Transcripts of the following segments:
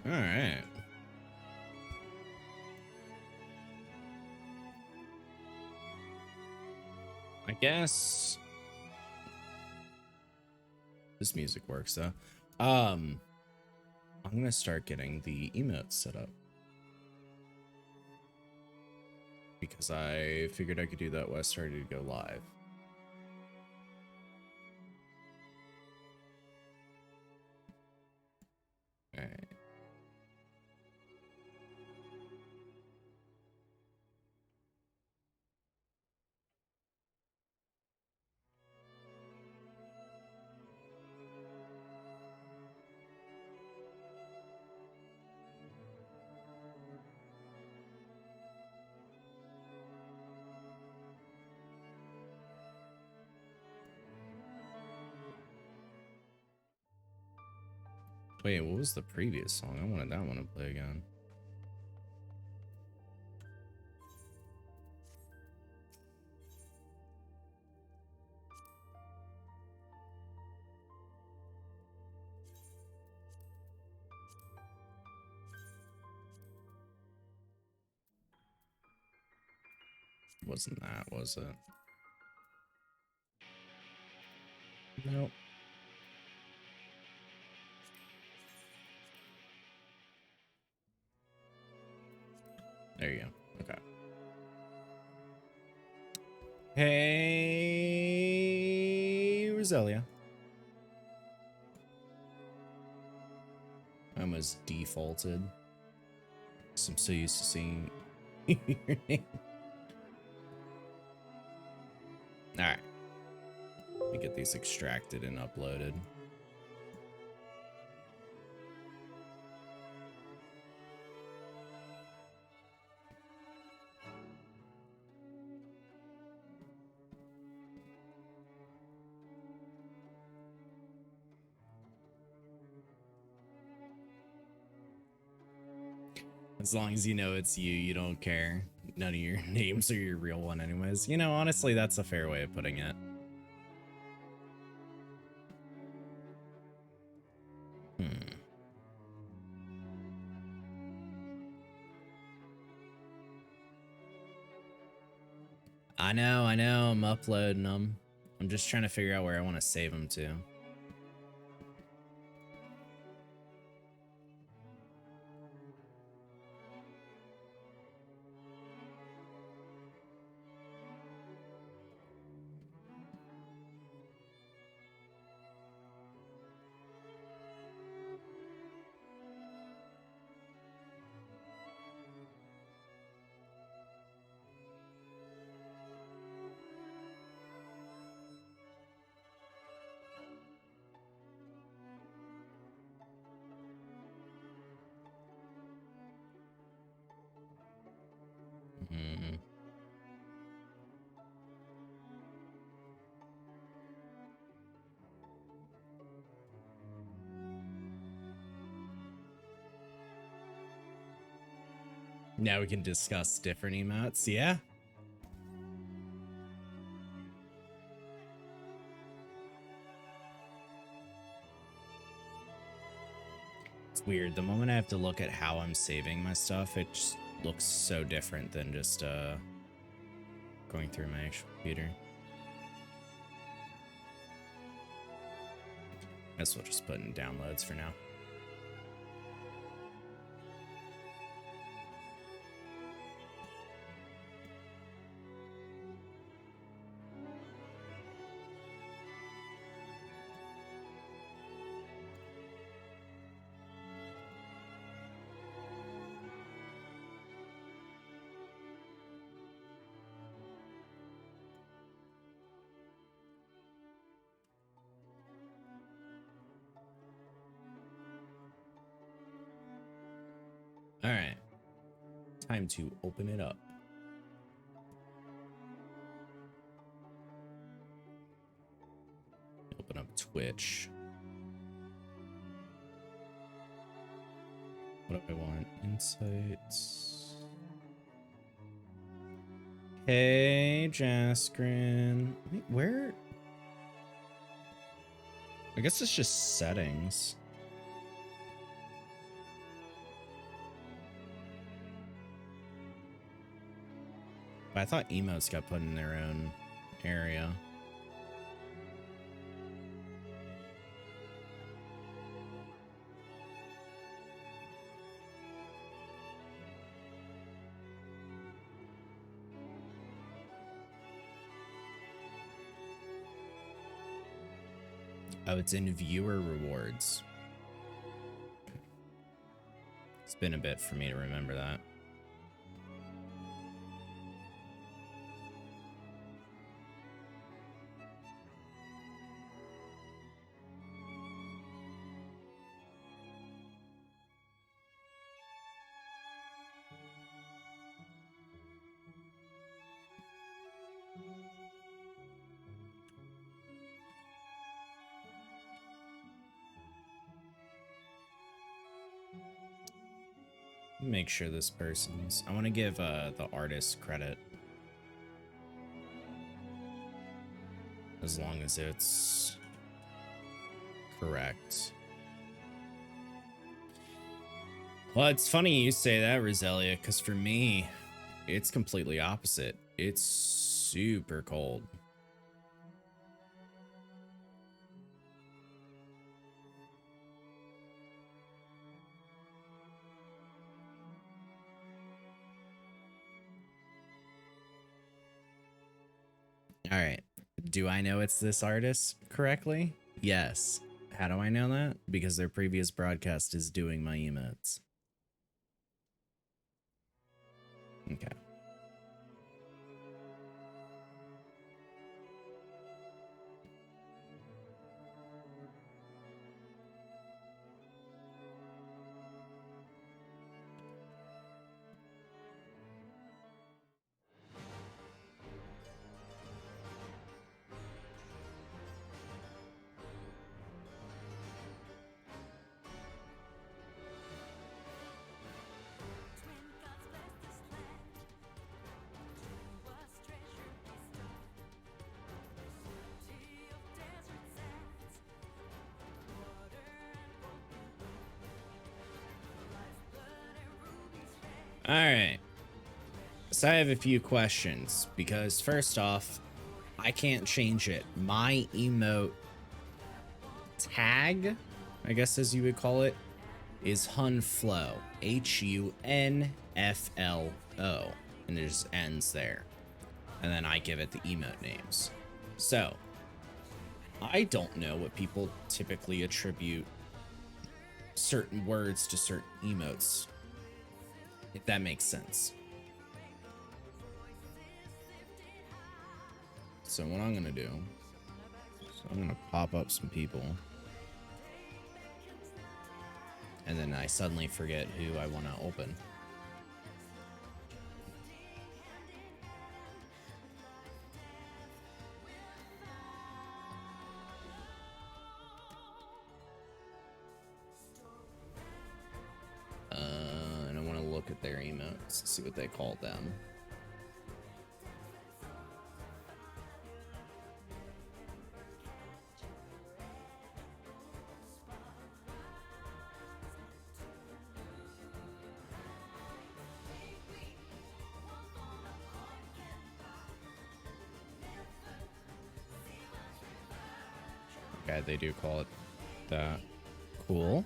All right. I guess this music works though. I'm gonna start getting the emotes set up because I figured I could do that when I started to go live. All right. Wait, what was the previous song? I wanted that one to play again. Wasn't that, was it? Nope. There you go. Okay. Hey, Roselia. I almost defaulted. I'm so used to seeing your name. Alright. Let me get these extracted and uploaded. As long as you know it's you, you don't care. None of your names are your real one anyways. You know, honestly, that's a fair way of putting it. I know, I'm uploading them. I'm just trying to figure out where I want to save them to. Mm. Now we can discuss different emotes, yeah? It's weird. The moment I have to look at how I'm saving my stuff, it just looks so different than just going through my actual computer. Guess we'll just put in downloads for now. All right, time to open it up. Open up Twitch. What do I want? Insights. Hey, Jaskrin. Wait, where? I guess it's just settings. But I thought emotes got put in their own area. Oh, it's in viewer rewards. It's been a bit for me to remember that. Make sure this person's... I want to give the artist credit. As long as it's correct. Well, it's funny you say that, Roselia, because for me, it's completely opposite. It's super cold. All right. Do I know it's this artist correctly? Yes. How do I know that? Because their previous broadcast is doing my emotes. Okay. All right. So I have a few questions because first off, I can't change it. My emote tag, I guess as you would call it, is Hunflo. Hunflo. And it just ends there. And then I give it the emote names. So I don't know what people typically attribute certain words to certain emotes, if that makes sense. So what I'm gonna do, I'm gonna pop up some people, and then I suddenly forget who I want to open. And I want to look at their emotes, see what they call them. Okay, they do call it that. Cool.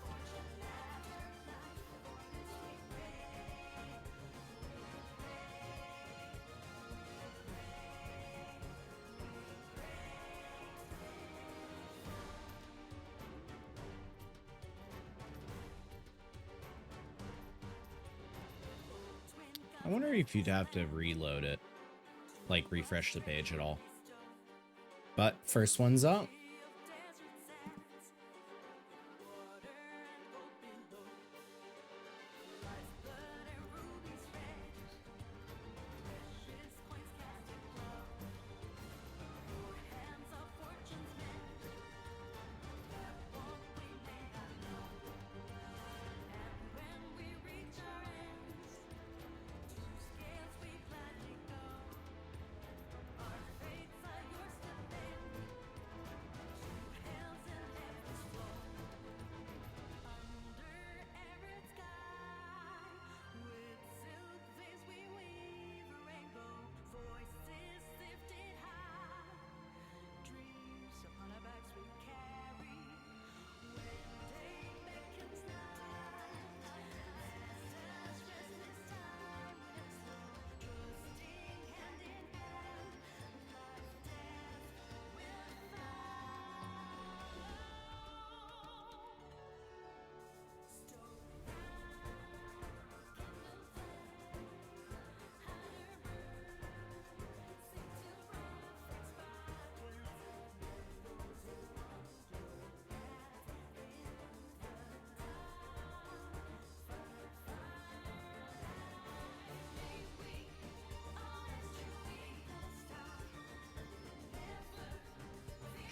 I wonder if you'd have to reload it, like refresh the page at all. But first one's up.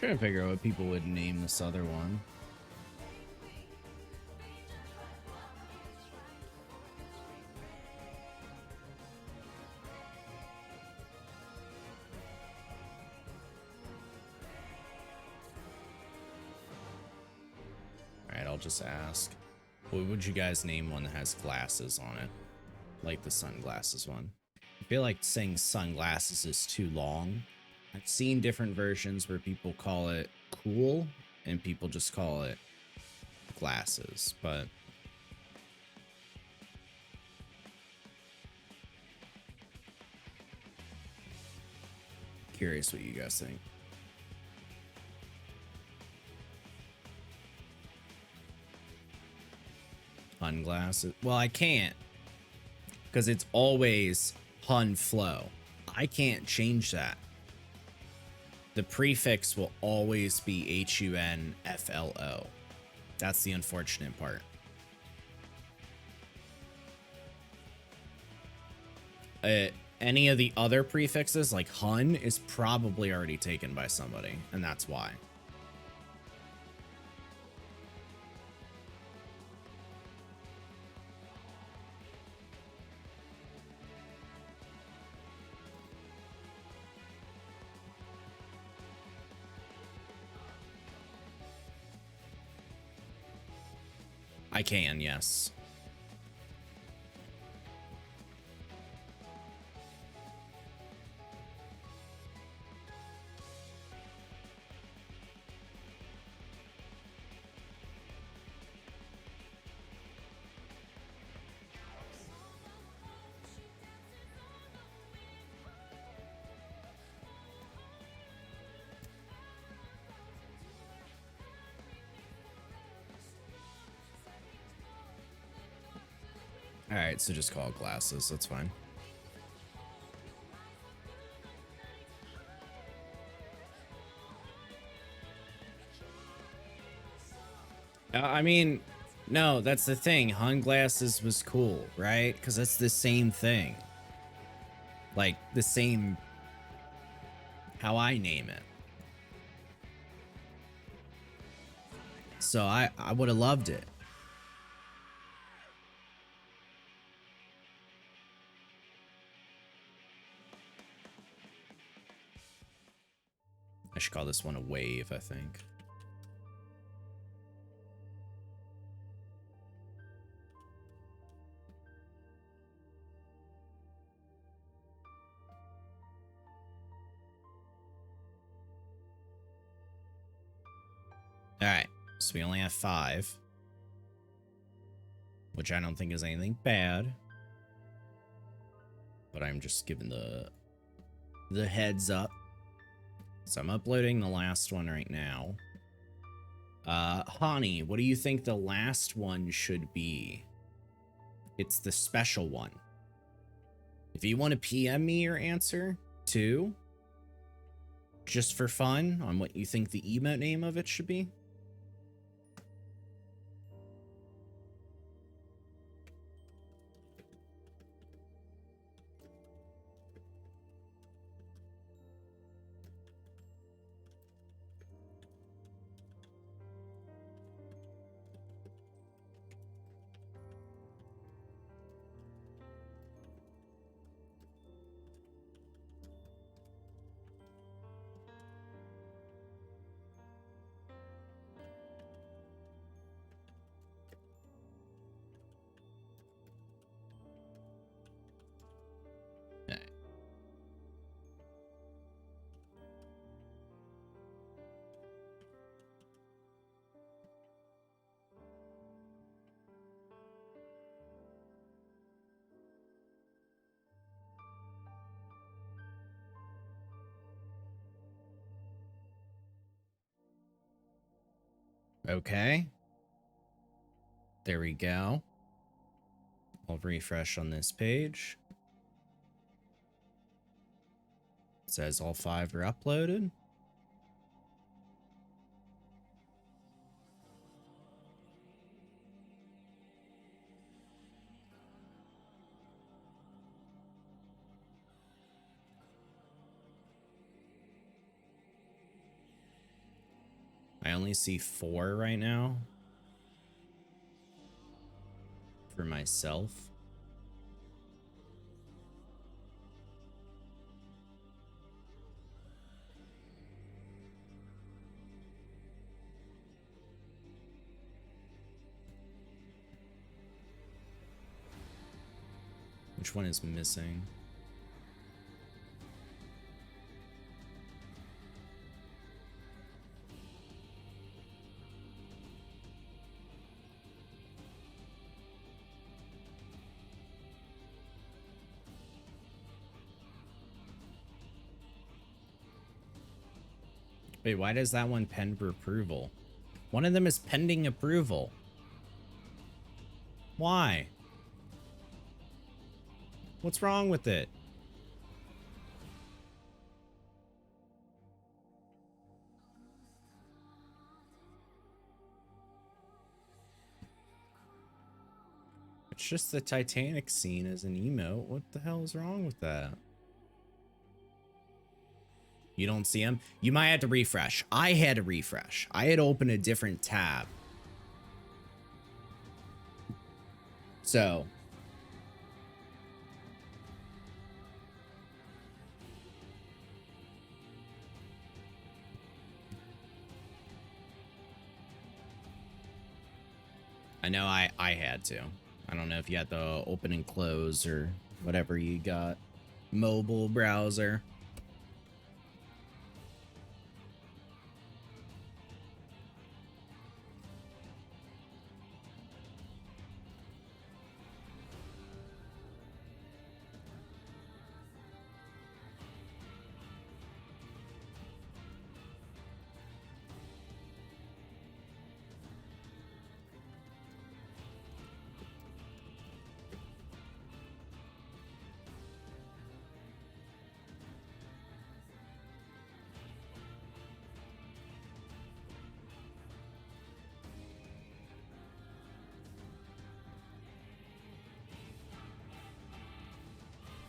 Trying to figure out what people would name this other one. Alright, I'll just ask. What would you guys name one that has glasses on it? Like the sunglasses one. I feel like saying sunglasses is too long. I've seen different versions where people call it cool and people just call it glasses, but curious what you guys think. Hun glasses. Well, I can't because it's always Hun Flow. I can't change that. The prefix will always be HUNFLO. That's the unfortunate part. Any of the other prefixes, like Hun, is probably already taken by somebody, and that's why. I can, yes. Alright, so just call it glasses. That's fine. I mean, no, that's the thing. Hun glasses was cool, right? Because that's the same thing. Like, the same... how I name it. So I would have loved it. I should call this one a wave, I think. Alright, so we only have 5. Which I don't think is anything bad. But I'm just giving the heads up. So I'm uploading the last one right now. Hani, what do you think the last one should be? It's the special one. If you want to PM me your answer, too, just for fun, on what you think the emote name of it should be. Okay. There we go. I'll refresh on this page. It says all 5 are uploaded. only see 4 right now for myself. Which one is missing? Wait, why does that one pen for approval? One of them is pending approval. Why? What's wrong with it? It's just the Titanic scene as an emote. What the hell is wrong with that? You don't see him? You might have to refresh. I had to refresh. I had to open a different tab. So. I know I had to. I don't know if you had to open and close or whatever you got. Mobile browser.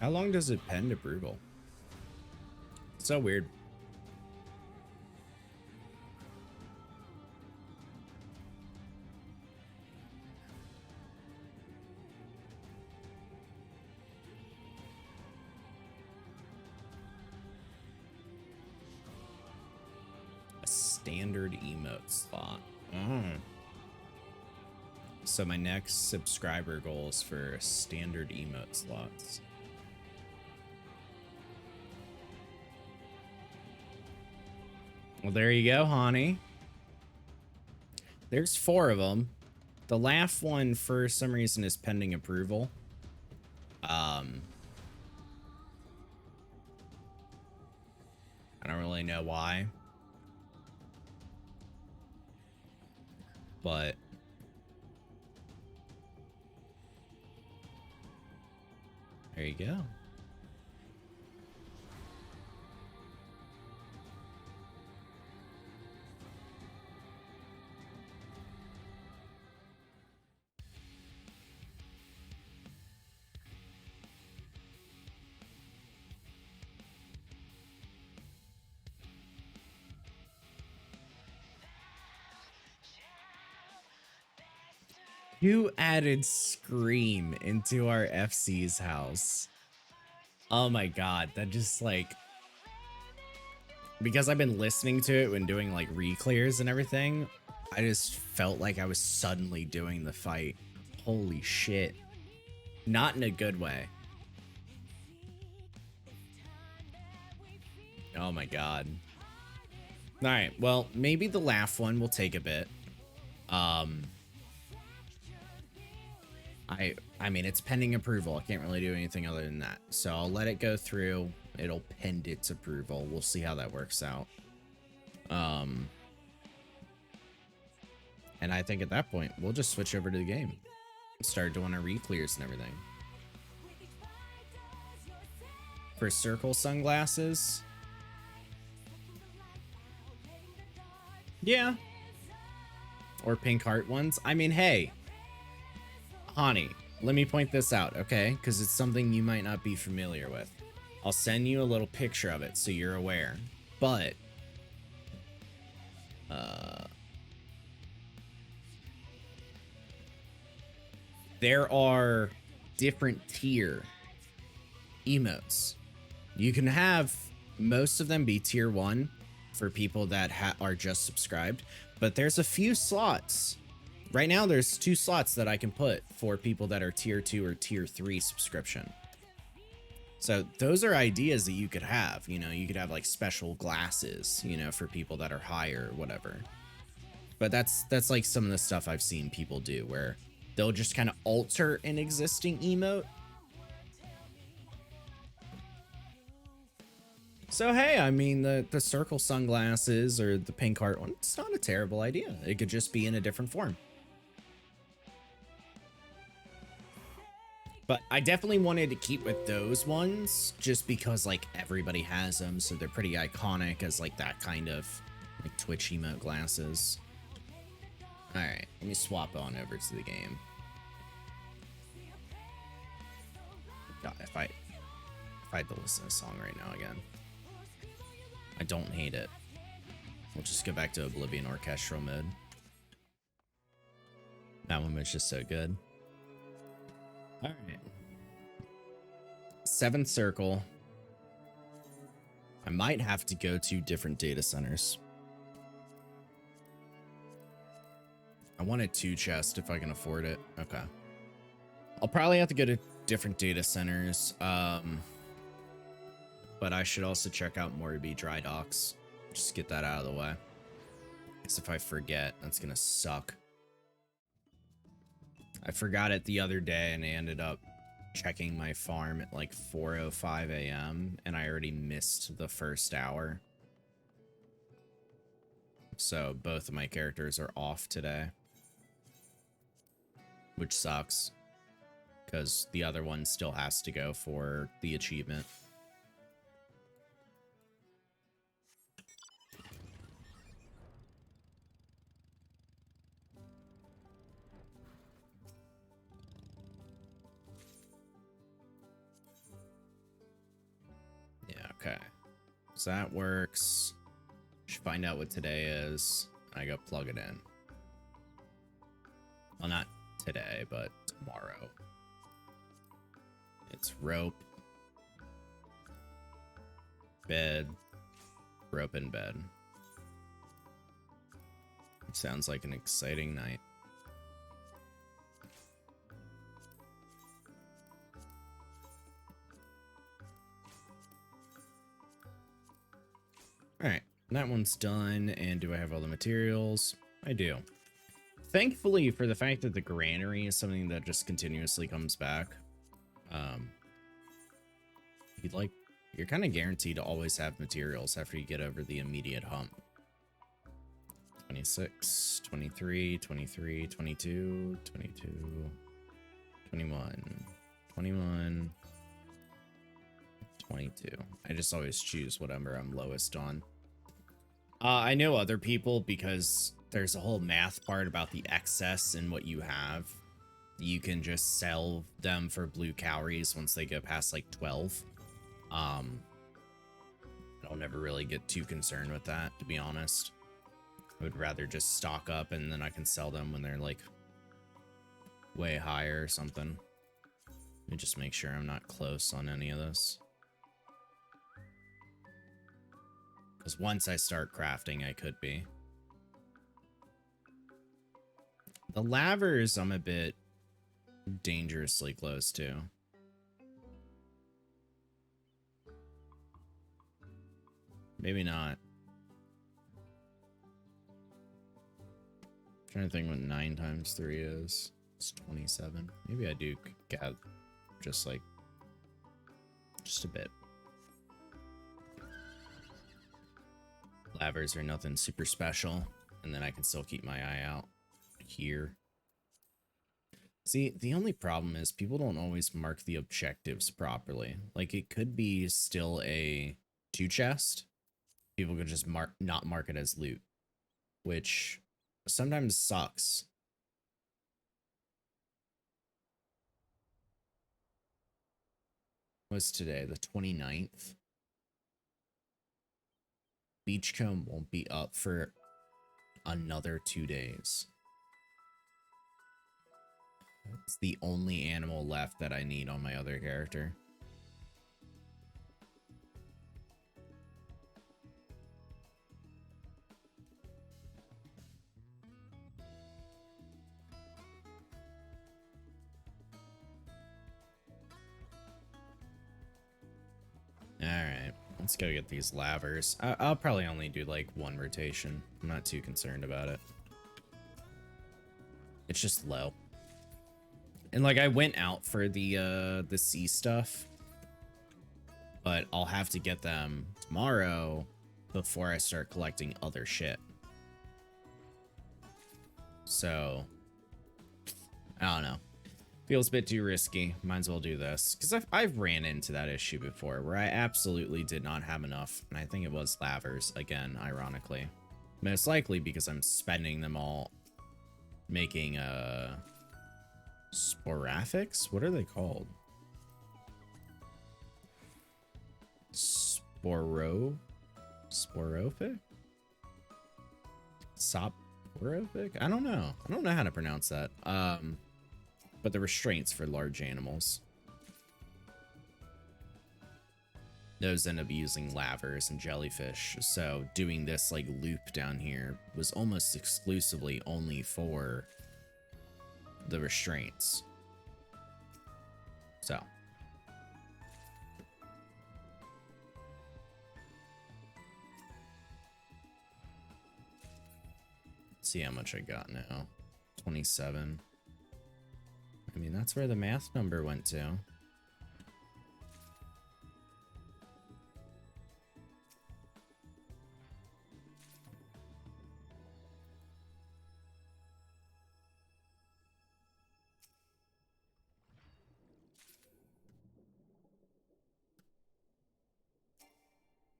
How long does it pen approval? It's so weird. A standard emote slot. Oh. So my next subscriber goal is for standard emote slots. Well, there you go, honey. There's 4 of them. The last one, for some reason, is pending approval. I don't really know why. But there you go. Who added Scream into our FC's house? Oh my god, that just like... Because I've been listening to it when doing like re-clears and everything, I just felt like I was suddenly doing the fight. Holy shit. Not in a good way. Oh my god. Alright, well, maybe the laugh one will take a bit. I mean, it's pending approval. I can't really do anything other than that. So I'll let it go through. It'll pend its approval. We'll see how that works out. And I think at that point, we'll just switch over to the game. Start doing our re-clears and everything. For circle sunglasses. Yeah. Or pink heart ones. I mean, hey. Honey, let me point this out, okay? Because it's something you might not be familiar with. I'll send you a little picture of it so you're aware. But there are different tier emotes. You can have most of them be tier 1 for people that are just subscribed, but there's a few slots. Right now, there's 2 slots that I can put for people that are tier 2 or tier 3 subscription. So those are ideas that you could have. You know, you could have like special glasses, you know, for people that are higher or whatever. But that's like some of the stuff I've seen people do where they'll just kind of alter an existing emote. So hey, I mean the circle sunglasses or the pink heart one, it's not a terrible idea. It could just be in a different form. But I definitely wanted to keep with those ones just because like everybody has them, so they're pretty iconic as like that kind of like Twitch emote glasses. All right, let me swap on over to the game. God, if I had to listen to a song right now again, I don't hate it. We'll just go back to Oblivion orchestral mode. That one was just so good. All right. 7th circle. I might have to go to different data centers. I wanted 2 chests if I can afford it. Okay. I'll probably have to go to different data centers. But I should also check out Moribi dry docks. Just get that out of the way. Because if I forget, that's gonna suck. I forgot it the other day and I ended up checking my farm at like 4:05 a.m. and I already missed the first hour. So both of my characters are off today. Which sucks. Because the other one still has to go for the achievement. Yeah, okay. So that works. Should find out what today is. I go plug it in. Well, not today, but tomorrow. It's rope, bed, rope and bed. Sounds like an exciting night. All right, that one's done. And do I have all the materials? I do. Thankfully, for the fact that the granary is something that just continuously comes back, you're kind of guaranteed to always have materials after you get over the immediate hump. 26, 23, 23, 22, 22, 21, 21, 22. I just always choose whatever I'm lowest on. I know other people because there's a whole math part about the excess and what you have. You can just sell them for blue calories once they go past like 12. I don't ever really get too concerned with that, to be honest. I would rather just stock up and then I can sell them when they're like way higher or something. Let me just make sure I'm not close on any of this. Because once I start crafting, I could be. The lavers I'm a bit dangerously close to. Maybe not. I'm trying to think what 9 times 3 is. It's 27. Maybe I do get just like just a bit. Lavers are nothing super special, and then I can still keep my eye out here. See, the only problem is people don't always mark the objectives properly. Like, it could be still a 2 chest. People could just not mark it as loot, which sometimes sucks. What's today? The 29th? Beachcomb won't be up for another 2 days. It's the only animal left that I need on my other character. Alright, let's go get these lavers. I'll probably only do like one rotation. I'm not too concerned about it. It's just low. And like I went out for the sea stuff, but I'll have to get them tomorrow before I start collecting other shit. So, I don't know. Feels a bit too risky. Might as well do this. Because I've ran into that issue before where I absolutely did not have enough. And I think it was lavers, again, ironically. Most likely because I'm spending them all making, sporaphics? What are they called? Sporophic? Soporific? I don't know. I don't know how to pronounce that. But the restraints for large animals. Those end up using lavers and jellyfish. So doing this like loop down here was almost exclusively only for the restraints. So. Let's see how much I got now. 27. I mean, that's where the math number went to.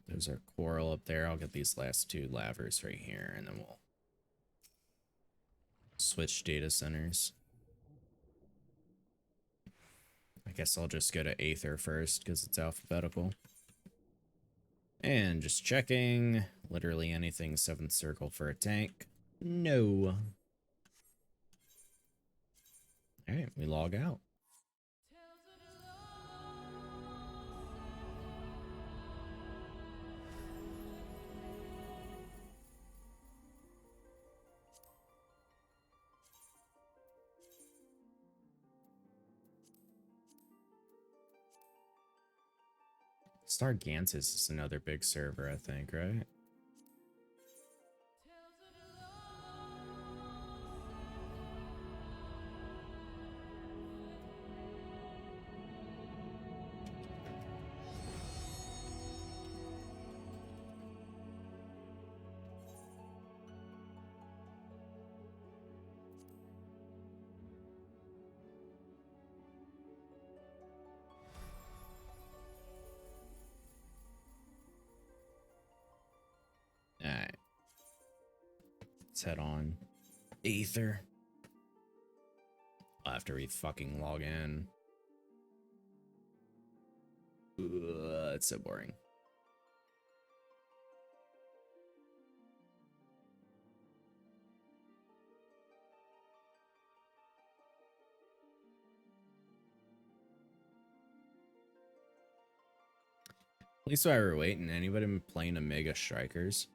There's our coral up there. I'll get these last two lavers right here, and then we'll switch data centers. I guess I'll just go to Aether first because it's alphabetical. And just checking. Literally anything 7th circle for a tank. No. Alright, we log out. Stargantis is another big server, I think, right? Alright. Let's head on. Aether. After we fucking log in. It's so boring. At least while we're waiting, anybody been playing Omega Strikers?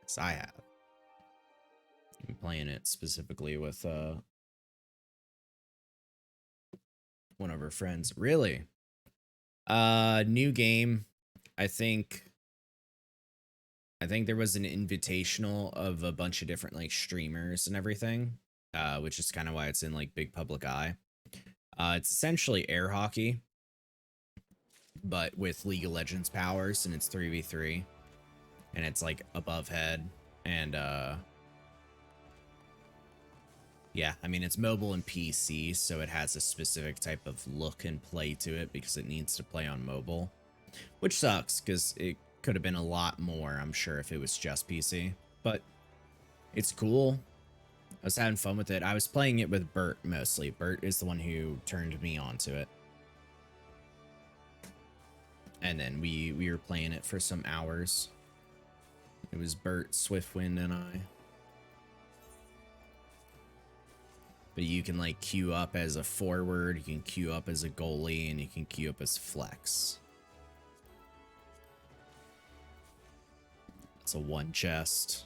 Yes, I have. I'm playing it specifically with one of our friends. Really? New game. I think there was an invitational of a bunch of different like streamers and everything, which is kind of why it's in like big public eye. It's essentially air hockey, but with League of Legends powers, and it's 3v3, and it's like above head, and yeah, I mean it's mobile and PC, so it has a specific type of look and play to it because it needs to play on mobile, which sucks because it could have been a lot more, I'm sure, if it was just PC, but it's cool. I was having fun with it. I was playing it with Bert mostly. Bert is the one who turned me onto it. And then we were playing it for some hours. It was Bert, Swiftwind, and I. But you can like queue up as a forward, you can queue up as a goalie, and you can queue up as flex. It's a 1 chest.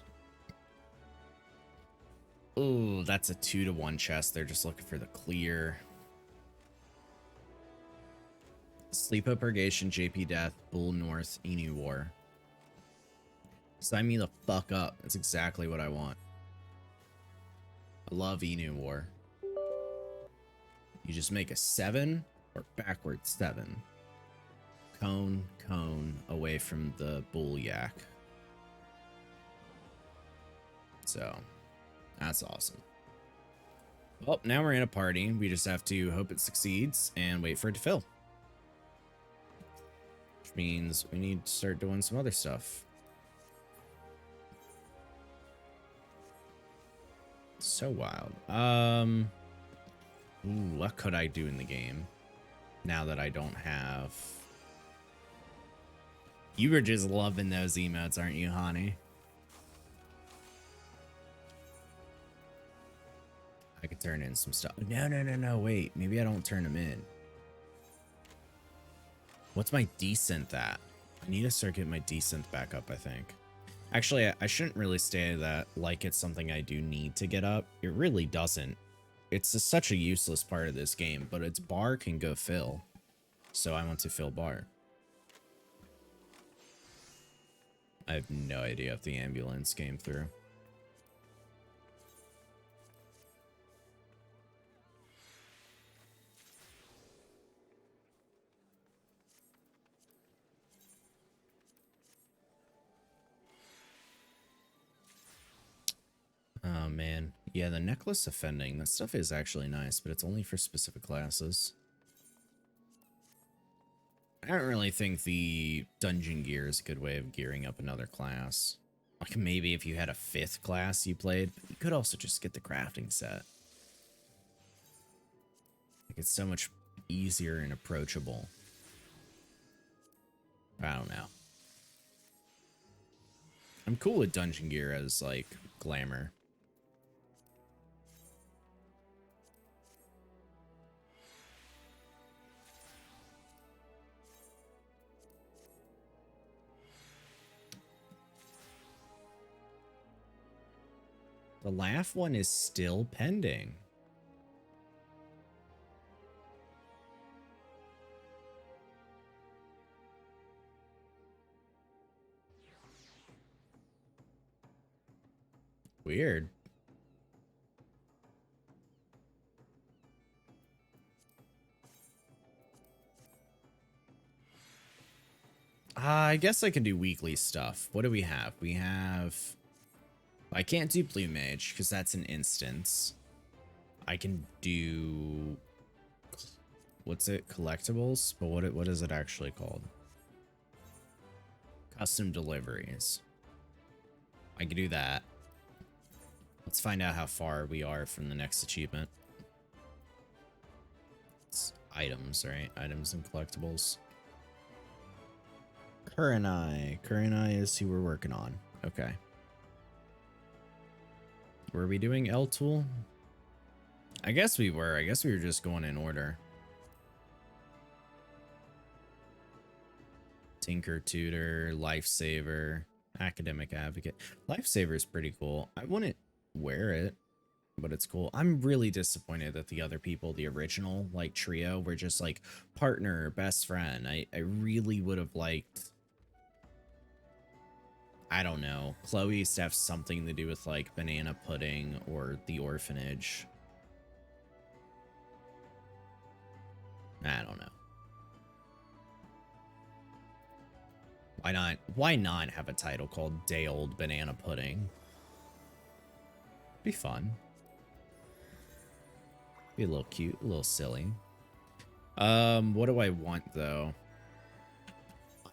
Ooh, that's a 2-to-1 chest. They're just looking for the clear. Sleepo Purgation, JP Death, Bull North, Enu War. Sign me the fuck up. That's exactly what I want. I love Enu War. You just make a 7 or backwards 7. Cone, away from the bull yak. So, that's awesome. Well, now we're in a party. We just have to hope it succeeds and wait for it to fill. Which means we need to start doing some other stuff. So wild. Ooh, what could I do in the game now that I don't have... You were just loving those emotes, aren't you, honey? I could turn in some stuff. No, wait. Maybe I don't turn them in. What's my desynth at? I need to start getting my desynth back up, I think. Actually, I shouldn't really say that like it's something I do need to get up. It really doesn't. It's just such a useless part of this game, but its bar can go fill. So I want to fill bar. I have no idea if the ambulance came through. Oh man. Yeah, the necklace offending. That stuff is actually nice, but it's only for specific classes. I don't really think the dungeon gear is a good way of gearing up another class. Like maybe if you had a 5th class you played, but you could also just get the crafting set. Like it's so much easier and approachable. I don't know. I'm cool with dungeon gear as like glamour. The laugh one is still pending. Weird. I guess I can do weekly stuff. What do we have? We have... I can't do Blue Mage because that's an instance. I can do... What's it? Collectibles? But what is it actually called? Custom deliveries. I can do that. Let's find out how far we are from the next achievement. It's items, right? Items and collectibles. Kurenai. Kurenai is who we're working on. Okay. Were we doing L-Tool? I guess we were. I guess we were just going in order. Tinker, Tutor, Lifesaver, Academic Advocate. Lifesaver is pretty cool. I wouldn't wear it, but it's cool. I'm really disappointed that the other people, the original like trio, were just like partner, best friend. I really would have liked... I don't know. Chloe used to have something to do with like banana pudding or the orphanage. I don't know. Why not have a title called Day Old Banana Pudding? Be fun. Be a little cute, a little silly. What do I want though?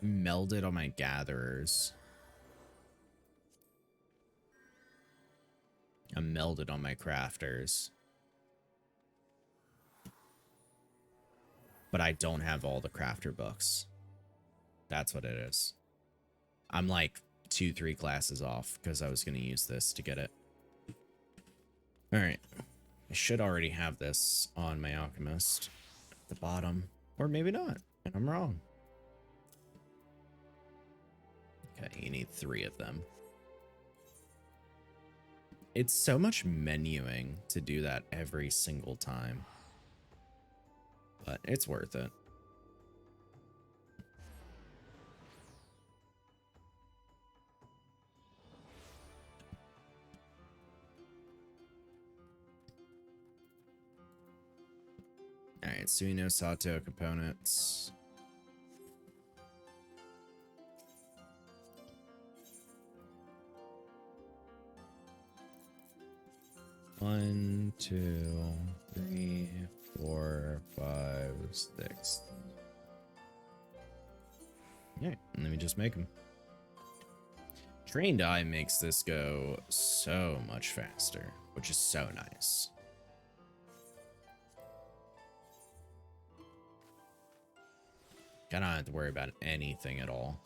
I'm melded on my gatherers. I'm melded on my crafters. But I don't have all the crafter books. That's what it is. I'm like 2-3 classes off because I was going to use this to get it. All right. I should already have this on my alchemist at the bottom. Or maybe not, and I'm wrong. Okay, you need 3 of them. It's so much menuing to do that every single time. But it's worth it. Alright, Suino Sato components. One, 2, 3, 4, 5, 6. Alright, let me just make them. Trained Eye makes this go so much faster, which is so nice. I don't have to worry about anything at all.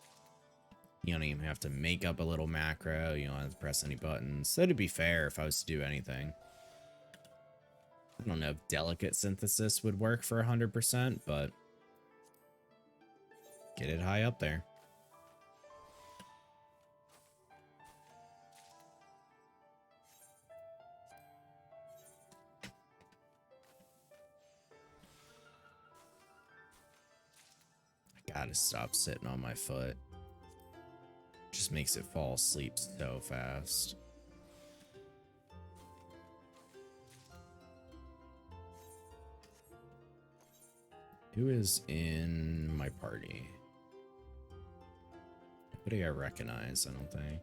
You don't even have to make up a little macro. You don't have to press any buttons. So to be fair, if I was to do anything, I don't know if delicate synthesis would work for 100%, but get it high up there. I gotta stop sitting on my foot. Just makes it fall asleep so fast. Who is in my party? Nobody I recognize, I don't think.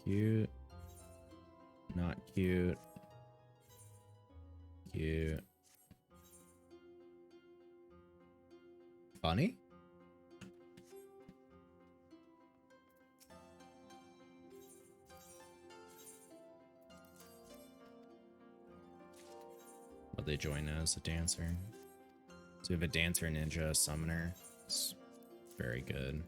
Cute. Not cute. Cute. Funny? What they join as a dancer. So we have a dancer, ninja, a summoner. It's very good.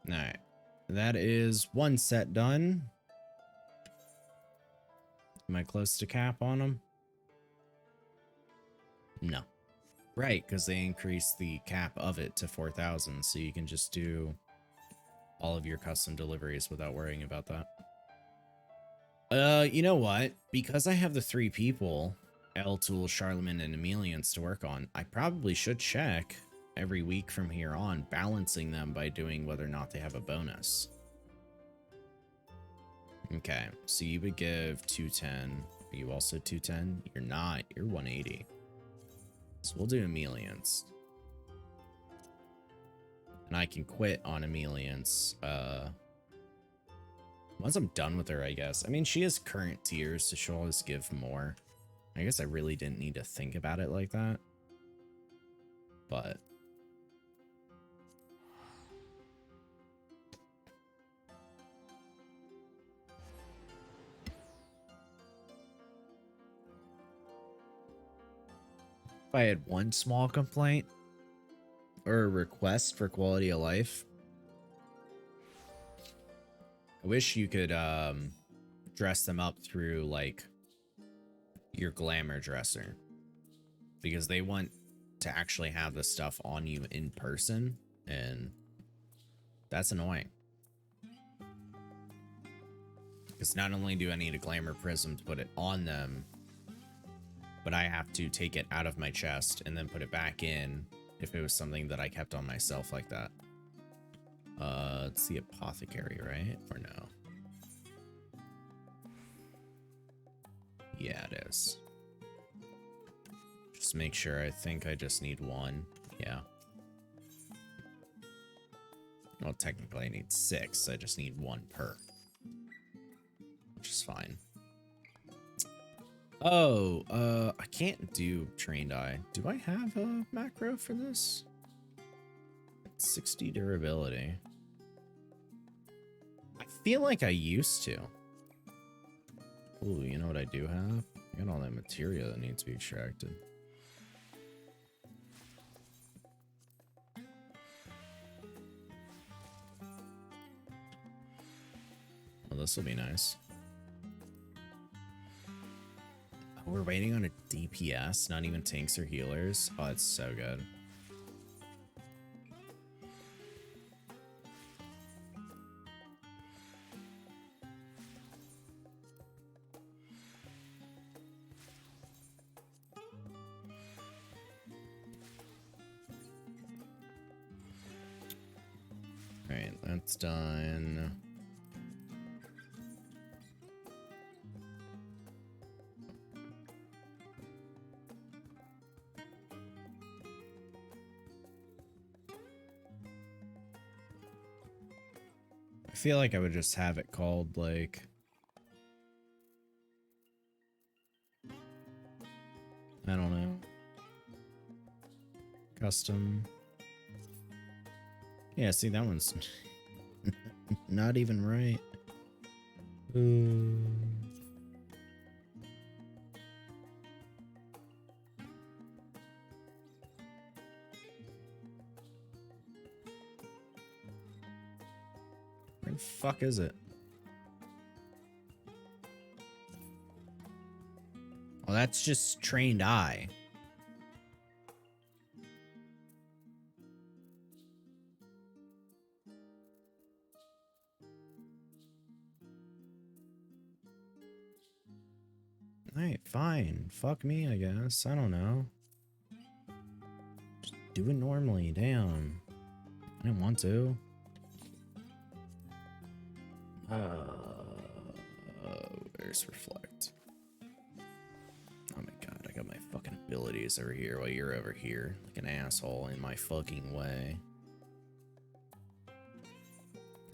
Alright. That is one set done. Am I close to cap on them? No. Right, because they increased the cap of it to 4,000, so you can just do all of your custom deliveries without worrying about that. You know what? Because I have the 3 people, L-Tool, Charlemagne, and Emelians to work on, I probably should check every week from here on, balancing them by doing whether or not they have a bonus. Okay, so you would give 210. Are you also 210? You're not. You're 180. So we'll do Emelians. And I can quit on Emelians. Once I'm done with her, I guess. I mean, she has current tiers, so she'll always give more. I guess I really didn't need to think about it like that. But if I had one small complaint or a request for quality of life, I wish you could dress them up through like your glamour dresser, because they want to actually have the stuff on you in person, and that's annoying. Because not only do I need a glamour prism to put it on them, but I have to take it out of my chest and then put it back in if it was something that I kept on myself like that. It's the apothecary, right? Or no? Yeah, it is. Just make sure. I think I just need 1. Yeah. Well, technically I need 6. I just need 1 per. Which is fine. Oh, I can't do Trained Eye. Do I have a macro for this? 60 durability. I feel like I used to. Ooh, you know what I do have? I got all that material that needs to be extracted. Well, this will be nice. Oh, we're waiting on a DPS, not even tanks or healers. Oh, it's so good. Alright, that's done. I feel like I would just have it called, like... I don't know. Custom. Yeah, see, that one's not even right. Where the fuck is it? Oh, that's just trained eye. Alright, fine. Fuck me, I guess. I don't know. Just do it normally. Damn. I didn't want to. Where's Reflect? Oh my god, I got my fucking abilities over here while you're over here. Like an asshole in my fucking way.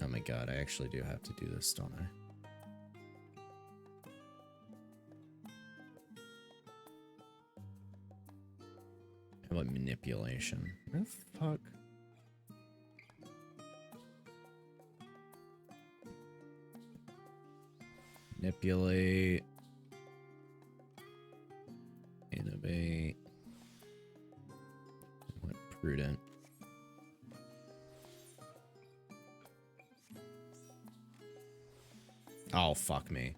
Oh my god, I actually do have to do this, don't I? How about manipulation? What the fuck? Manipulate. Innovate. What prudent? Oh, fuck me.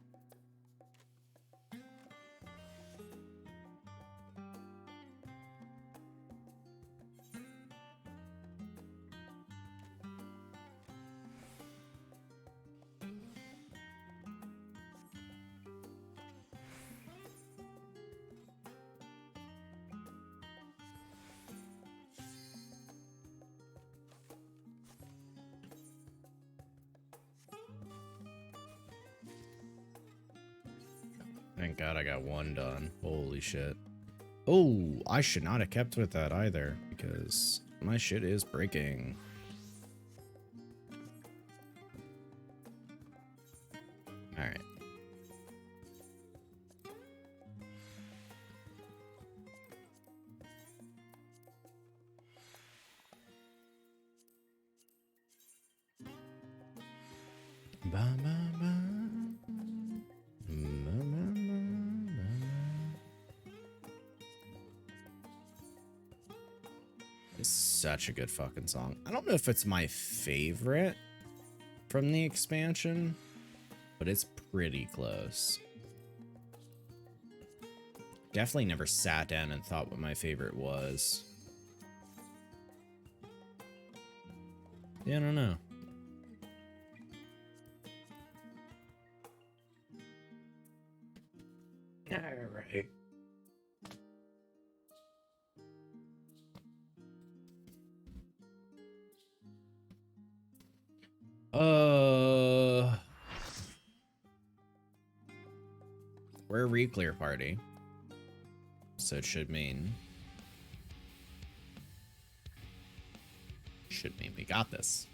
Thank God I got one done. Holy shit. Oh, I should not have kept with that either, because my shit is breaking. Alright. It's such a good fucking song. I don't know if it's my favorite from the expansion, but it's pretty close. Definitely never sat down and thought what my favorite was. Yeah, I don't know. Alright. We're a re-clear party, so it should mean we got this.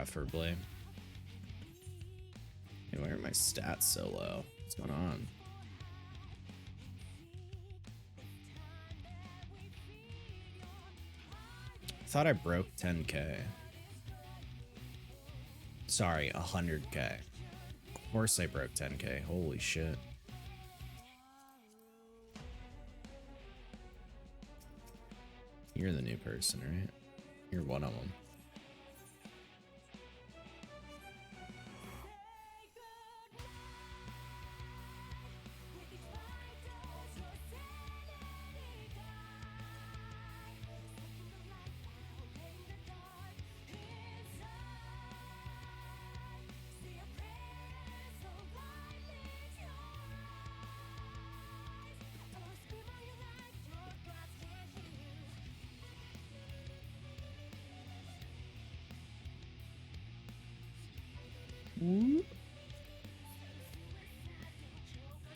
preferably. Hey, why are my stats so low? What's going on? I thought I broke 10k. Sorry, 100k. Of course I broke 10k. Holy shit. You're the new person, right? You're one of them.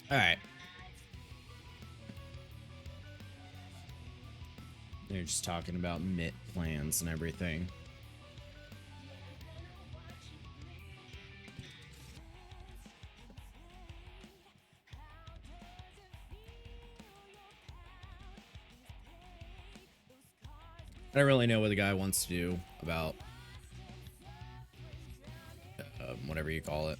All right. They're just talking about MIT plans and everything. I don't really know what the guy wants to do about whatever you call it.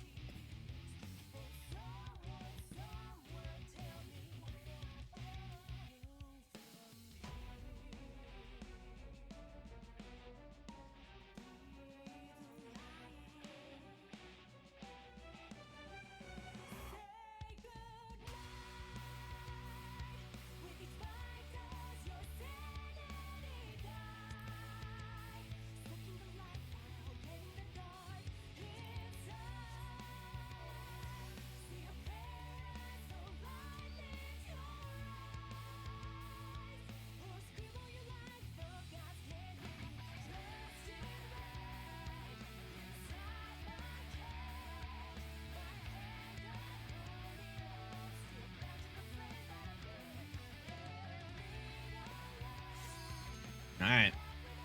All right.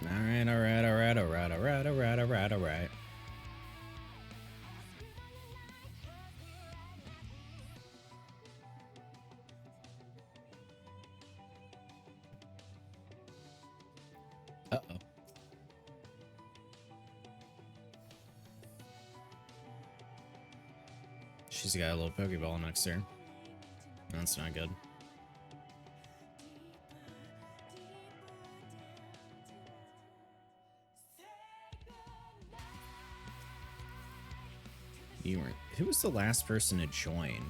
All right, all right, all right, all right, all right, all right, all right, all right. Uh-oh. She's got a little Pokeball next to her. That's not good. You weren't. Who was the last person to join?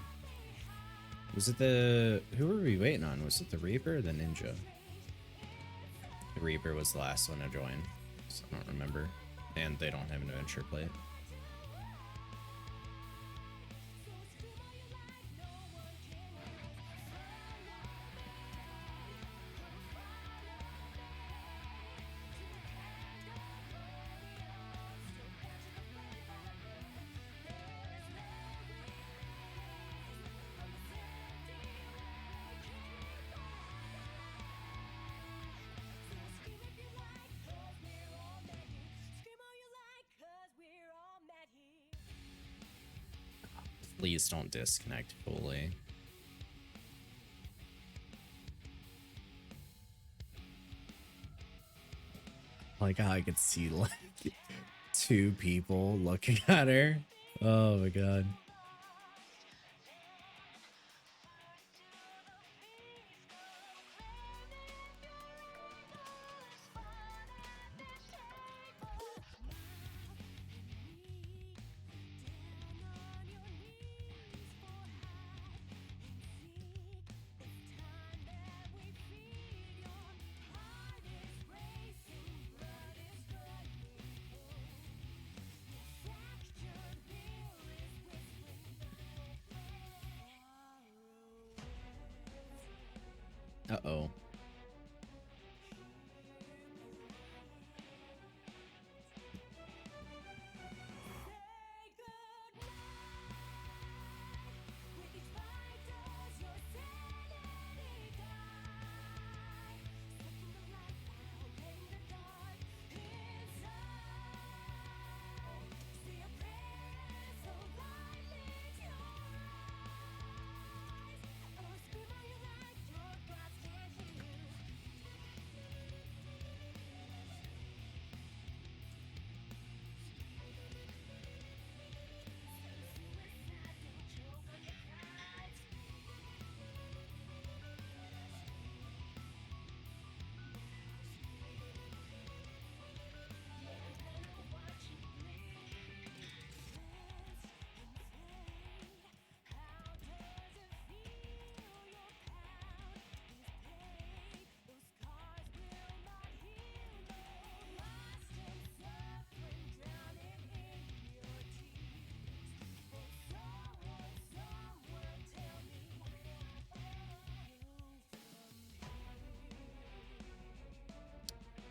Was it the... Who were we waiting on? Was it the Reaper or the Ninja? The Reaper was the last one to join. So I don't remember. And they don't have an adventure plate. Please don't disconnect fully. Like how I could see like 2 people looking at her. Oh my god. Uh-oh.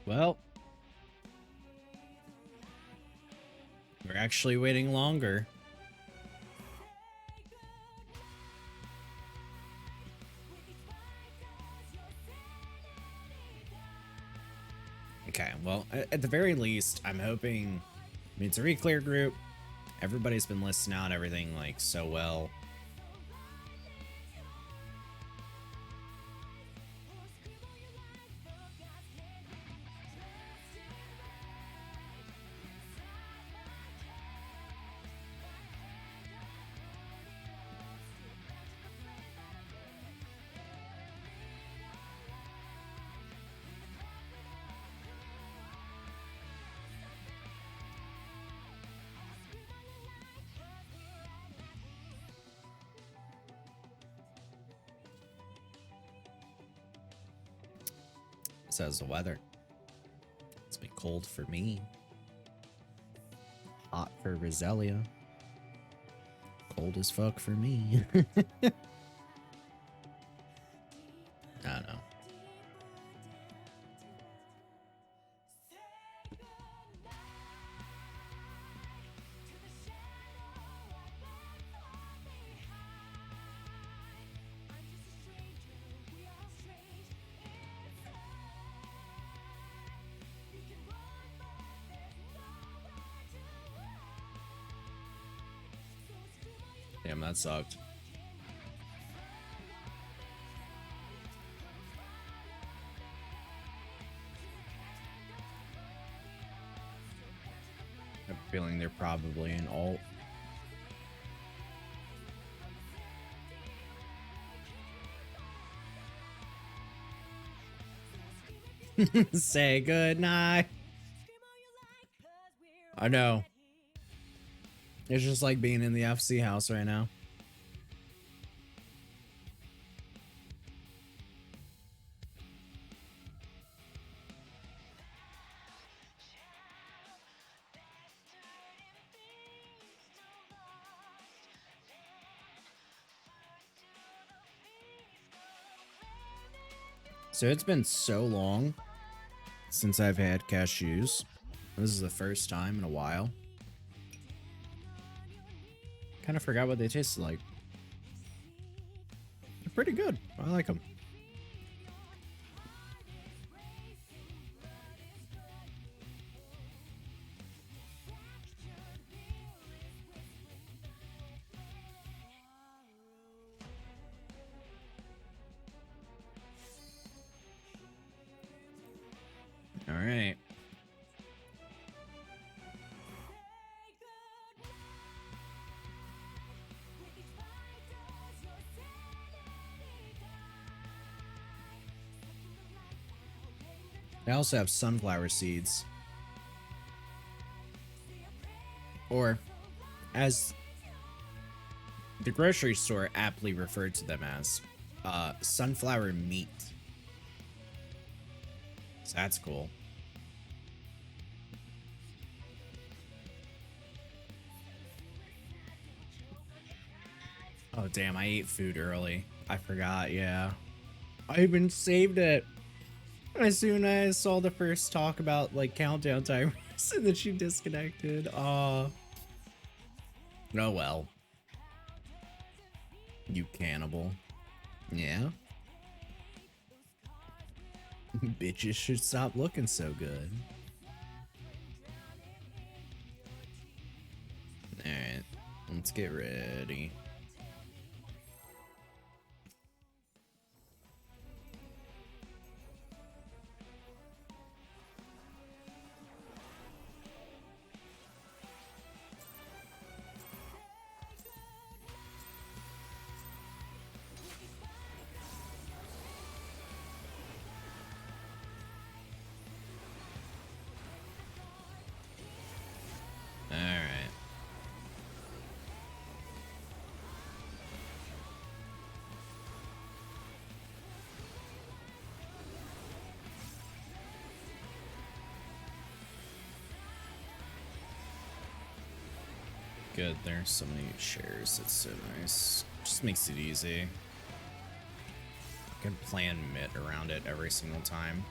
Well, we're actually waiting longer. Okay, well, at the very least, I'm hoping... I mean, it's a re-clear group. Everybody's been listing out everything, like, so well. Says the weather. It's been cold for me. Hot for Roselia. Cold as fuck for me. I don't know. Damn, that sucked. I have a feeling they're probably an alt. Say good night. I know. It's just like being in the FC house right now. So it's been so long since I've had cashews. This is the first time in a while. Kind of forgot what they tasted like. They're pretty good. I like them. All right. I also have sunflower seeds. Or, as the grocery store aptly referred to them as, sunflower meat. So that's cool. Oh, damn, I ate food early. I forgot, yeah. I even saved it. As soon as I saw the first talk about, like, countdown timers, and then she disconnected. Oh well. You cannibal. Yeah? Bitches should stop looking so good. Alright, let's get ready. Alright. Good, there's so many shares, it's so nice. Just makes it easy. I can plan mitt around it every single time.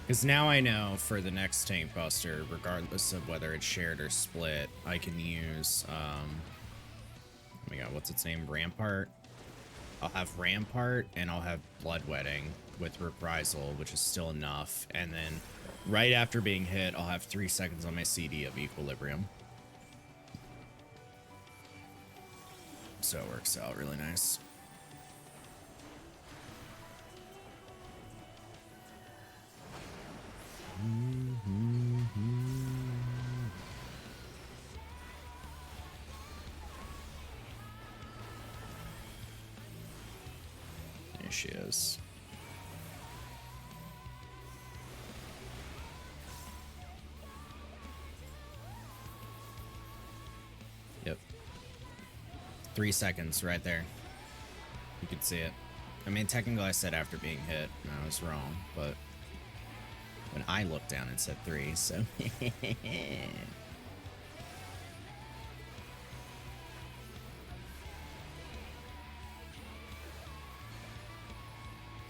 Because now I know for the next tank buster, regardless of whether it's shared or split, I can use, oh my god, what's its name? Rampart? I'll have Rampart and I'll have Bloodwetting with Reprisal, which is still enough. And then right after being hit, I'll have 3 seconds on my CD of Equilibrium. So it works out really nice. There she is. Yep. 3 seconds right there. You could see it. I mean, technically I said after being hit, and I was wrong, but when I looked down it said 3, so.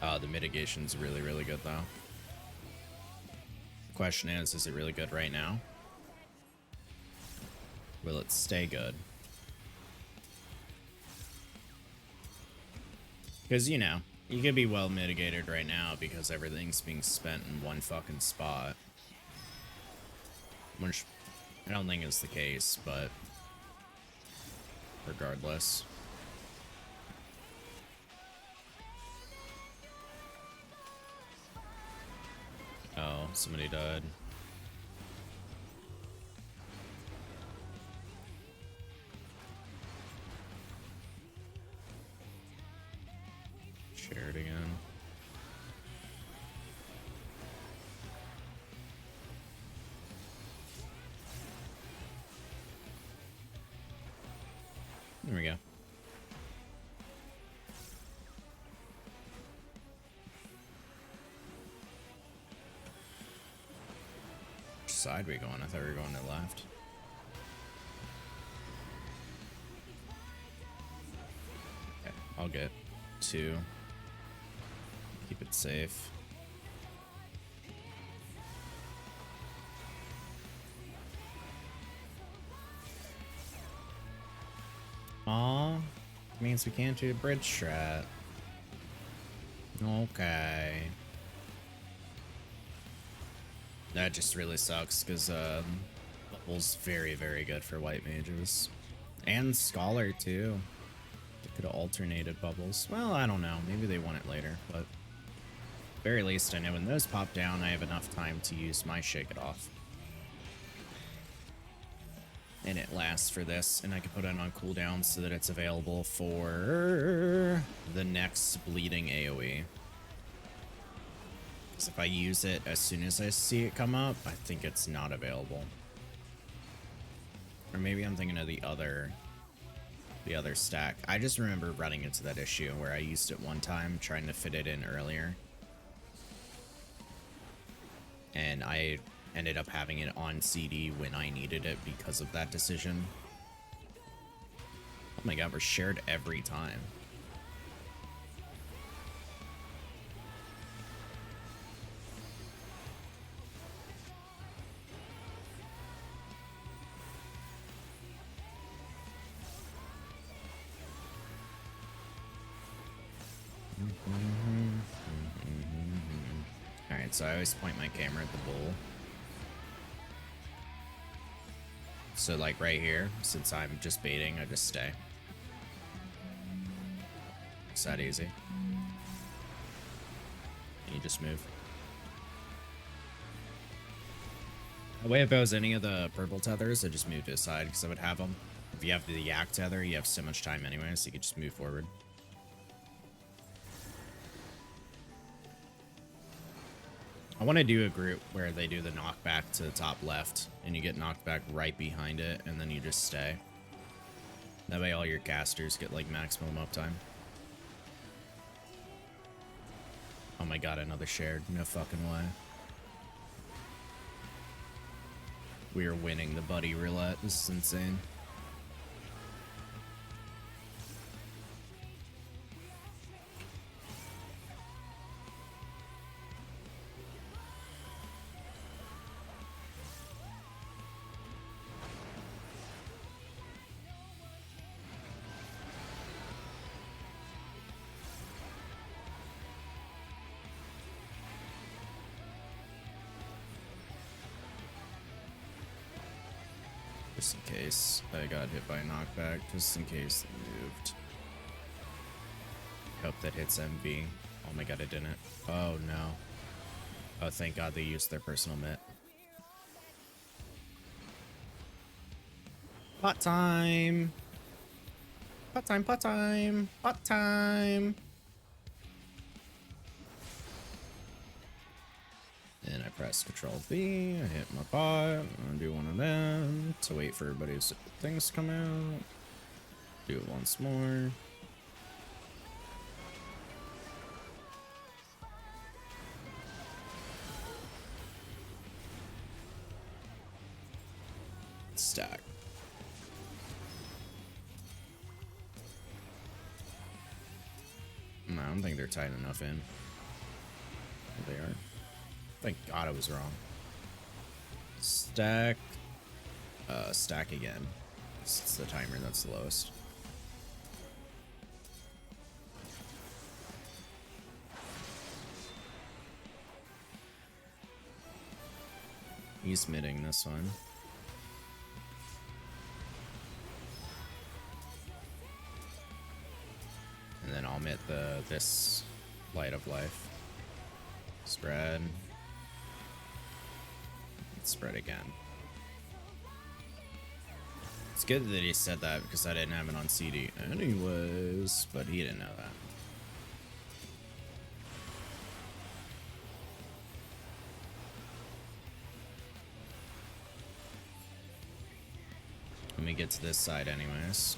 Oh, the mitigation's really, really good, though. The question is it really good right now? Will it stay good? Because, you know, you could be well mitigated right now because everything's being spent in one fucking spot. Which I don't think is the case, but regardless. Oh, somebody died. Share it again. There we go. Which side are we going? I thought we were going to the left. Okay, I'll get 2. Keep it safe. Aw, means we can't do the bridge strat. Okay. That just really sucks, because Bubble's very, very good for white mages. And Scholar, too. They could have alternated Bubbles. Well, I don't know. Maybe they want it later, but very least I know when those pop down, I have enough time to use my Shake It Off. And it lasts for this, and I can put it on cooldown so that it's available for the next bleeding AoE. Because if I use it as soon as I see it come up, I think it's not available. Or maybe I'm thinking of the other stack. I just remember running into that issue where I used it one time, trying to fit it in earlier. And I ended up having it on CD when I needed it because of that decision. Oh my god, we're shared every time. Alright, so I always point my camera at the bull. So like right here, since I'm just baiting, I just stay. It's that easy. You just move. The way if I was any of the purple tethers, I just move to the side because I would have them. If you have the yak tether, you have so much time anyway, so you could just move forward. I want to do a group where they do the knockback to the top left, and you get knocked back right behind it, and then you just stay. That way all your casters get, like, maximum uptime. Oh my god, another shared. No fucking way. We are winning the buddy roulette. This is insane. just in case I got hit by a knockback, just in case they moved. Hope that hits MV. Oh my god, it didn't. Oh no. Oh, thank god they used their personal mitt. Pot time! Pot time, pot time! Pot time! And I press Control V, I hit my pot, I do one of them to wait for everybody's things to come out. Do it once more. Stack. No, I don't think they're tight enough in. They are. Thank God I was wrong. Stack. Stack again. It's the timer that's the lowest. He's midding this one. And then I'll mid this Light of Life. Spread. Spread again. It's good that he said that because I didn't have it on CD anyways, but he didn't know that. Let me get to this side anyways.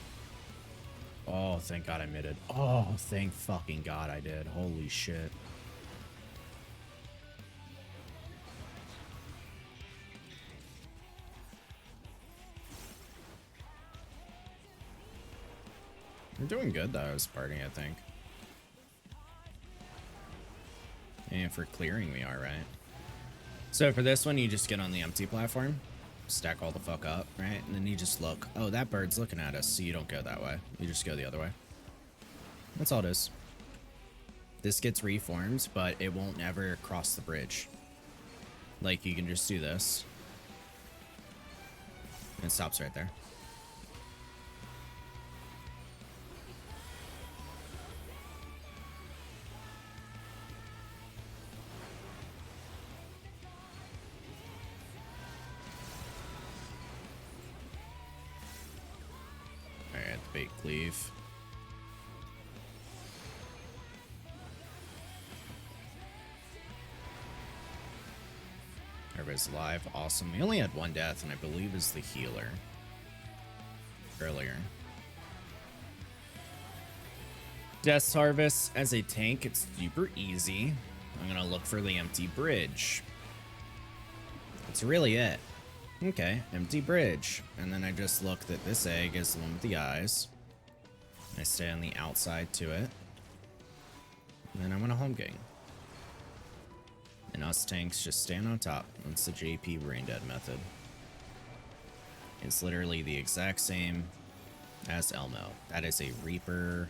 Oh, thank God I muted. Oh, thank fucking God I did. Holy shit. We're doing good though, as party, I think. And for clearing, we are, right? So for this one, you just get on the empty platform, stack all the fuck up, right? And then you just look. Oh, that bird's looking at us, so you don't go that way. You just go the other way. That's all it is. This gets reformed, but it won't ever cross the bridge. Like, you can just do this. And it stops right there. Alright, bait cleave. Everybody's alive. Awesome. We only had one death, and I believe is the healer. Earlier. Death Harvest as a tank, it's super easy. I'm gonna look for the empty bridge. That's really it. Okay, empty bridge. And then I just look that this egg is the one with the eyes. I stay on the outside to it. And then I'm gonna home gang. And us tanks just stand on top. That's the JP Brain Dead method. It's literally the exact same as Elmo. That is a Reaper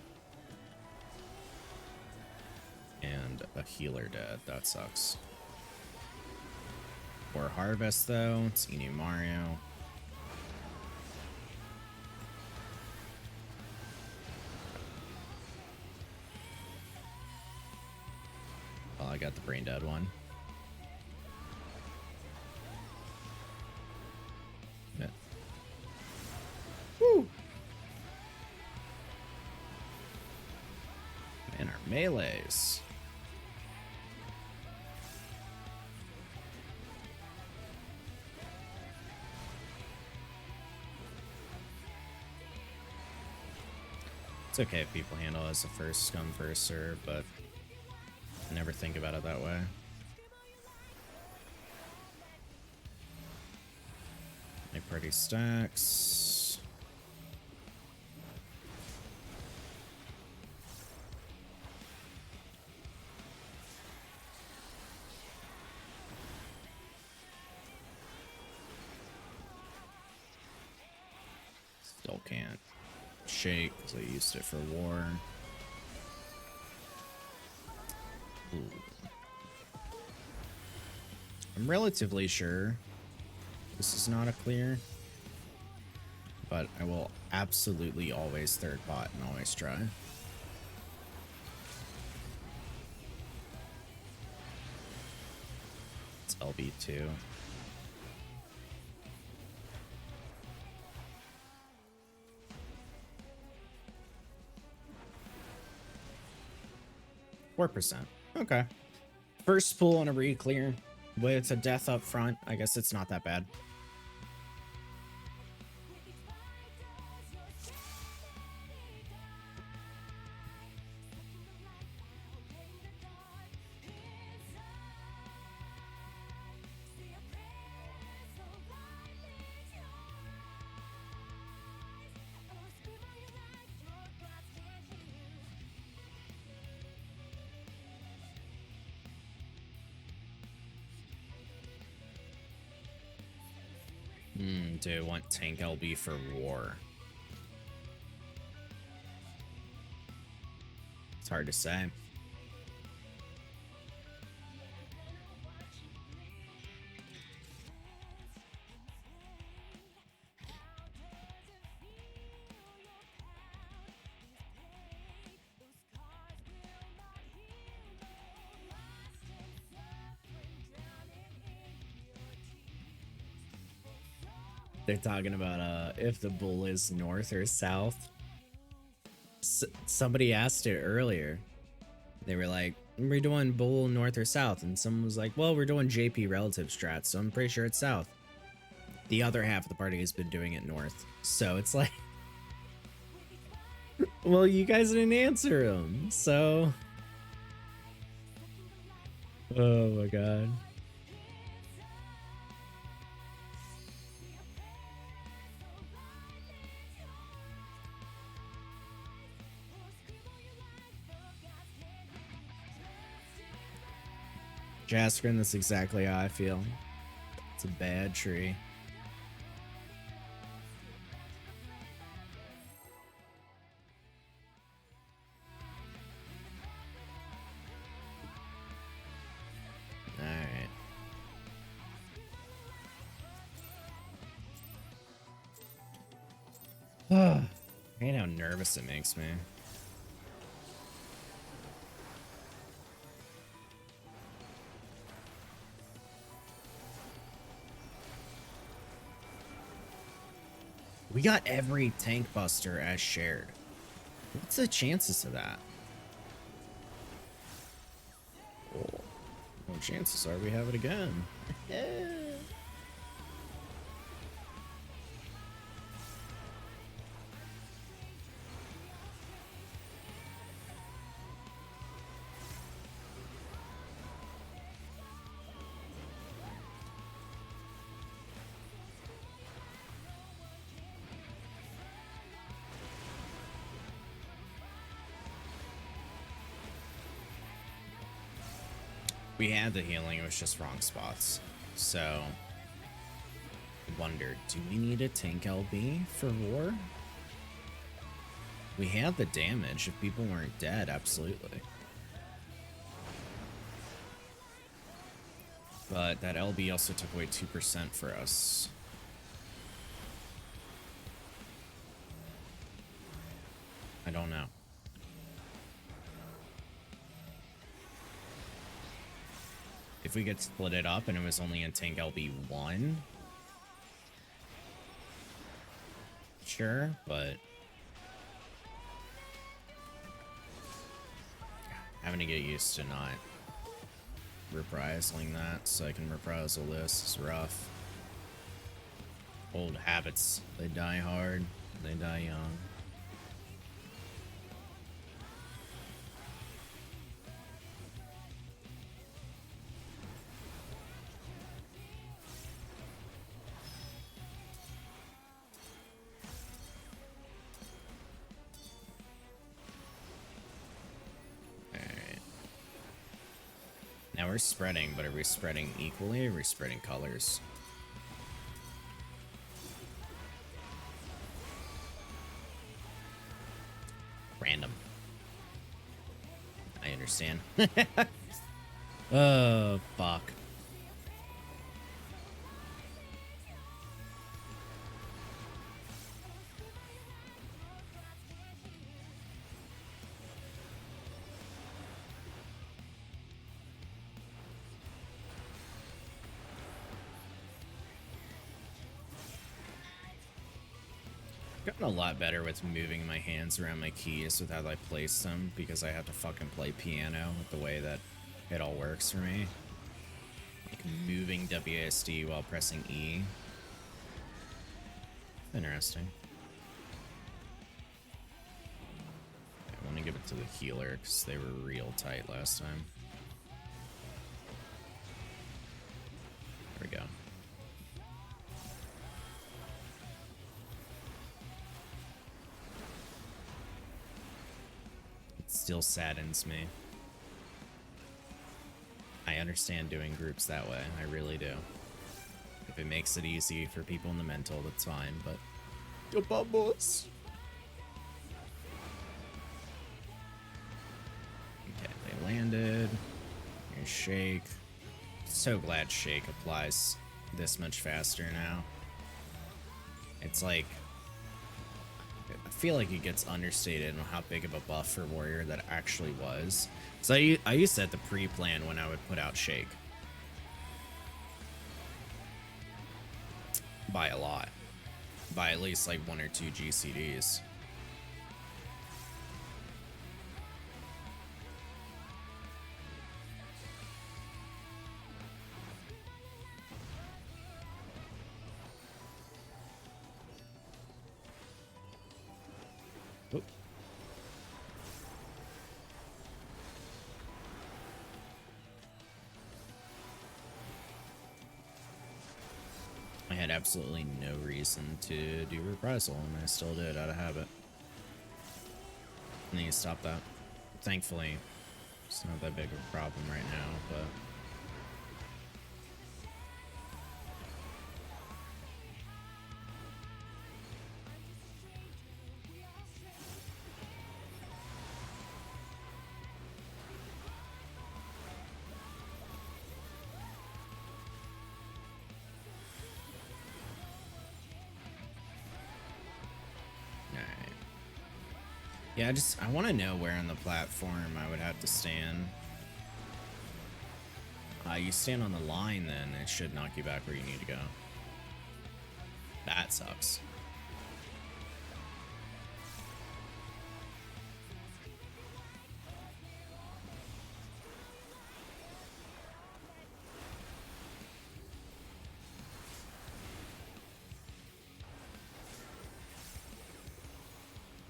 and a healer dead. That sucks. For Harvest, though, it's Inu Mario. Well, I got the Brain Dead one. Yeah. Woo! And our melees. It's okay if people handle it as a first come, first serve, but I never think about it that way. My party stacks. Still can't shake because I used it for war. Ooh. I'm relatively sure this is not a clear. but I will absolutely always third bot and always try. It's LB2. %. Okay. First pull on a re-clear with a death up front. I guess it's not that bad. Do I want tank LB for war? It's hard to say. They're talking about if the bull is north or south. Somebody asked it earlier. They were like, we're doing bull north or south, and someone was like, well, we're doing JP relative strats, so I'm pretty sure it's south. The other half of the party has been doing it north, so it's like, well, you guys didn't answer them, so oh my god. Jaskrin, that's exactly how I feel. It's a bad tree. Alright. Man, how nervous it makes me. We got every tank buster as shared. What's the chances of that? Oh, what chances are we have it again? We had the healing, it was just wrong spots. So, I wondered, do we need a tank LB for war? We had the damage. If people weren't dead, absolutely. But that LB also took away 2% for us. I don't know. If we could split it up and it was only in tank LB1, sure, but having to get used to not reprising that so I can reprisal this is rough. Old habits, they die hard, they die young. Now we're spreading, but are we spreading equally or are we spreading colors? Random. I understand. Oh, fuck. Gotten a lot better with moving my hands around my keys with how I place them because I have to fucking play piano with the way that it all works for me. Like moving WASD while pressing E. Interesting. I want to give it to the healer because they were real tight last time. There we go. It still saddens me. I understand doing groups that way. I really do. If it makes it easy for people in the mental, that's fine, but... Yo, bubbles! Okay, they landed. Here's Shake. So glad Shake applies this much faster now. It's like... I feel like it gets understated on how big of a buff for Warrior that actually was. So I used that to pre-plan when I would put out Shake. By a lot. By at least like 1 or 2 GCDs. Oop. I had absolutely no reason to do reprisal, and I still did out of habit. I need to stop that. Thankfully, it's not that big of a problem right now, but... Yeah, I want to know where on the platform I would have to stand. You stand on the line, then it should knock you back where you need to go. That sucks.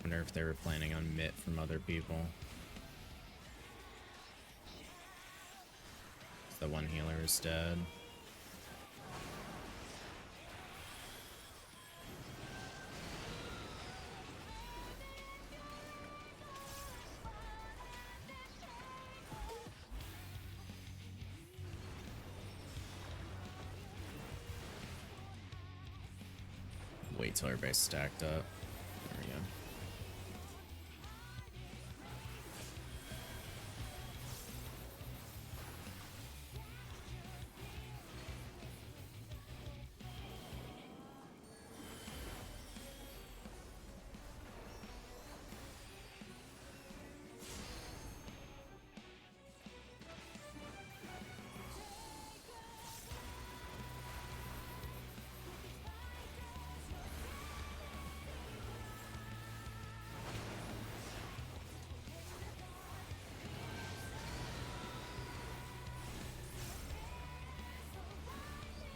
Wonder if they were planning on mitt from other people. The one healer is dead. Wait till everybody's stacked up. There we go.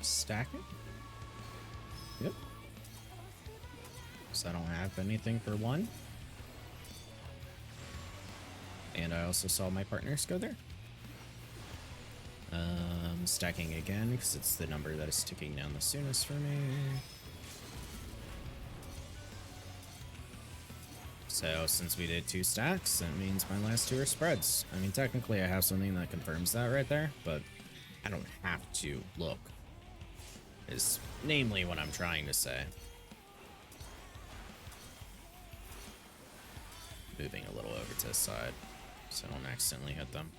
Stacking? Yep. So I don't have anything for one. And I also saw my partners go there. Stacking again because it's the number that is ticking down the soonest for me. So since we did 2 stacks, that means my last 2 are spreads. I mean, technically I have something that confirms that right there, but I don't have to look. Is namely what I'm trying to say. Moving a little over to the side so I don't accidentally hit them.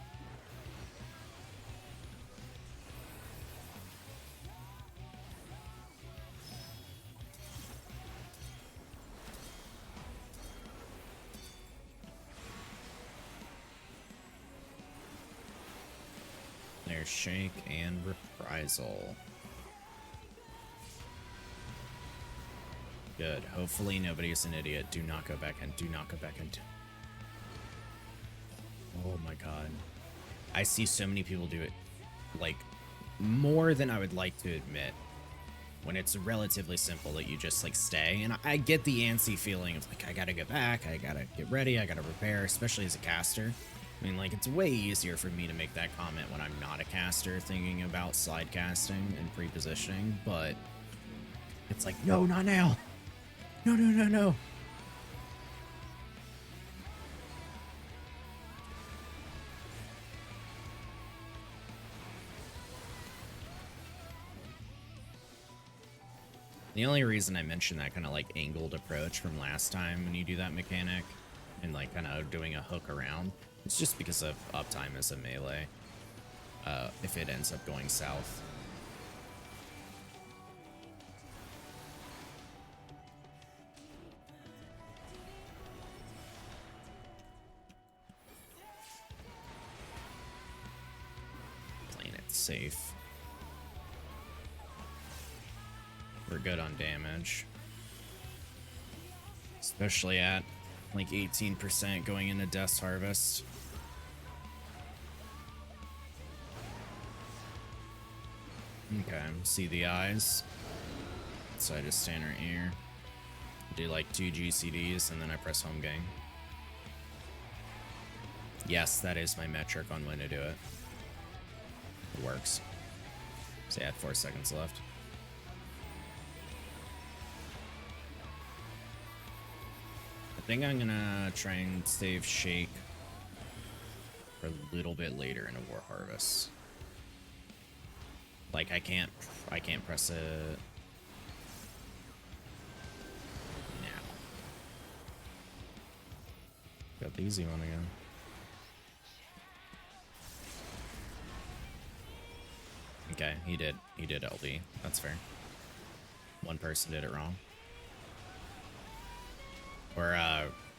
There's Shake and Reprisal. Good. Hopefully nobody's an idiot. Do not go back in. Do not go back in. Oh my god. I see so many people do it, like, more than I would like to admit. When it's relatively simple that you just, like, stay. And I get the antsy feeling of, like, I gotta go back. I gotta get ready. I gotta prepare, especially as a caster. I mean, like, it's way easier for me to make that comment when I'm not a caster thinking about side casting and pre-positioning, but it's like, no, not now. No, no, no, no. The only reason I mentioned that kind of like angled approach from last time when you do that mechanic and like kind of doing a hook around, it's just because of uptime as a melee. If it ends up going south. Playing it safe. We're good on damage. Especially at like 18% going into Death's Harvest. Okay, see the eyes. So I just stand right here. Do like 2 GCDs and then I press home gang. Yes, that is my metric on when to do it. It works. So I had 4 seconds left. I think I'm gonna try and save Shake for a little bit later in a War Harvest. Like I can't press it now. Got the easy one again. Okay, he did LD. That's fair. One person did it wrong. Or,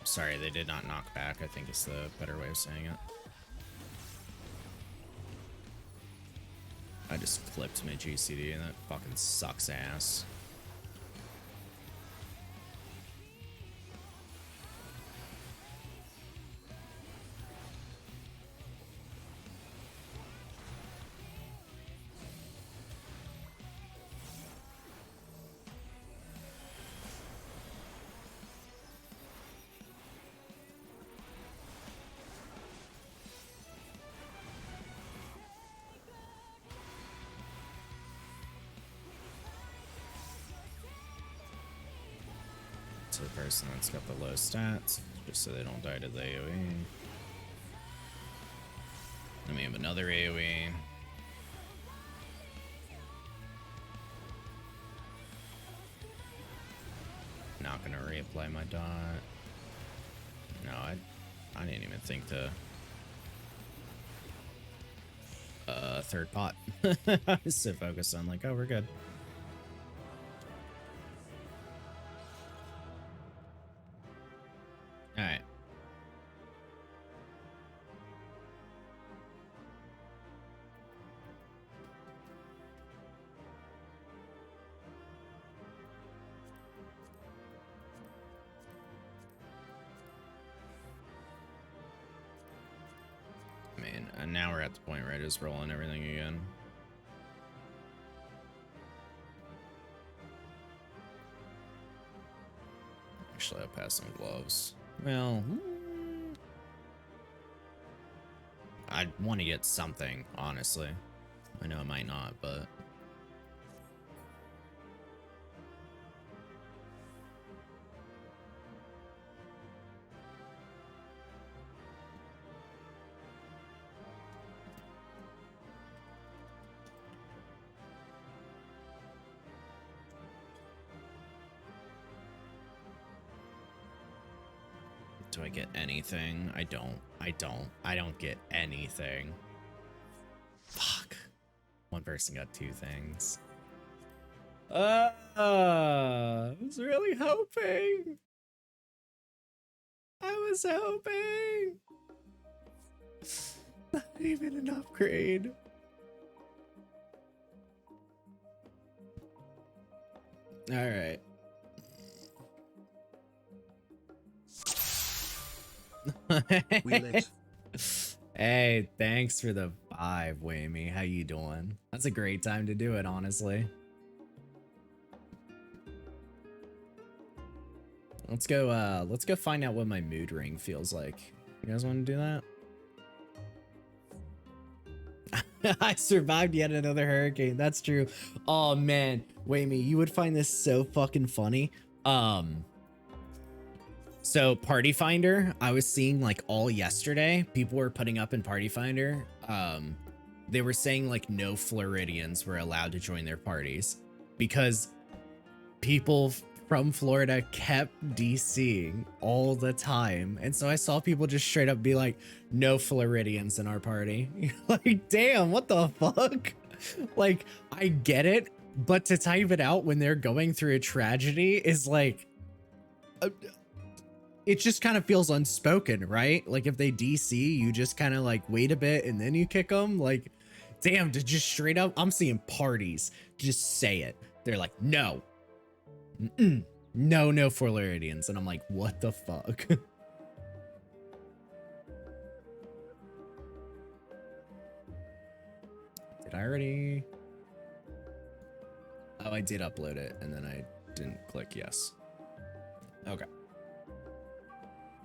sorry, they did not knock back, I think is the better way of saying it. I just flipped my GCD and that fucking sucks ass. To the person that's got the low stats, just so they don't die to the AoE. Then we have another AoE. Not gonna reapply my dot. No, I didn't even think to third pot. I was so focused on like, oh, we're good. All right. I mean, and now we're at the point where I just rolling everything again. Actually, I'll pass some gloves. Well, I want to get something, honestly. I know I might not, but... Do I get anything? I don't get anything. Fuck. One person got 2 things. I was really hoping. I was hoping. Not even an upgrade. All right. We lit. Hey, thanks for the 5, Whammy. How you doing? That's a great time to do it, honestly. Let's go find out what my mood ring feels like. You guys want to do that? I survived yet another hurricane. That's true. Oh man, Whammy, you would find this so fucking funny. So Party Finder, I was seeing like all yesterday, people were putting up in Party Finder. They were saying like no Floridians were allowed to join their parties because people from Florida kept DCing all the time. And so I saw people just straight up be like, no Floridians in our party. Like, damn, what the fuck? Like, I get it, but to type it out when they're going through a tragedy is like, it just kind of feels unspoken, right? Like if they DC, you just kind of like wait a bit and then you kick them. Like, damn, to just straight up, I'm seeing parties just say it. They're like, no, no Floridians. And I'm like, what the fuck? Did I already? Oh, I did upload it and then I didn't click yes. Okay.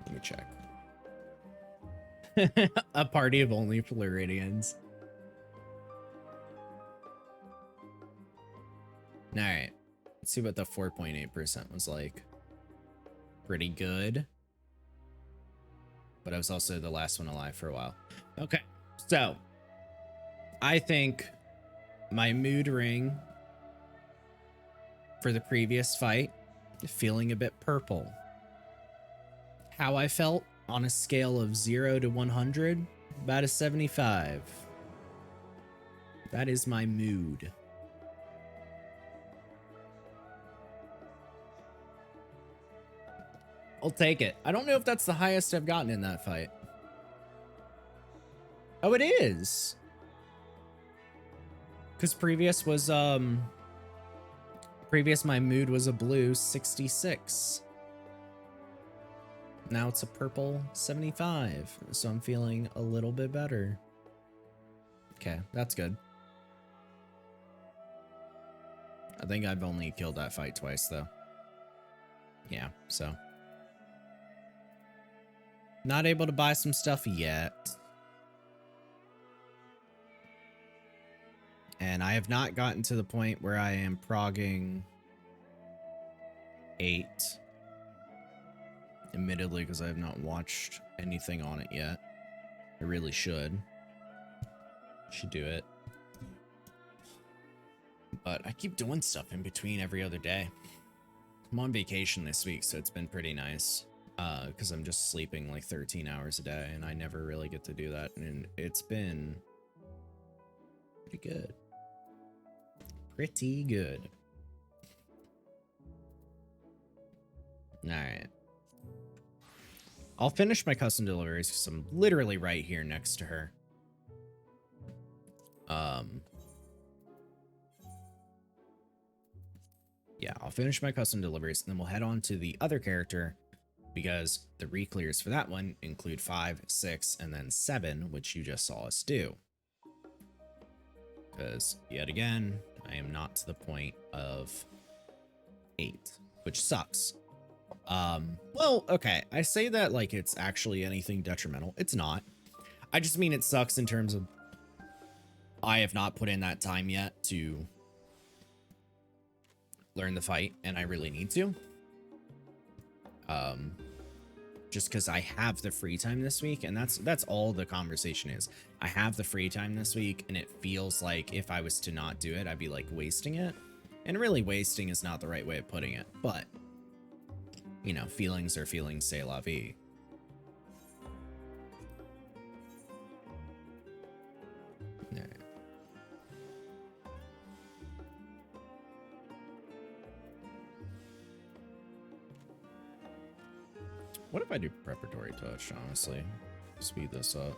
Let me check. A party of only Floridians. All right. Let's see what the 4.8% was like. Pretty good. But I was also the last one alive for a while. Okay. So I think my mood ring for the previous fight, feeling a bit purple. How I felt on a scale of 0 to 100, about a 75. That is my mood. I'll take it. I don't know if that's the highest I've gotten in that fight. Oh, it is. Because previous my mood was a blue 66. Now it's a purple 75. So I'm feeling a little bit better. Okay, that's good. I think I've only killed that fight twice though. Yeah, so. Not able to buy some stuff yet. And I have not gotten to the point where I am progging 8. Admittedly, because I have not watched anything on it yet. I really should. Should do it. But I keep doing stuff in between every other day. I'm on vacation this week, so it's been pretty nice. Because I'm just sleeping like 13 hours a day, and I never really get to do that. And it's been pretty good. Pretty good. Alright. I'll finish my custom deliveries because I'm literally right here next to her. Yeah, I'll finish my custom deliveries, and then we'll head on to the other character because the re-clears for that one include 5, 6, and then 7, which you just saw us do. Because, yet again, I am not to the point of 8, which sucks. Well, okay, I say that like it's actually anything detrimental. It's not. I just mean it sucks in terms of I have not put in that time yet to learn the fight, and I really need to. Just because I have the free time this week, and that's all the conversation is. I have the free time this week, and it feels like if I was to not do it, I'd be like wasting it. And really, wasting is not the right way of putting it, but you know, feelings are feelings, c'est la vie. All right. What if I do preparatory touch, honestly? Speed this up.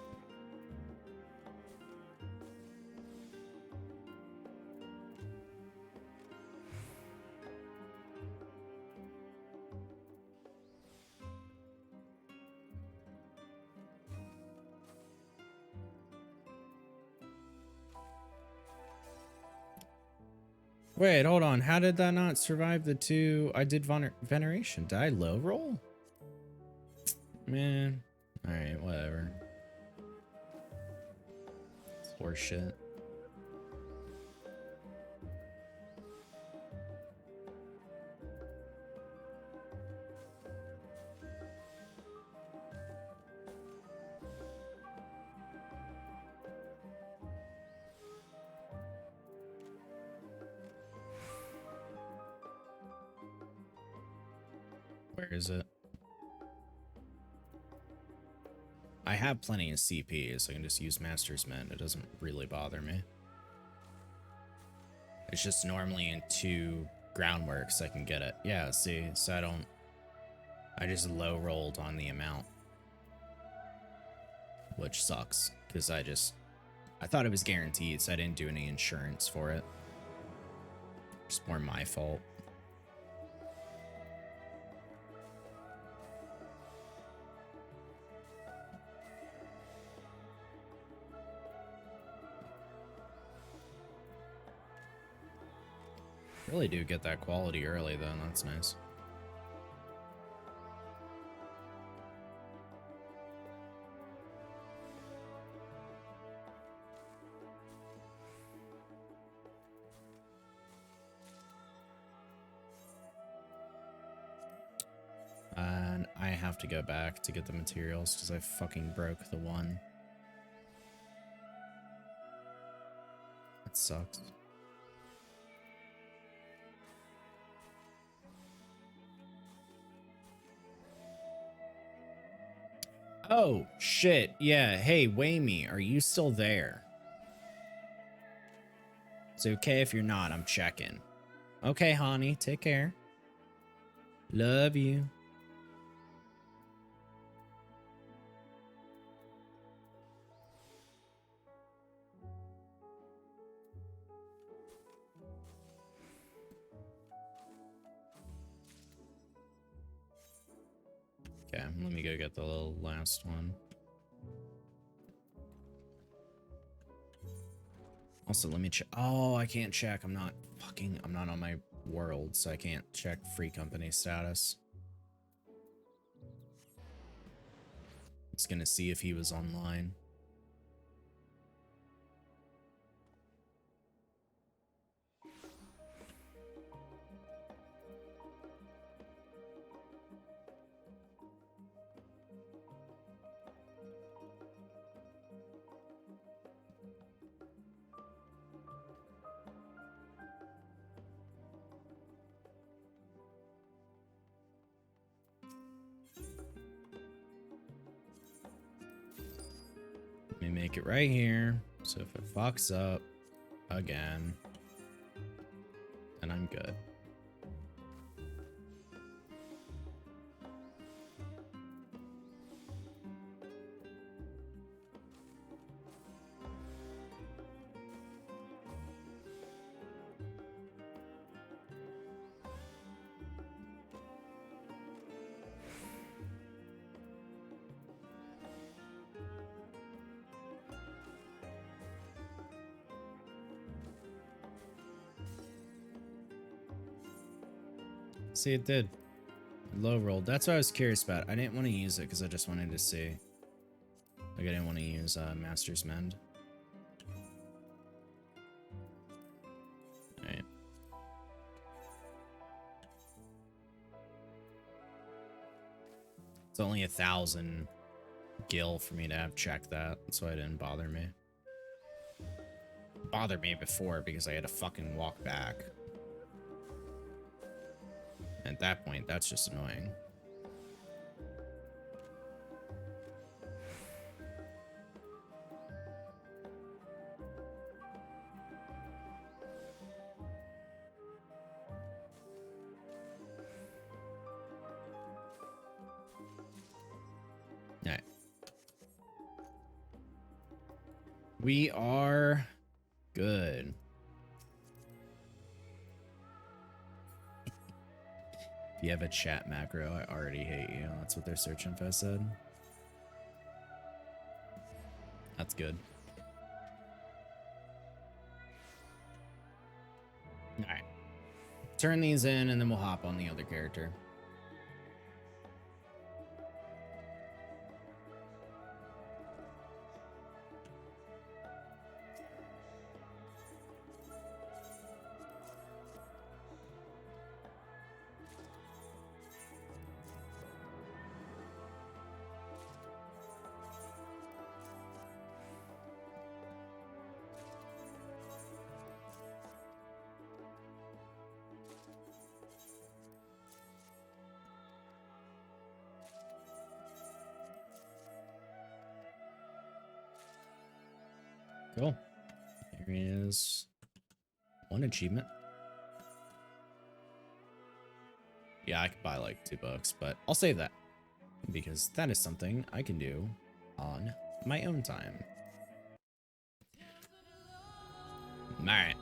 Wait, hold on. How did that not survive the two? I did veneration. Did I low roll? Man. Alright, whatever. It's horseshit. Where is it? I have plenty of CP, so I can just use Master's Mend. It doesn't really bother me. It's just normally in 2 groundworks I can get it. Yeah, see, so I just low rolled on the amount. Which sucks, because I thought it was guaranteed, so I didn't do any insurance for it. It's more my fault. Really do get that quality early, though. That's nice. And I have to go back to get the materials because I fucking broke the one. That sucks. Oh, shit. Yeah. Hey, Wayme, are you still there? It's okay if you're not. I'm checking. Okay, honey. Take care. Love you. Okay, let me go get the little last one. Also, let me check. Oh, I can't check. I'm not on my world, so I can't check free company status. It's gonna see if he was online. Let me make it right here. So if it fucks up again, then I'm good. See, it did. Low rolled. That's what I was curious about. I didn't want to use it because I just wanted to see. Like, I didn't want to use Master's Mend. Alright. It's only 1,000 gil for me to have checked that. That's why it didn't bother me. It bothered me before because I had to fucking walk back. At that point, that's just annoying. Alright. We are good. If you have a chat macro, I already hate you. That's what their search info said. That's good. Alright. turn these in, and then we'll hop on the other character. Cool. There is one achievement. Yeah, I could buy like $2, but I'll save that because that is something I can do on my own time. All right,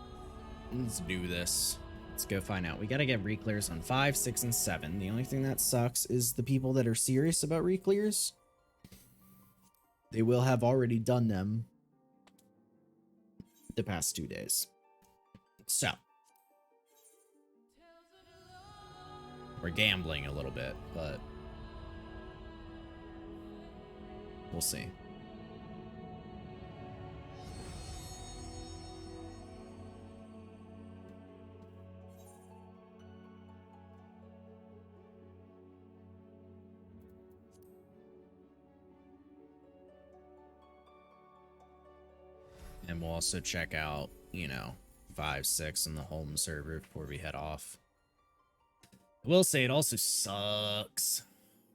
let's do this. Let's go find out. We got to get reclears on 5, 6, and 7. The only thing that sucks is the people that are serious about reclears. They will have already done them the past 2 days. So we're gambling a little bit, but we'll see. And we'll also check out, 5, 6 on the home server before we head off. I will say it also sucks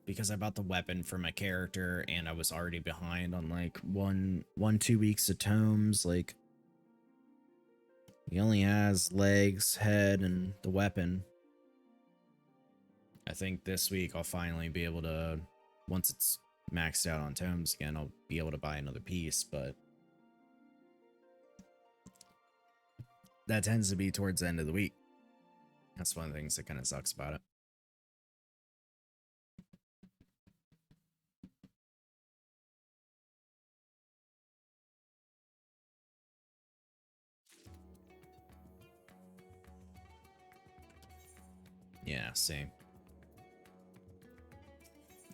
because I bought the weapon for my character and I was already behind on like 2 weeks of tomes. Like, he only has legs, head, and the weapon. I think this week I'll finally be able to, once it's maxed out on tomes again, I'll be able to buy another piece, but that tends to be towards the end of the week. That's one of the things that kind of sucks about it. Yeah, same.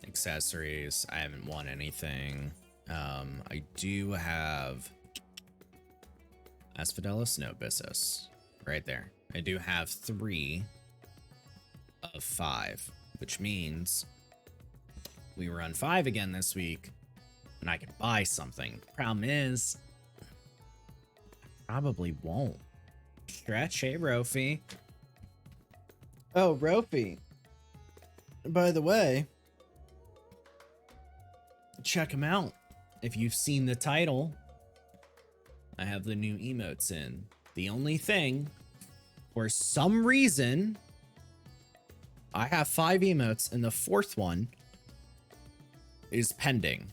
Accessories, I haven't won anything. I do have Asphodelos, no, Bissus. Right there. I do have 3 of 5, which means we run 5 again this week, and I can buy something. Problem is, probably won't. Stretch, hey, Rofi. Oh, Rofi. By the way, check him out. If you've seen the title, I have the new emotes in. The only thing, for some reason, I have 5 emotes, and the 4th one is pending.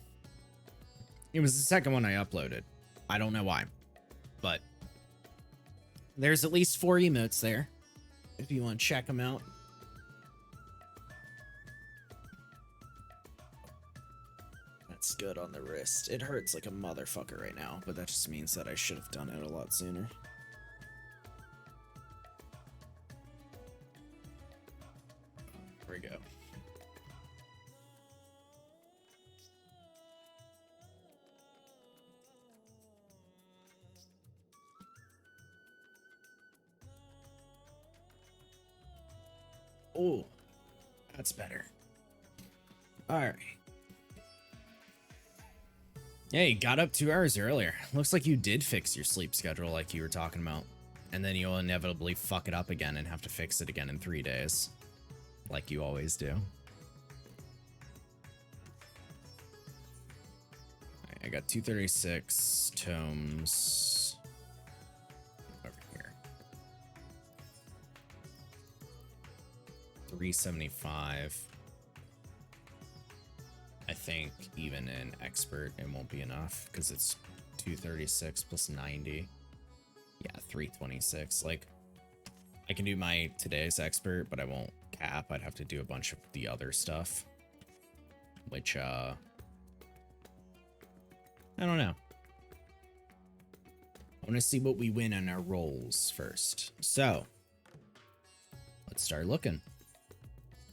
It was the second one I uploaded. I don't know why, but there's at least 4 emotes there if you want to check them out. That's good on the wrist. It hurts like a motherfucker right now, but that just means that I should have done it a lot sooner. Here we go. Oh, that's better. All right. Yeah, you got up 2 hours earlier. Looks like you did fix your sleep schedule like you were talking about. And then you'll inevitably fuck it up again and have to fix it again in 3 days. Like you always do. Right, I got 236 tomes over here. 375. I think even in expert it won't be enough because it's 236 plus 90. Yeah, 326. Like, I can do my today's expert, but I won't cap. I'd have to do a bunch of the other stuff, which I don't know. I want to see what we win on our rolls first. So Let's start looking.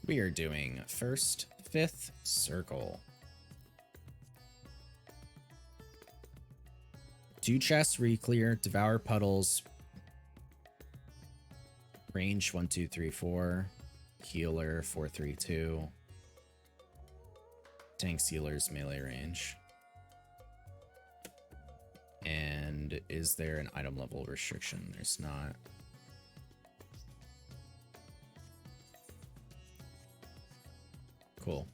We are doing first, fifth circle. 2 chests, re-clear, devour puddles. Range 1, 2, 3, 4. Healer 4, 3, 2. Tank sealer's melee range. And is there an item level restriction? There's not. Cool.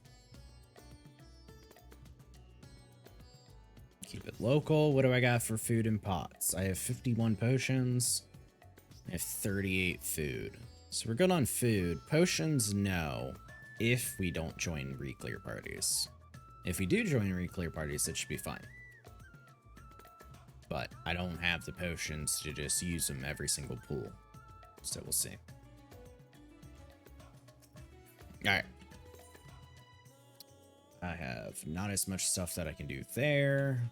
Keep it local. What do I got for food and pots? I have 51 potions. I have 38 food. So we're good on food. Potions, no. If we don't join re-clear parties. If we do join re-clear parties, it should be fine. But I don't have the potions to just use them every single pool. So we'll see. Alright. I have not as much stuff that I can do there.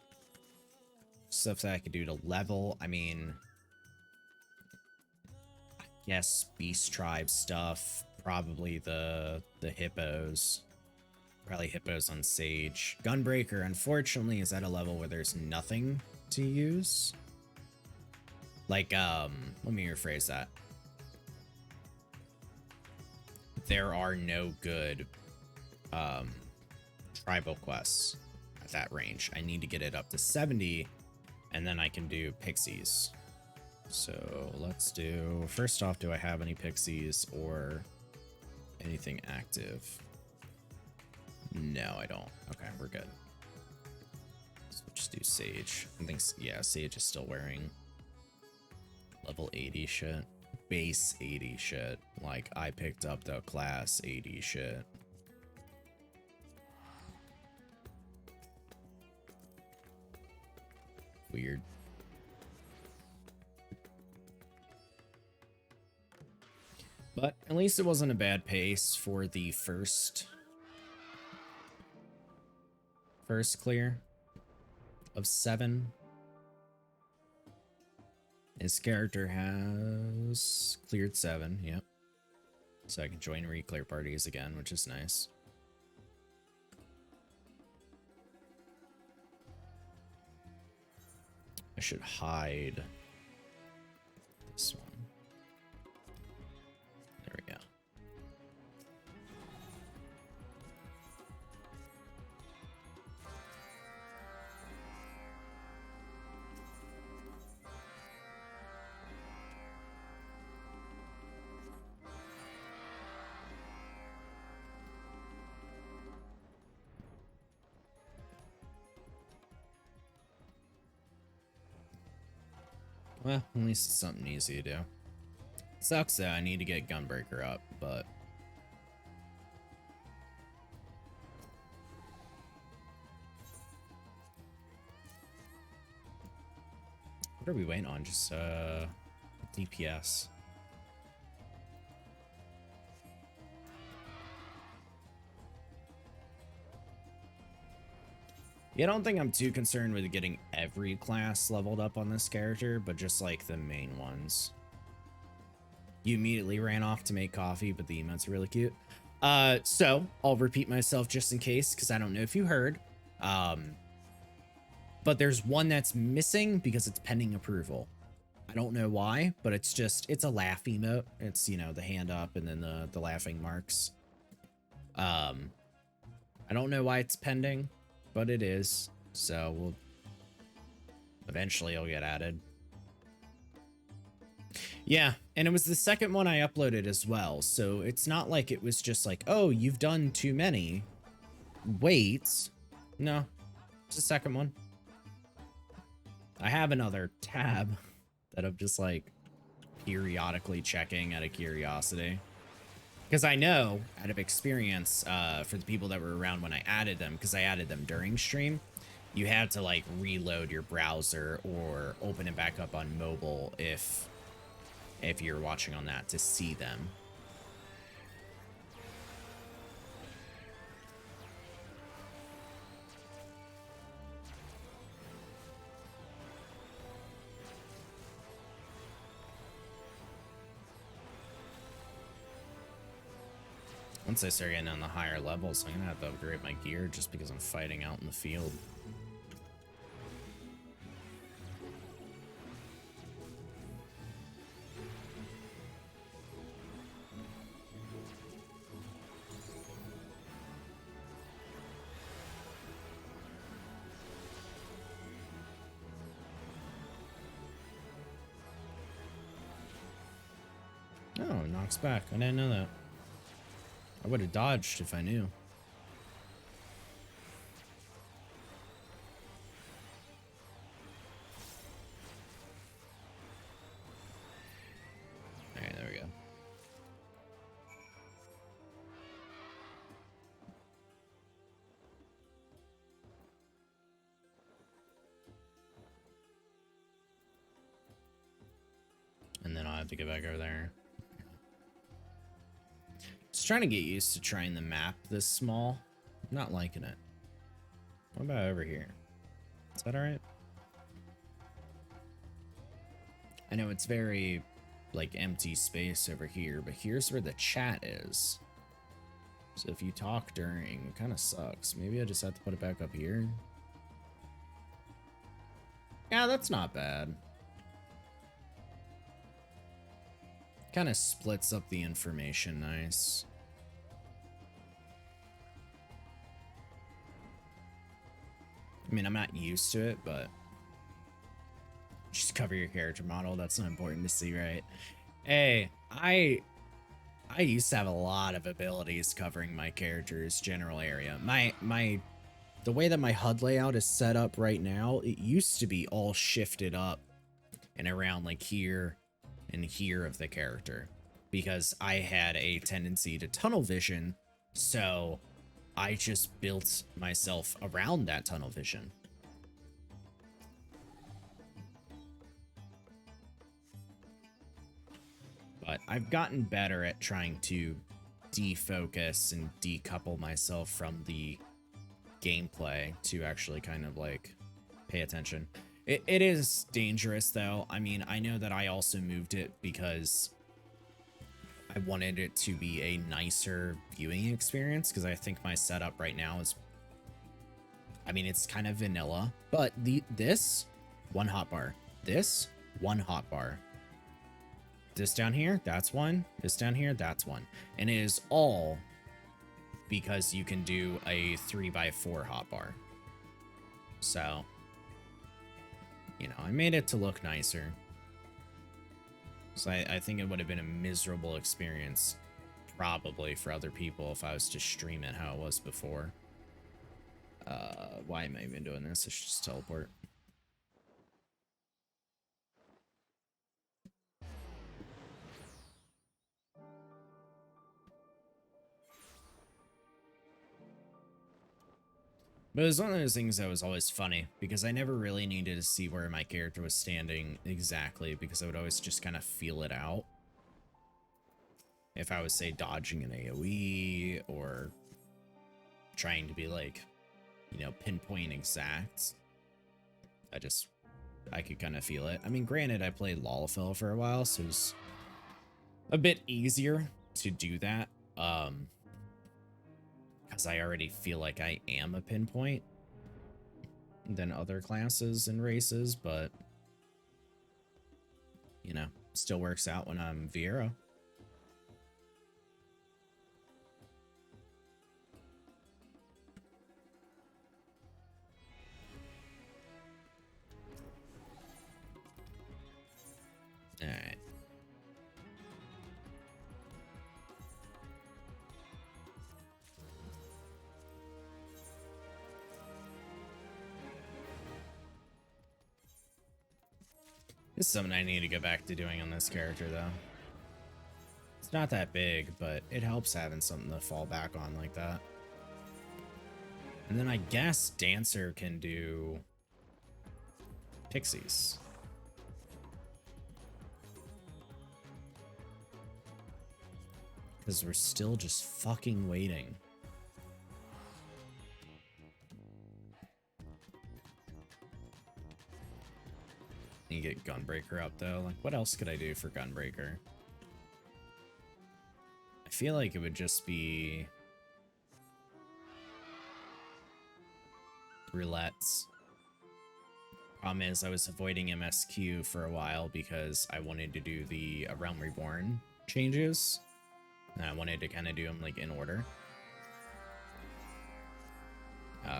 Stuff that I can do to level. I mean, I guess Beast Tribe stuff. Probably the hippos. Probably hippos on Sage. Gunbreaker, unfortunately, is at a level where there's nothing to use. Like, let me rephrase that. There are no good, tribal quests at that range. I need to get it up to 70, and then I can do pixies. So let's do, first off, do I have any pixies or anything active? No, I don't. Okay, we're good. So we'll just do Sage. I think, yeah, Sage is still wearing level 80 shit. Base 80 shit. Like, I picked up the class 80 shit. Weird. But at least it wasn't a bad pace for the first clear of 7. His character has cleared 7, yep. So I can join re-clear parties again, which is nice. I should hide this one. There we go. Well, at least it's something easy to do. Sucks that I need to get Gunbreaker up, but what are we waiting on? Just DPS. Yeah, I don't think I'm too concerned with getting every class leveled up on this character, but just like the main ones. You immediately ran off to make coffee, but the emote's really cute. So I'll repeat myself just in case, because I don't know if you heard. But there's one that's missing because it's pending approval. I don't know why, but it's a laugh emote. It's, you know, the hand up and then the laughing marks. I don't know why it's pending, but it is. So we'll eventually it'll get added. Yeah, and it was the second one I uploaded as well. So it's not like it was just like, oh, you've done too many. Wait. No, it's the second one. I have another tab that I'm just like periodically checking out of curiosity. Because I know, out of experience, for the people that were around when I added them, because I added them during stream, you had to like reload your browser or open it back up on mobile if you're watching on that to see them. Once I start getting on the higher levels, I'm gonna have to upgrade my gear just because I'm fighting out in the field. Oh, it knocks back. I didn't know that. I would have dodged if I knew. Alright, there we go. And then I'll have to get back over there. Just trying to get used to trying the map this small. I'm not liking it. What about over here? Is that alright? I know it's very, like, empty space over here, but here's where the chat is. So if you talk during, it kind of sucks. Maybe I just have to put it back up here. Yeah, that's not bad. Kind of splits up the information nice. I mean, I'm not used to it, but just cover your character model. That's not important to see, right? Hey, I used to have a lot of abilities covering my character's general area. The way that my HUD layout is set up right now, it used to be all shifted up and around like here and here of the character because I had a tendency to tunnel vision, so I just built myself around that tunnel vision. But I've gotten better at trying to defocus and decouple myself from the gameplay to actually kind of like pay attention. It is dangerous though. I mean, I know that I also moved it because I wanted it to be a nicer viewing experience because I think my setup right now is, I mean, it's kind of vanilla, but this one hotbar, this one hotbar, this down here, that's one, this down here, that's one, and it is all because you can do a 3x4 hotbar. So, you know, I made it to look nicer. So I think it would have been a miserable experience probably for other people if I was to stream it how it was before. Why am I even doing this? I should just teleport. But it was one of those things that was always funny because I never really needed to see where my character was standing exactly because I would always just kind of feel it out. If I was, say, dodging an AoE or trying to be like, you know, pinpoint exact, I could kind of feel it. I mean, granted, I played Lalafell for a while, so it was a bit easier to do that. Because I already feel like I am a pinpoint than other classes and races, but, you know, still works out when I'm Viera. Alright. This is something I need to go back to doing on this character, though. It's not that big, but it helps having something to fall back on like that. And then I guess Dancer can do Pixies. Because we're still just fucking waiting. You get Gunbreaker up though. Like, what else could I do for Gunbreaker? I feel like it would just be roulettes. Problem is, I was avoiding MSQ for a while because I wanted to do the Realm Reborn changes. And I wanted to kind of do them like in order.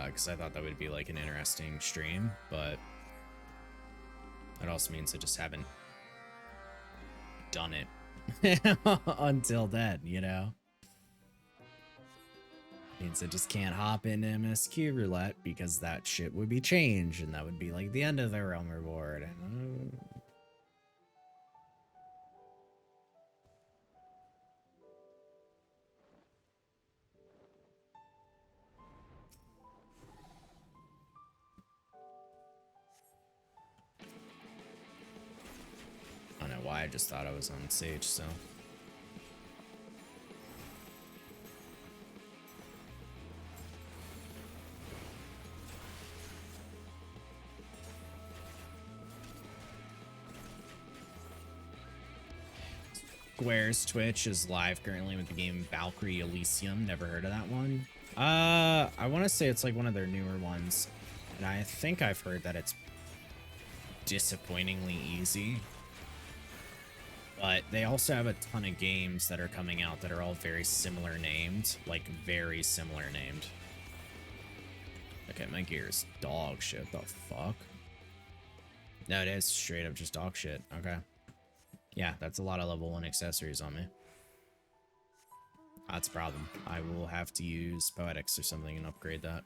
Because I thought that would be like an interesting stream, but that also means I just haven't done it until then, you know? Means I just can't hop into MSQ roulette because that shit would be changed and that would be like the end of the Realm Reward. And, I don't know why, I just thought I was on stage, so. Square's Twitch is live currently with the game Valkyrie Elysium. Never heard of that one. I want to say it's like one of their newer ones. And I think I've heard that it's disappointingly easy. But they also have a ton of games that are coming out that are all very similar named. Like, very similar named. Okay, my gear is dog shit. The fuck? No, it is straight up just dog shit. Okay. Yeah, that's a lot of level 1 accessories on me. That's a problem. I will have to use Poetics or something and upgrade that.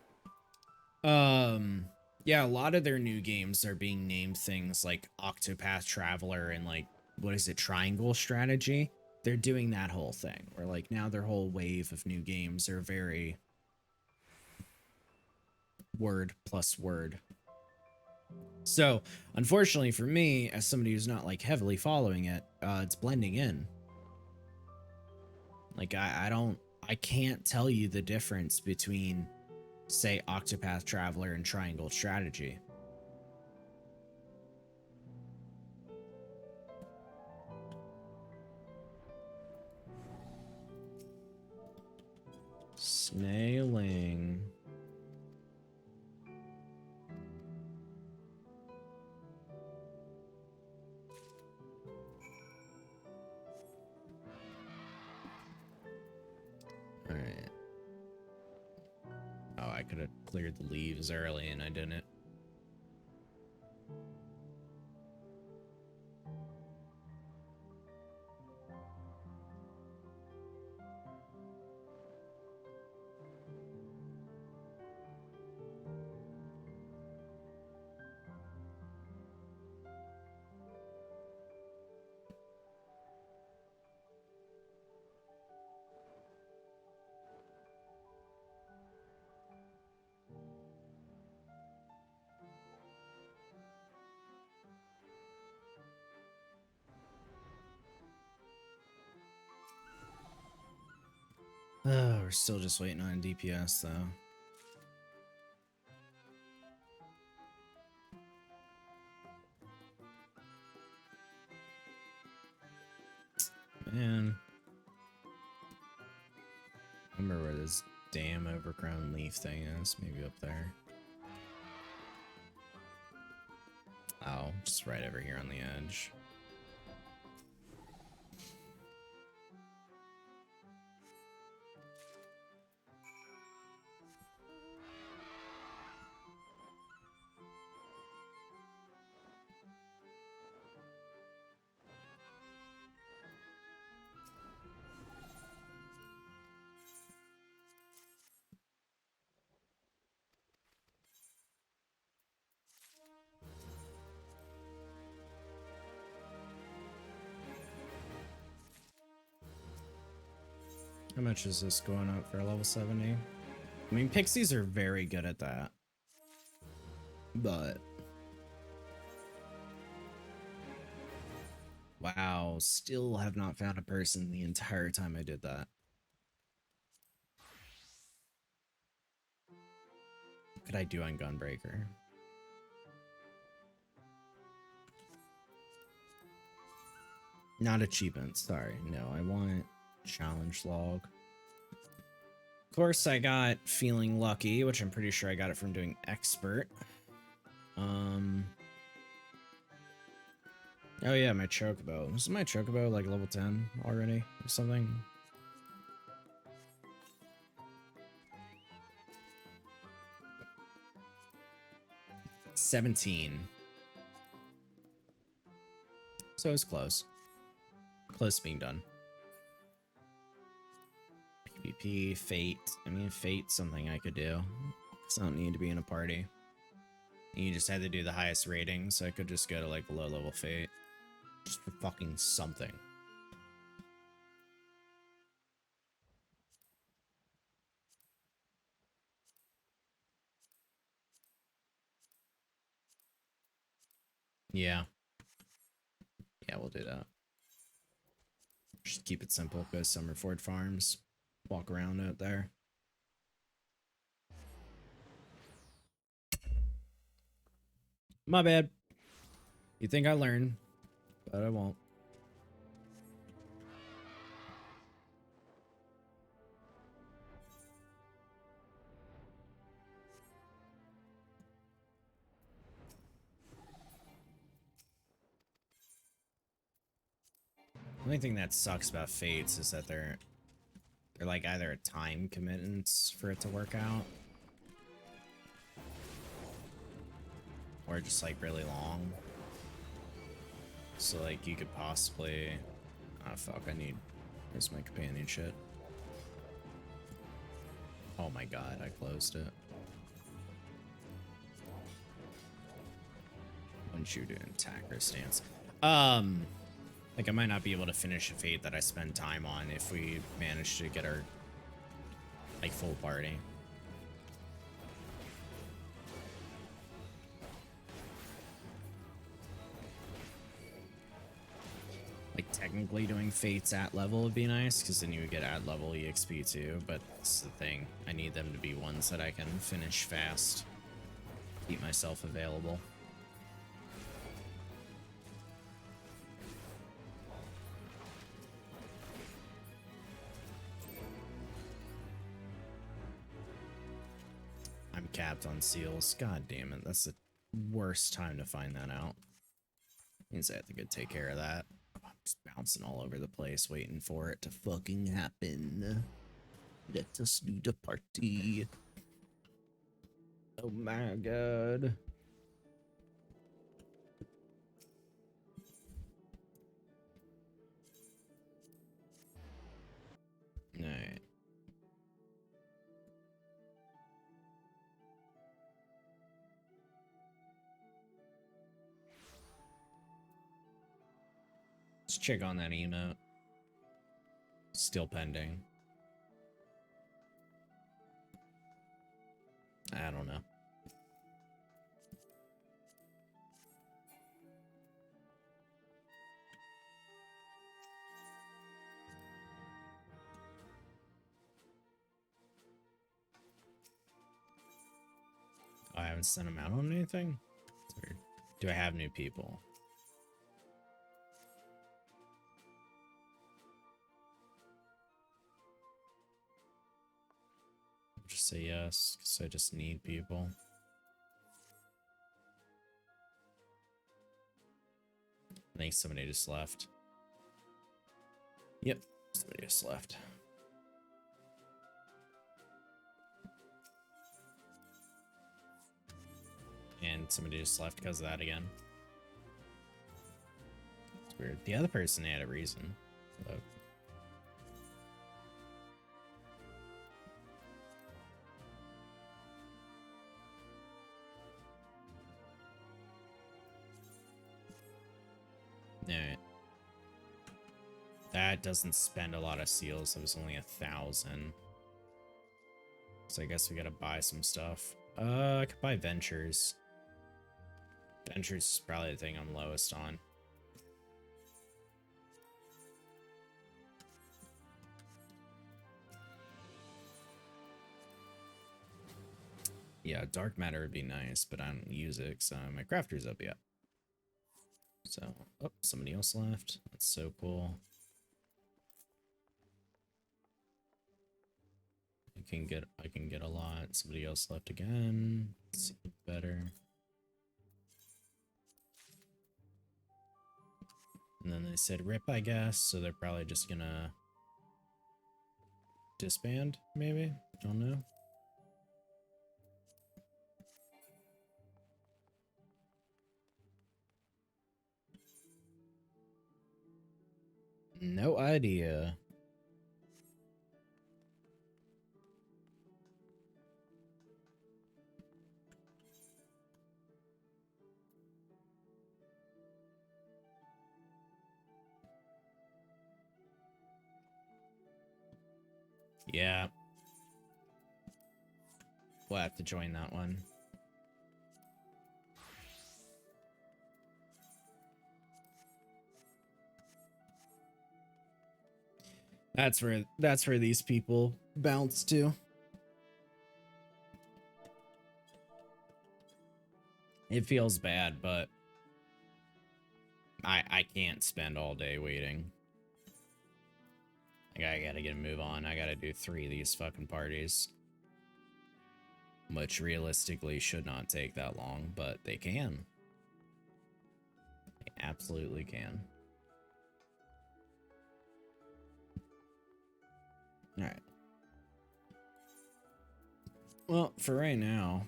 Yeah, a lot of their new games are being named things like Octopath Traveler and like, what is it, Triangle Strategy? They're doing that whole thing, where like now their whole wave of new games are very word plus word. So, unfortunately for me, as somebody who's not like heavily following it, it's blending in. Like I can't tell you the difference between, say, Octopath Traveler and Triangle Strategy. Snailing. All right. Oh, I could have cleared the leaves early and I didn't. Oh, we're still just waiting on DPS though. Man. I remember where this damn overgrown leaf thing is. Maybe up there. Oh, just right over here on the edge. How much is this going up for level 70? I mean, pixies are very good at that. But... wow, still have not found a person the entire time I did that. What could I do on Gunbreaker? Not achievements, sorry. No, I want Challenge log. Of course, I got feeling lucky, which I'm pretty sure I got it from doing expert. Oh yeah, my chocobo. Wasn't my chocobo like level 10 already or something? 17. So it's close. Close to being done. PvP, Fate. I mean, Fate's something I could do. It's not need to be in a party. You just had to do the highest rating, so I could just go to like low level Fate. Just for fucking something. Yeah. Yeah, we'll do that. Just keep it simple. Go Summerford Farms. Walk around out there. My bad. You think I learned, but I won't. The only thing that sucks about Fates is that they're like either a time commitments for it to work out, or just like really long. So like you could possibly, oh fuck, where's my companion shit? Oh my god, I closed it. Wouldn't you do an attacker stance? Like I might not be able to finish a fate that I spend time on if we manage to get our like full party. Like technically doing fates at level would be nice because then you would get at level EXP too, but that's the thing. I need them to be ones that I can finish fast. Keep myself available. I'm capped on seals. God damn it. That's the worst time to find that out. Means I have to go take care of that. I'm just bouncing all over the place waiting for it to fucking happen. Let us do the party. Oh my god. Alright. Let's check on that emote. Still pending. I don't know. I haven't sent them out on anything? It's weird. Do I have new people? I'll just say yes, because I just need people. I think somebody just left. Yep, somebody just left. And somebody just left because of that again. It's weird. The other person had a reason. So. Alright. That doesn't spend a lot of seals. It was only 1,000. So I guess we gotta buy some stuff. I could buy ventures. Ventures is probably the thing I'm lowest on. Yeah, dark matter would be nice, but I don't use it because my crafter's up yet. So, oh, somebody else left. That's so cool. I can get a lot. Somebody else left again. Let's see better. And then they said rip, I guess, so they're probably just gonna disband, maybe? Don't know. No idea. Yeah. We'll have to join that one. That's where these people bounce to. It feels bad, but I can't spend all day waiting. I gotta get a move on. I gotta do 3 of these fucking parties. Which realistically should not take that long, but they can. They absolutely can. Alright. Well, for right now,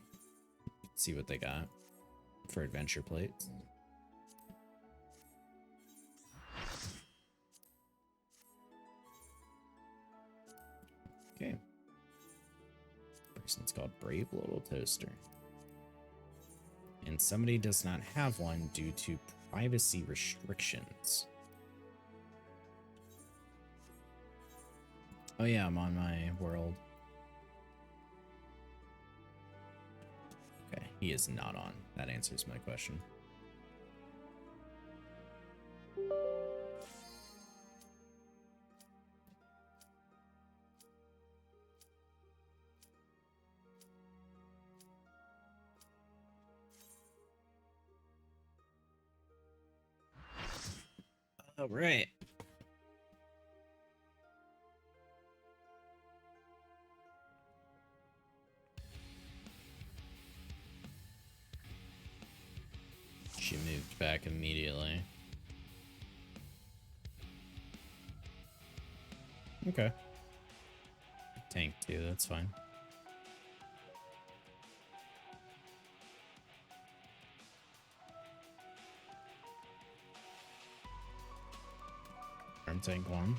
let's see what they got for adventure plates. Okay. Person's called Brave Little Toaster. And somebody does not have one due to privacy restrictions. Oh yeah, I'm on my world. Okay, he is not on. That answers my question. All right. She moved back immediately. Okay. Tank too, that's fine. Arm tank 1.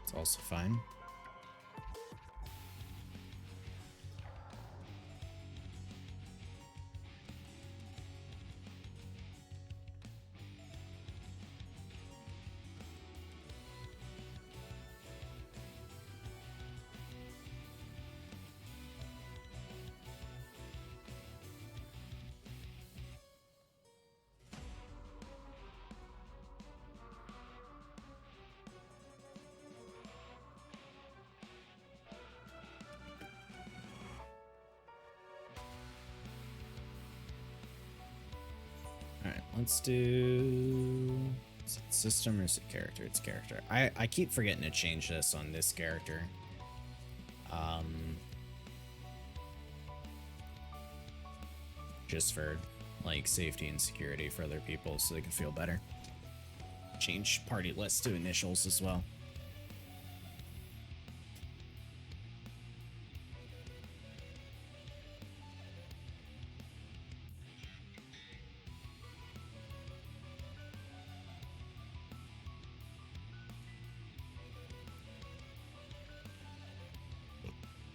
It's also fine. Alright, let's do... Is it system or is it character? It's character. I keep forgetting to change this on this character. Just for, like, safety and security for other people so they can feel better. Change party list to initials as well.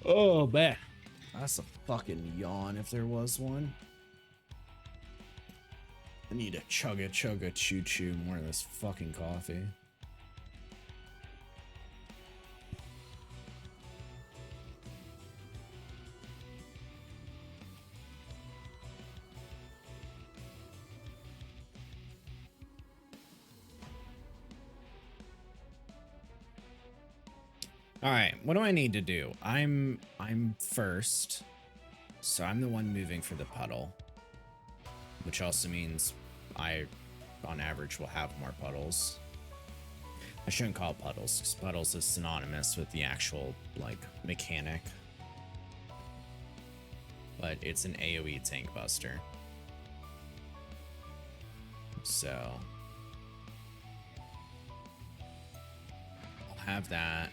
Oh, man. That's a fucking yawn if there was one. I need to chugga choo choo more of this fucking coffee. All right, what do I need to do? I'm first, so I'm the one moving for the puddle, which also means I, on average, will have more puddles. I shouldn't call it puddles, because puddles is synonymous with the actual, like, mechanic but it's an AoE tank buster. So I'll have that.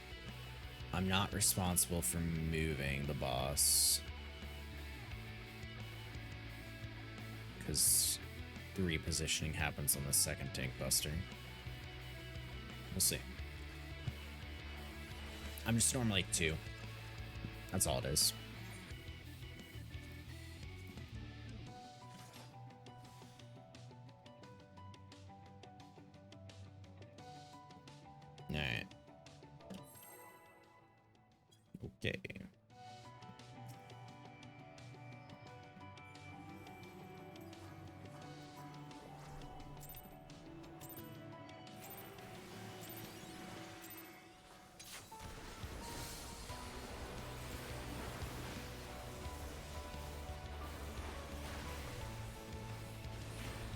I'm not responsible for moving the boss, because the repositioning happens on the second tank buster. We'll see. I'm just normally 2. That's all it is. Alright. Okay.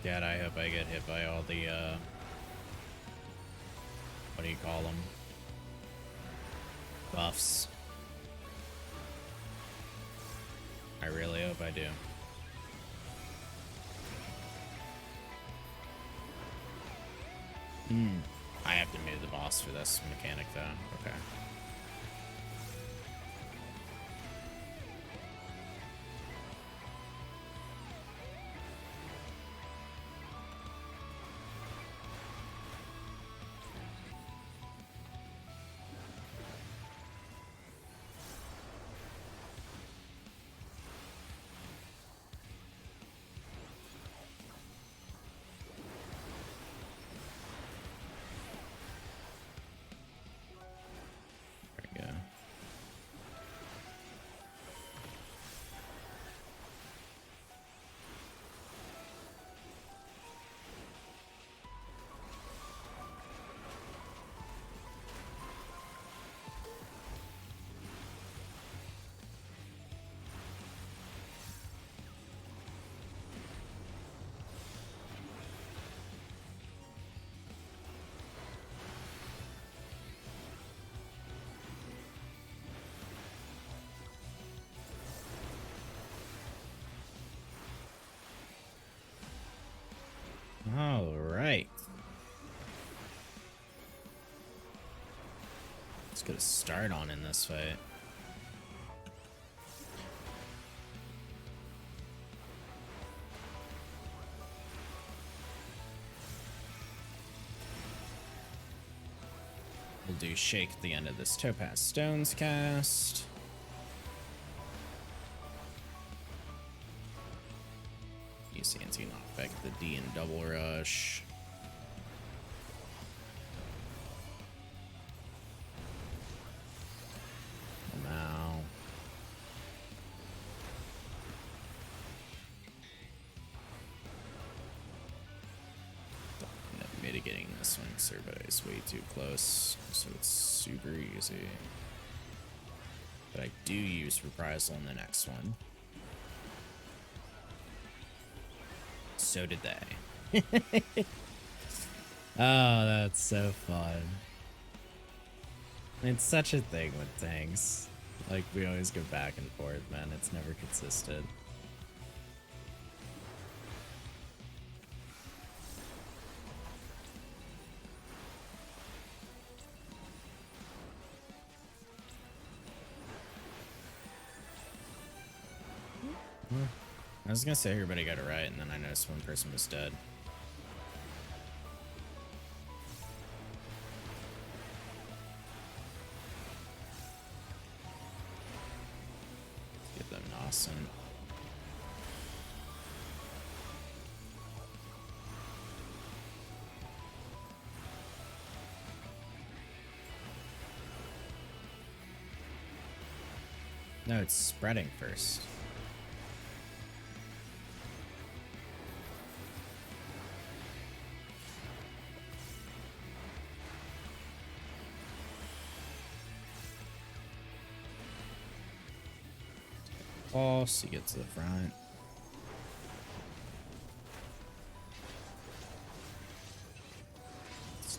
God, I hope I get hit by all the, what do you call them? Buffs. I really hope I do. I have to move the boss for this mechanic, though. Okay. All right. Let's get a start on in this fight. We'll do Shake at the end of this Topaz Stones cast. Use anti-knockback at the D and double rush. Now. Mitigating this one, sir, but it's way too close, so it's super easy. But I do use Reprisal in the next one. So did they. Oh, that's so fun. It's such a thing with tanks. Like, we always go back and forth, man. It's never consistent. I was gonna say everybody got it right, and then I noticed one person was dead. Get them Nascent. No, it's spreading first. Pulse, you get to the front. It's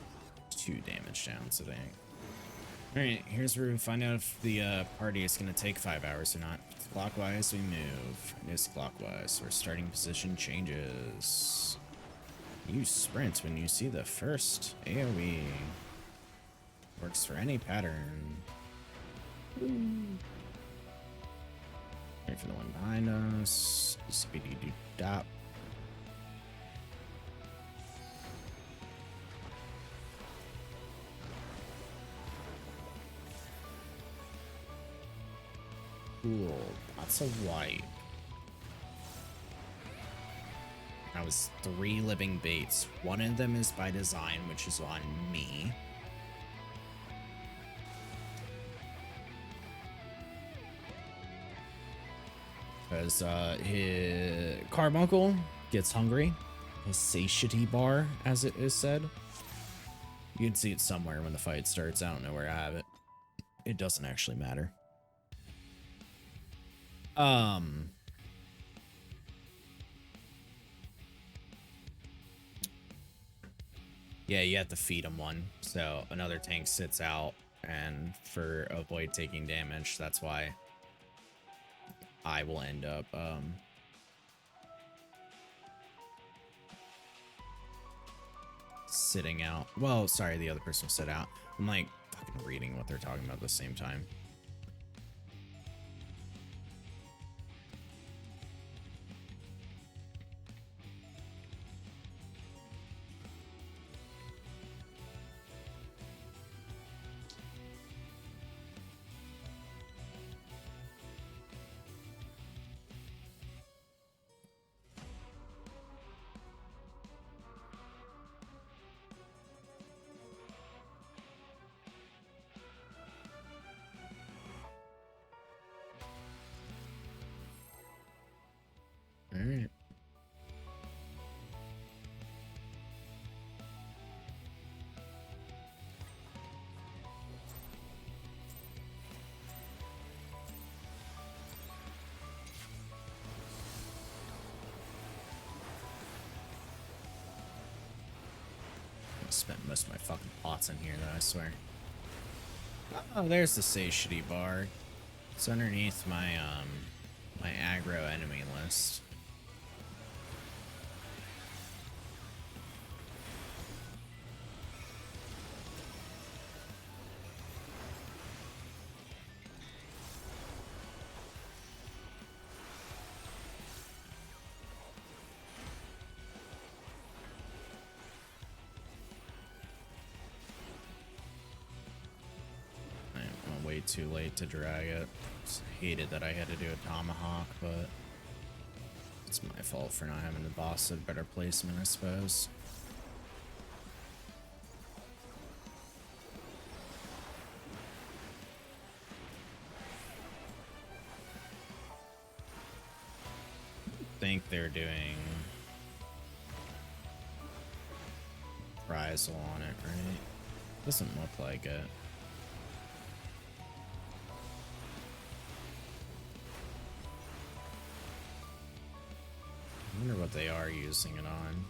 2 damage down, so I think. Alright, here's where we find out if the party is going to take 5 hours or not. Clockwise, we move. It is clockwise. Our starting position changes. Use sprint when you see the first AoE. Works for any pattern. Wait for the one behind us. Speedy doo dop. Cool. Lots of white. That was 3 living baits. One of them is by design, which is on me. Because his Carbuncle gets hungry. His satiety bar, as it is said. You can see it somewhere when the fight starts. I don't know where I have it. It doesn't actually matter. Yeah, you have to feed him one. So another tank sits out, and for avoid taking damage, that's why I will end up sitting out. Well, sorry, the other person will sit out. I'm like fucking reading what they're talking about at the same time. All right. I spent most of my fucking pots in here, though, I swear. Oh, there's the satiety bar. It's underneath my my aggro enemy list. I'm way too late to drag it. Just hated that I had to do a tomahawk, but it's my fault for not having the boss at better placement, I suppose. I think they're doing Prizal on it, right? Doesn't look like it. I wonder what they are using it on.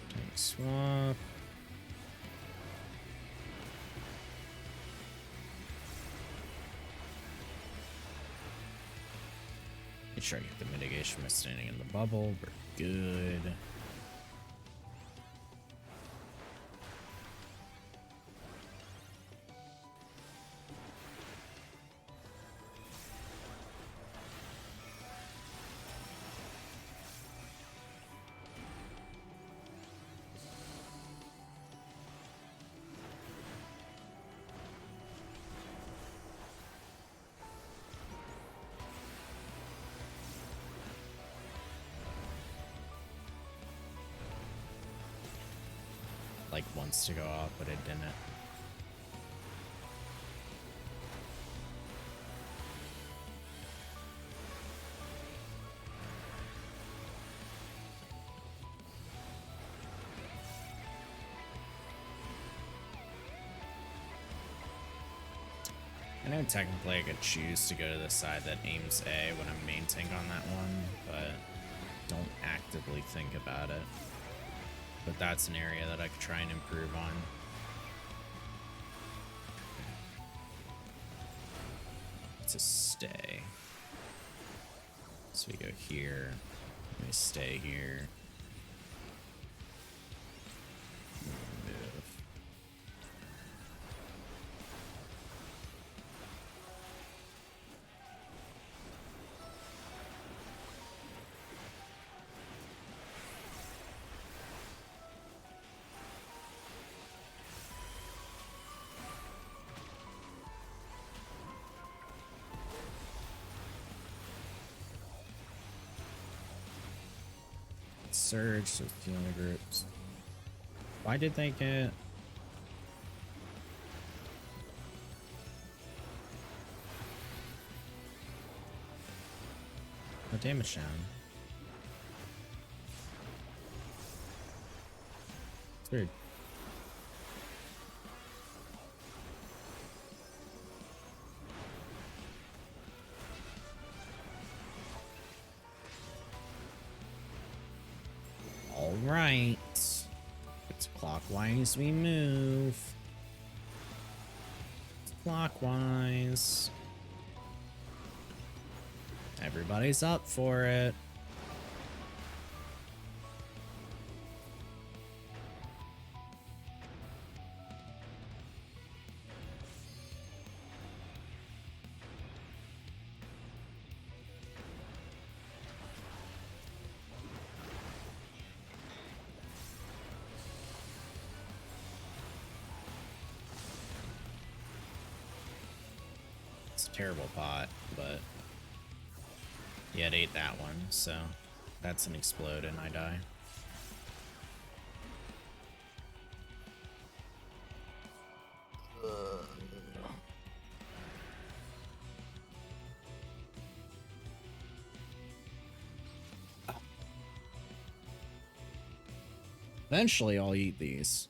Tank swap. Make sure I get the mitigation by standing in the bubble. We're good. Like wants to go off, but it didn't. I know technically I could choose to go to the side that aims A when I'm main tank on that one, but don't actively think about it. But that's an area that I could try and improve on. To stay. So we go here. We stay here. Move. Surge, so feeling the groups. Why did they get... no damage down? It's weird. All right. It's clockwise we move. It's clockwise. Everybody's up for it. It's a terrible pot, but yeah, it ate that one, so that's an explode and I die. Eventually I'll eat these,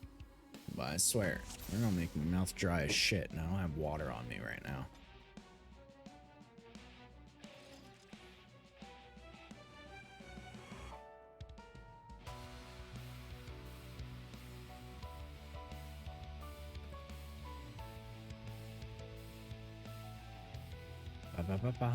but I swear, they're gonna make my mouth dry as shit, and I don't have water on me right now. Ba ba ba ba.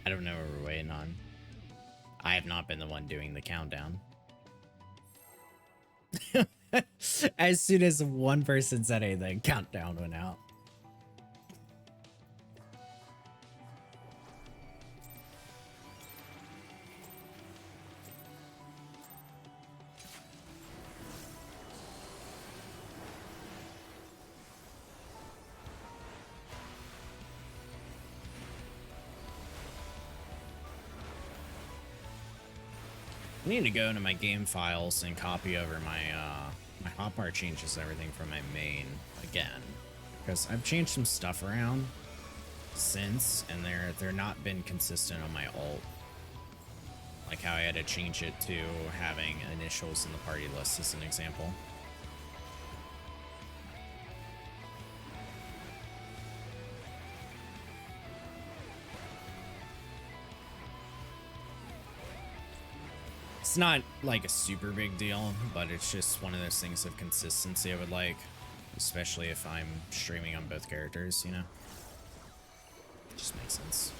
I don't know what we're waiting on. I have not been the one doing the countdown. As soon as one person said anything, countdown went out. I need to go into my game files and copy over my my hotbar changes everything from my main again, because I've changed some stuff around since, and they're not been consistent on my alt. Like how I had to change it to having initials in the party list as an example. It's not like a super big deal, but it's just one of those things of consistency I would like, especially if I'm streaming on both characters, you know? Just makes sense.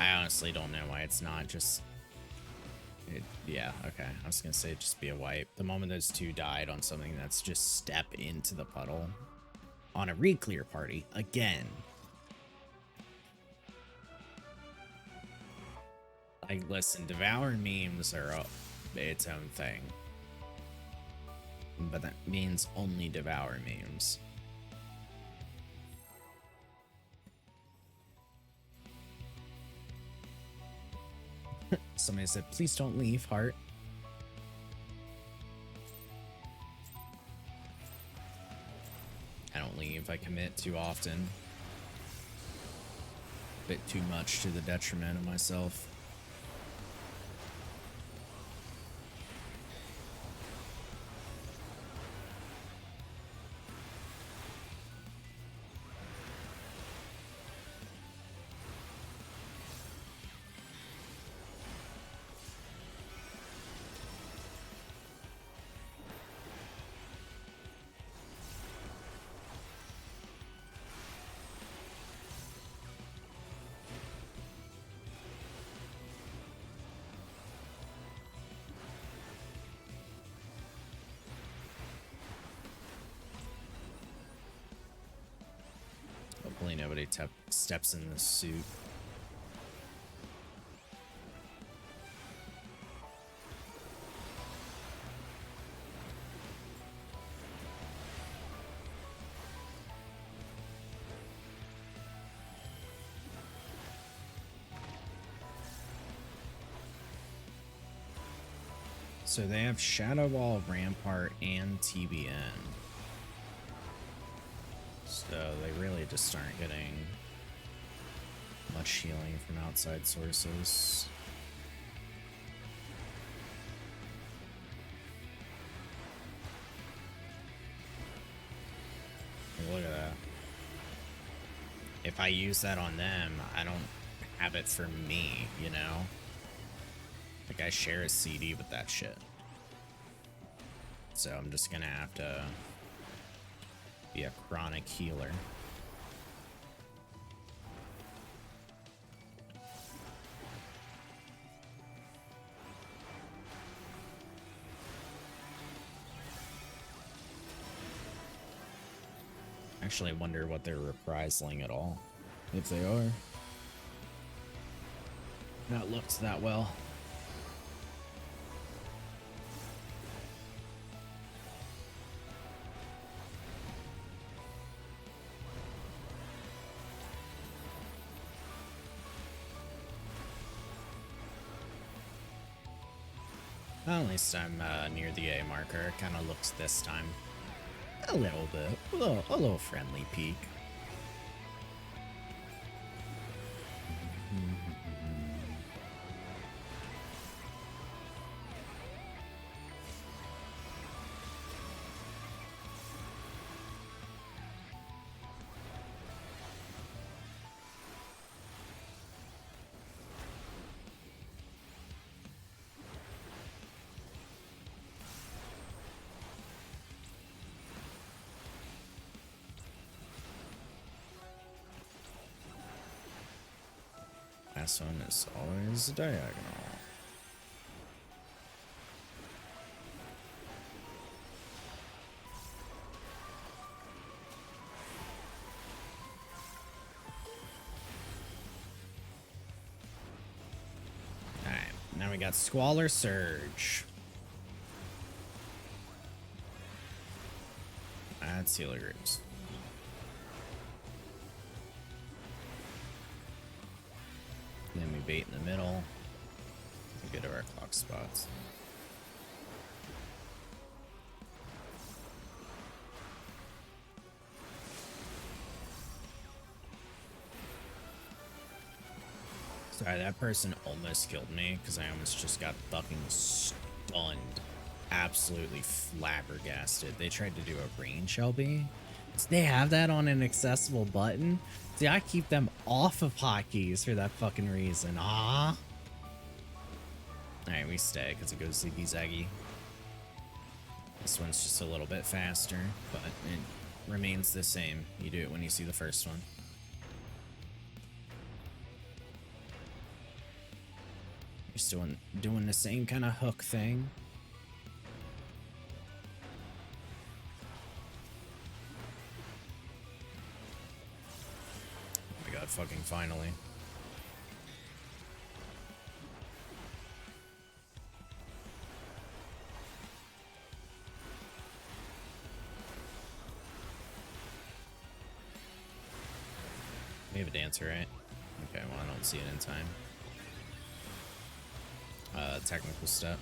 I honestly don't know why it's not just... yeah, okay. I was gonna say just be a wipe. The moment those two died on something that's just step into the puddle on a re-clear party again. Like, listen, Devour memes are its own thing. But that means only Devour memes. Somebody said, please don't leave, heart. I don't leave, I commit too often. Bit too much to the detriment of myself. Hopefully nobody steps in this suit. So they have Shadow Wall, Rampart, and TBN. So they really just aren't getting much healing from outside sources. Look at that. If I use that on them, I don't have it for me, you know? Like, I share a CD with that shit. So I'm just gonna have to be a chronic healer. Actually, I wonder what they're reprisaling at all. If they are. Not looked that well. Well, at least I'm near the A marker. It kind of looks this time a little bit, a little friendly peak. Last one is always a diagonal. Alright, now we got Squalor Surge. Add Sealer Groups. Then we bait in the middle. We get to our clock spots. Sorry, that person almost killed me because I almost just got fucking stunned. Absolutely flabbergasted. They tried to do a range LB. So they have that on an accessible button. See, I keep them off of hotkeys for that fucking reason. Ah. Alright, we stay because it goes ziggy zaggy. This one's just a little bit faster, but it remains the same. You do it when you see the first one. Just doing the same kind of hook thing. Oh my god, fucking finally. We have a dancer, right? Okay, well, I don't see it in time. Technical step.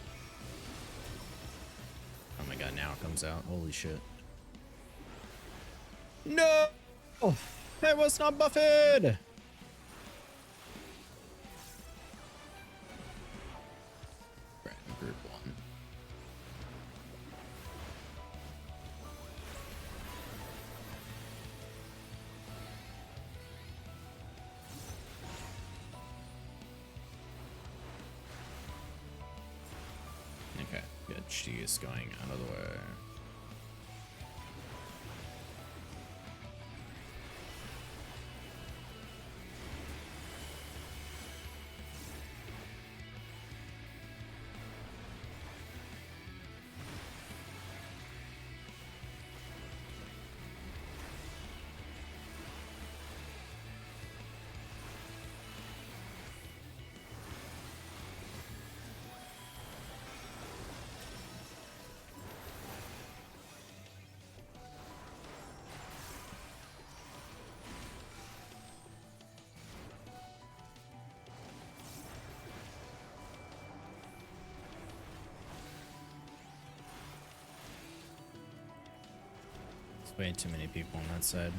Oh my god, now it comes out. Holy shit. No! It was not buffed! Random group 1. Okay, good. She is going out of the way. Way too many people on that side.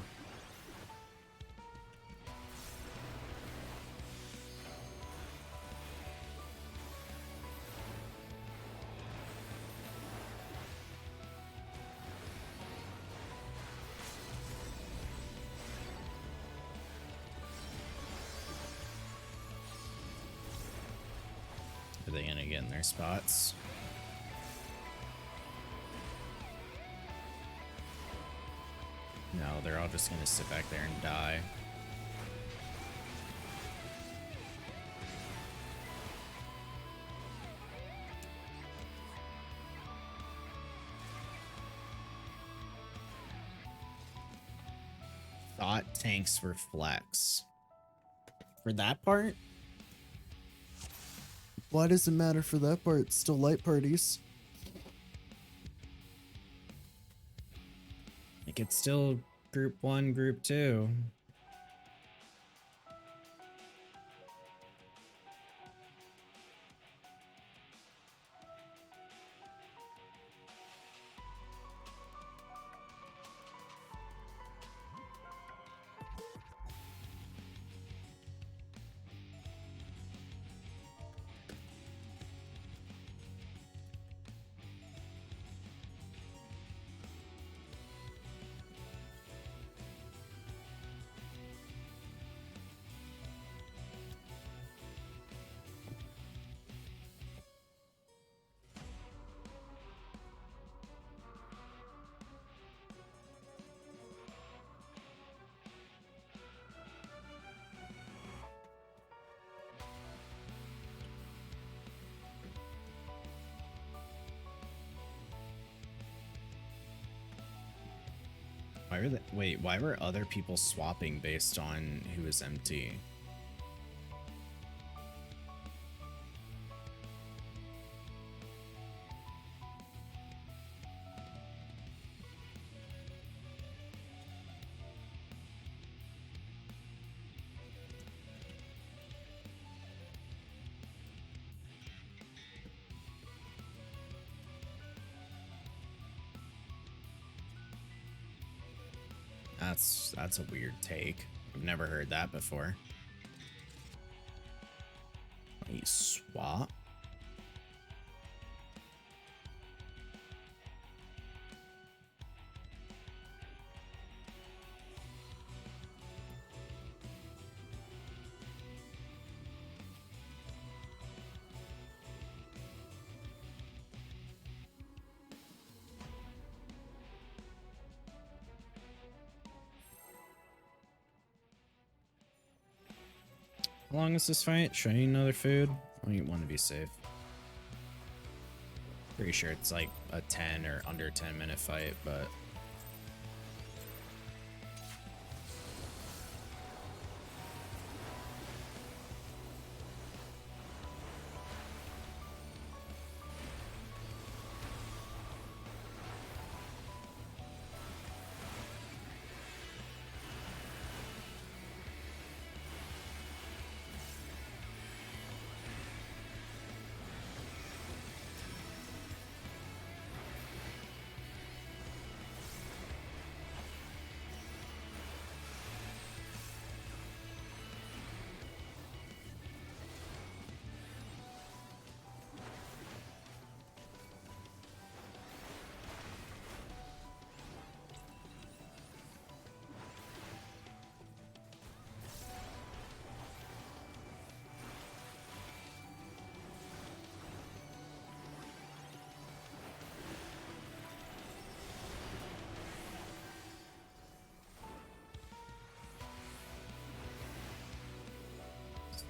Are they gonna get in their spots? No, they're all just gonna sit back there and die. Thought tanks were flex. For that part? Why does it matter for that part? It's still light parties. Like, it's still group 1, group 2. Why were other people swapping based on who was empty? That's a weird take. I've never heard that before. You swap? How long is this fight? Should I need another food? I want to be safe. Pretty sure it's like a 10 or under 10-minute fight, but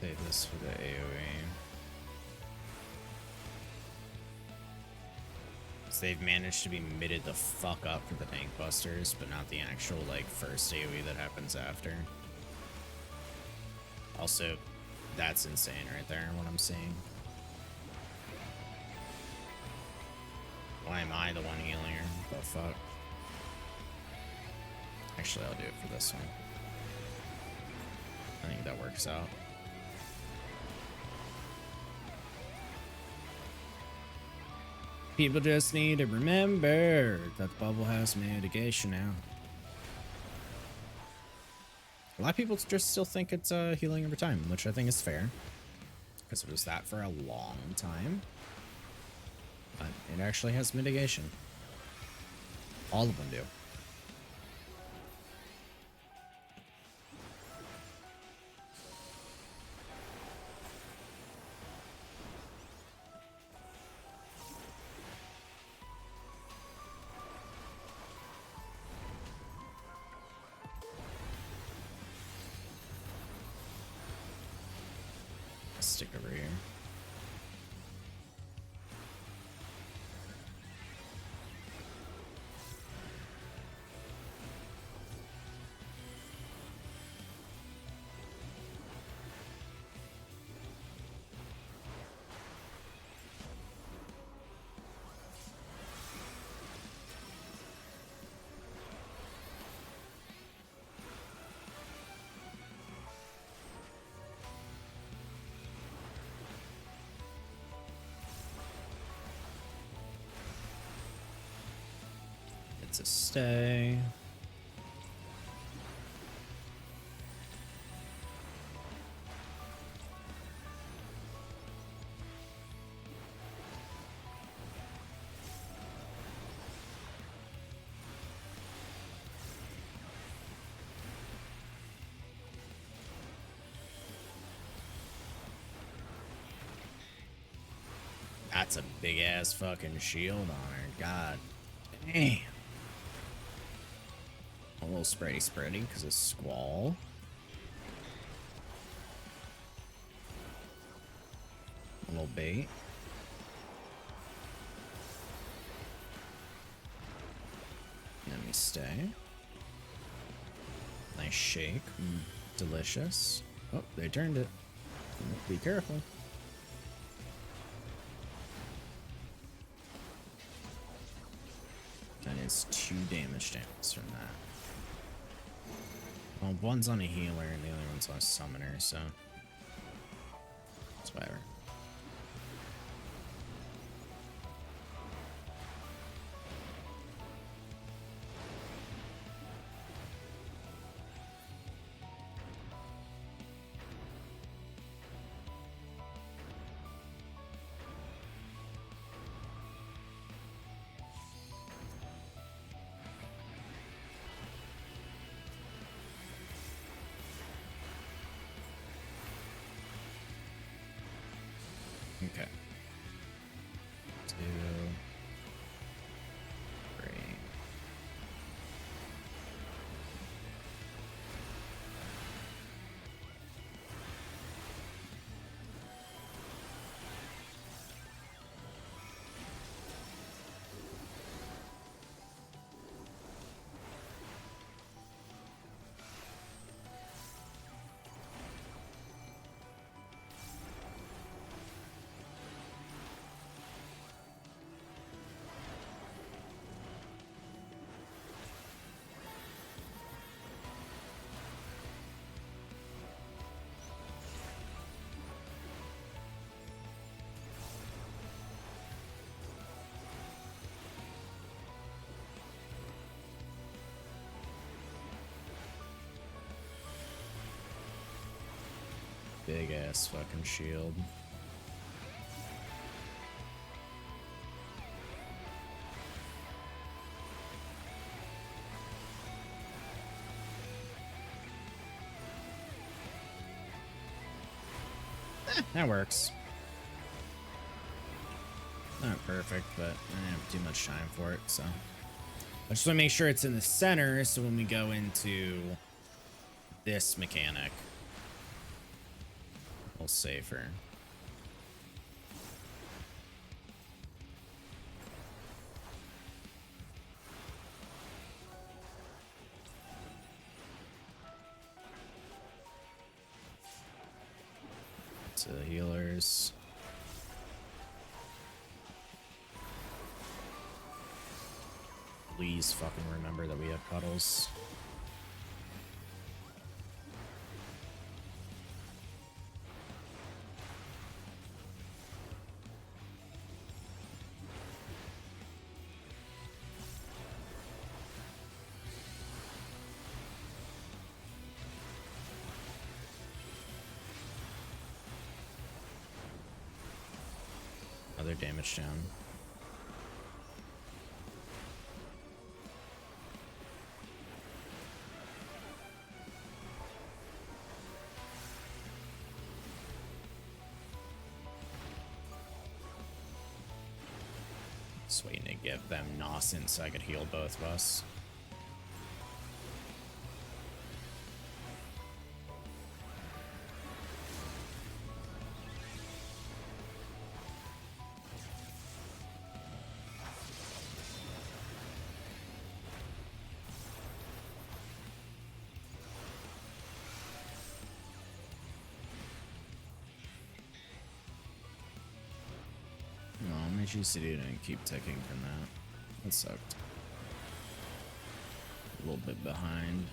save this for the AoE. So they've managed to be mitted the fuck up for the tank busters, but not the actual like first AoE that happens after. Also, that's insane right there, what I'm seeing. Why am I the one healing her? What the fuck? Actually, I'll do it for this one. I think that works out. People just need to remember that the bubble has mitigation now. A lot of people just still think it's healing over time, which I think is fair. Because it was that for a long time. But it actually has mitigation. All of them do. Stick over here. It's a stay. That's a big ass fucking shield on her. God damn. A little spready because of Squall. A little bait. Let me stay. Nice shake. Delicious. Oh, they turned it. Be careful. That is 2 damage downs from that. Well, one's on a healer and the other one's on a summoner, so it's whatever. Okay. 2, 3. big ass fucking shield. That works. Not perfect, but I didn't have too much time for it, so. I just want to make sure it's in the center, so when we go into this mechanic, we'll safer. To the healers. Please fucking remember that we have puddles. Other damage down. Just waiting to get them Nos in so I could heal both of us. City didn't keep ticking from that. That sucked. A little bit behind.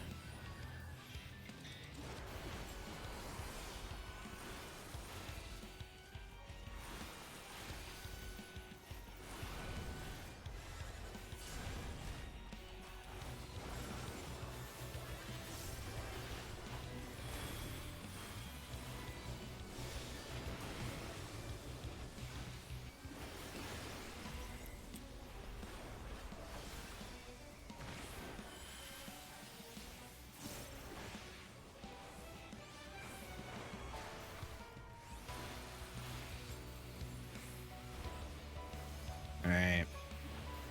Alright.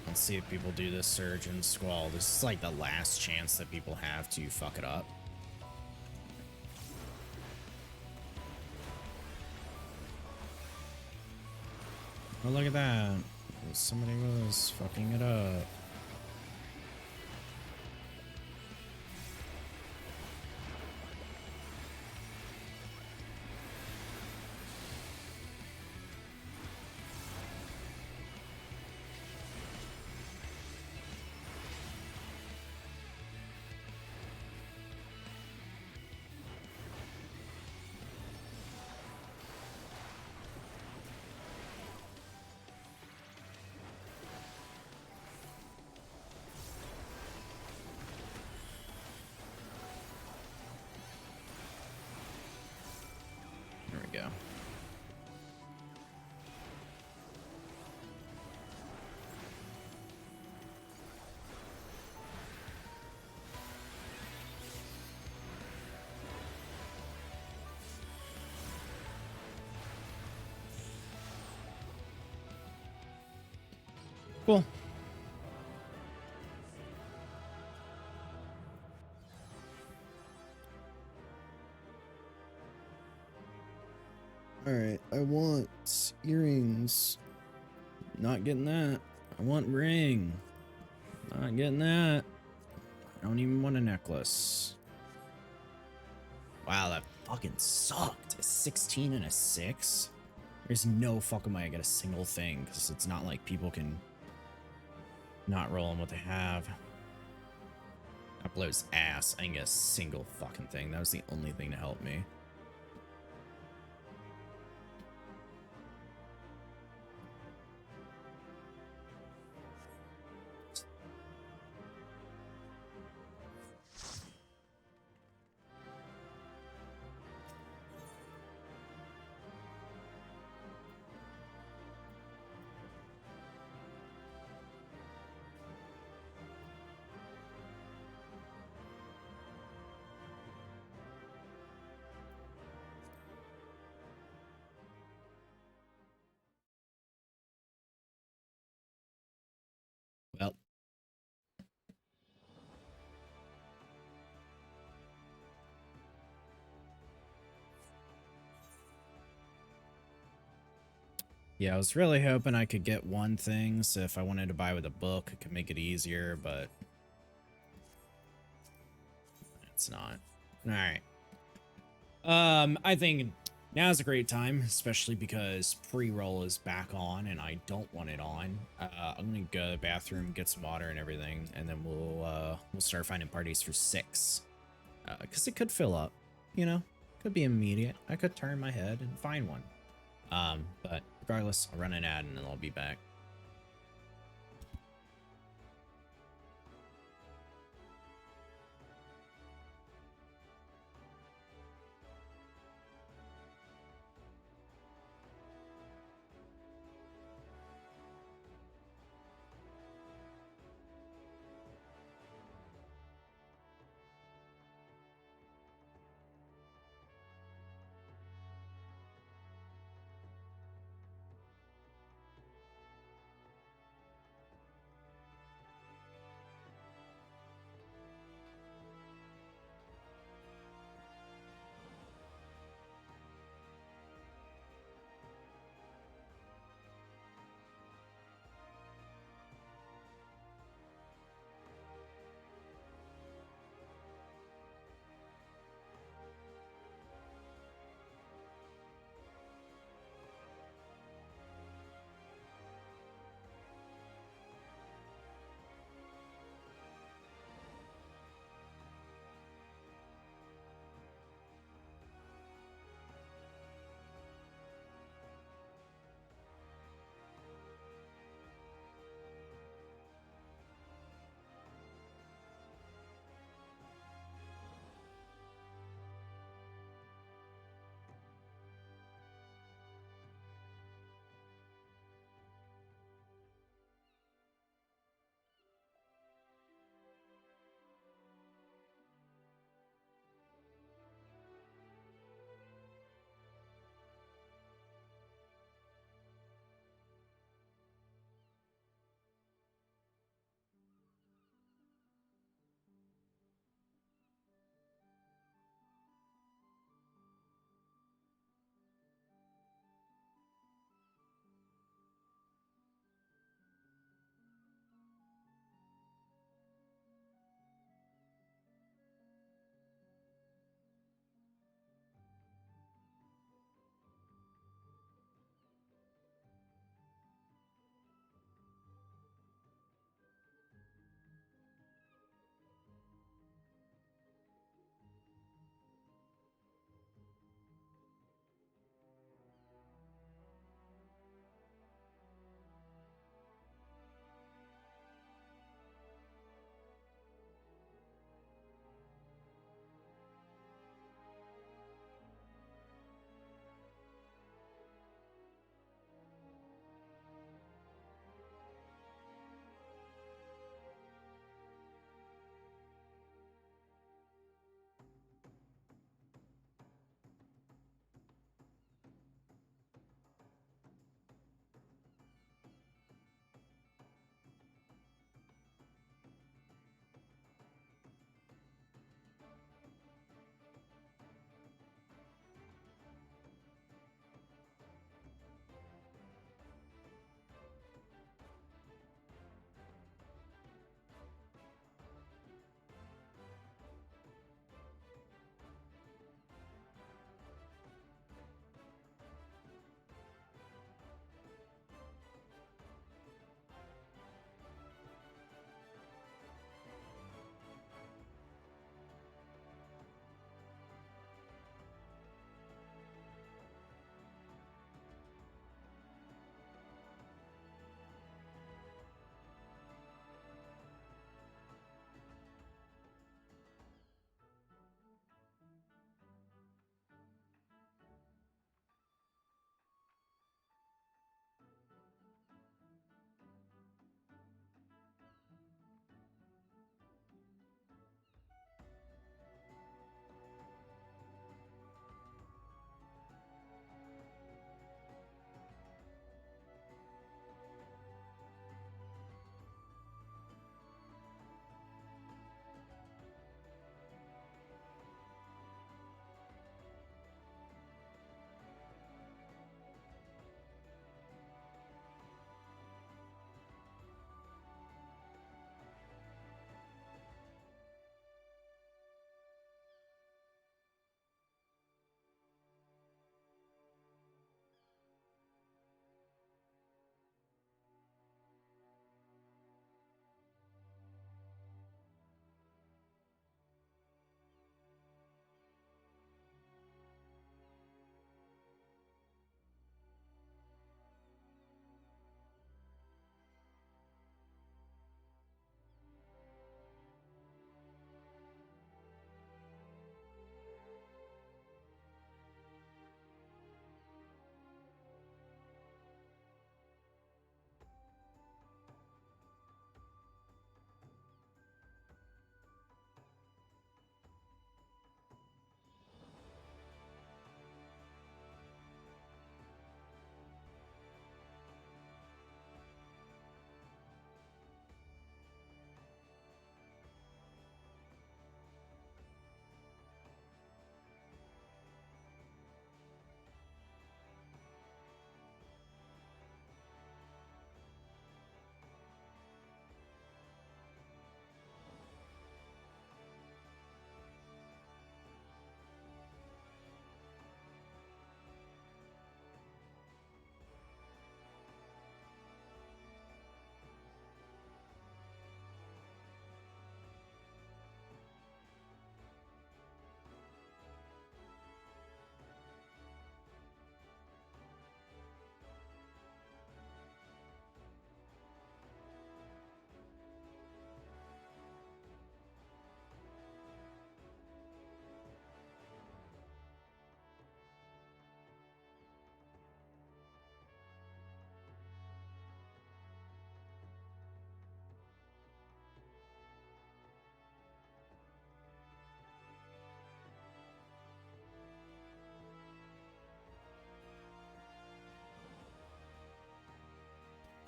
Let's see if people do this Surge and Squall. This is like the last chance that people have to fuck it up. Oh, look at that. Somebody was fucking it up. There we go. Cool. Alright, I want earrings. Not getting that. I want ring. Not getting that. I don't even want a necklace. Wow, that fucking sucked. A 16 and a 6? There's no fucking way I get a single thing, because it's not like people can not roll on what they have. That blows ass. I didn't get a single fucking thing. That was the only thing to help me. Yeah, I was really hoping I could get one thing, so if I wanted to buy with a book, it could make it easier, but it's not. All right. I think now's a great time, especially because pre-roll is back on and I don't want it on. I'm gonna go to the bathroom, get some water and everything, and then we'll start finding parties for 6. Because it could fill up, you know? Could be immediate. I could turn my head and find one. But regardless, I'll run an ad and then I'll be back.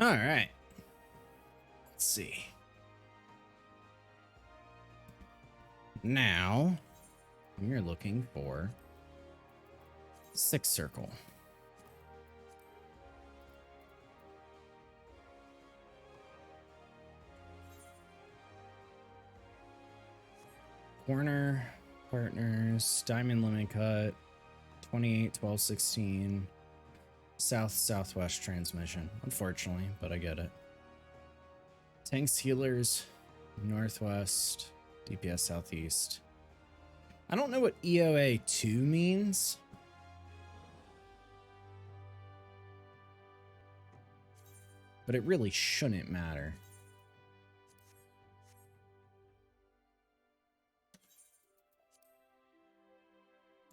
All right. Let's see. Now, we're looking for 6 circle. Corner, partners, diamond limit cut, 28, 12, 16, south-southwest transmission. Unfortunately, but I get it. Tanks, healers, northwest, DPS southeast. I don't know what EOA 2 means. But it really shouldn't matter.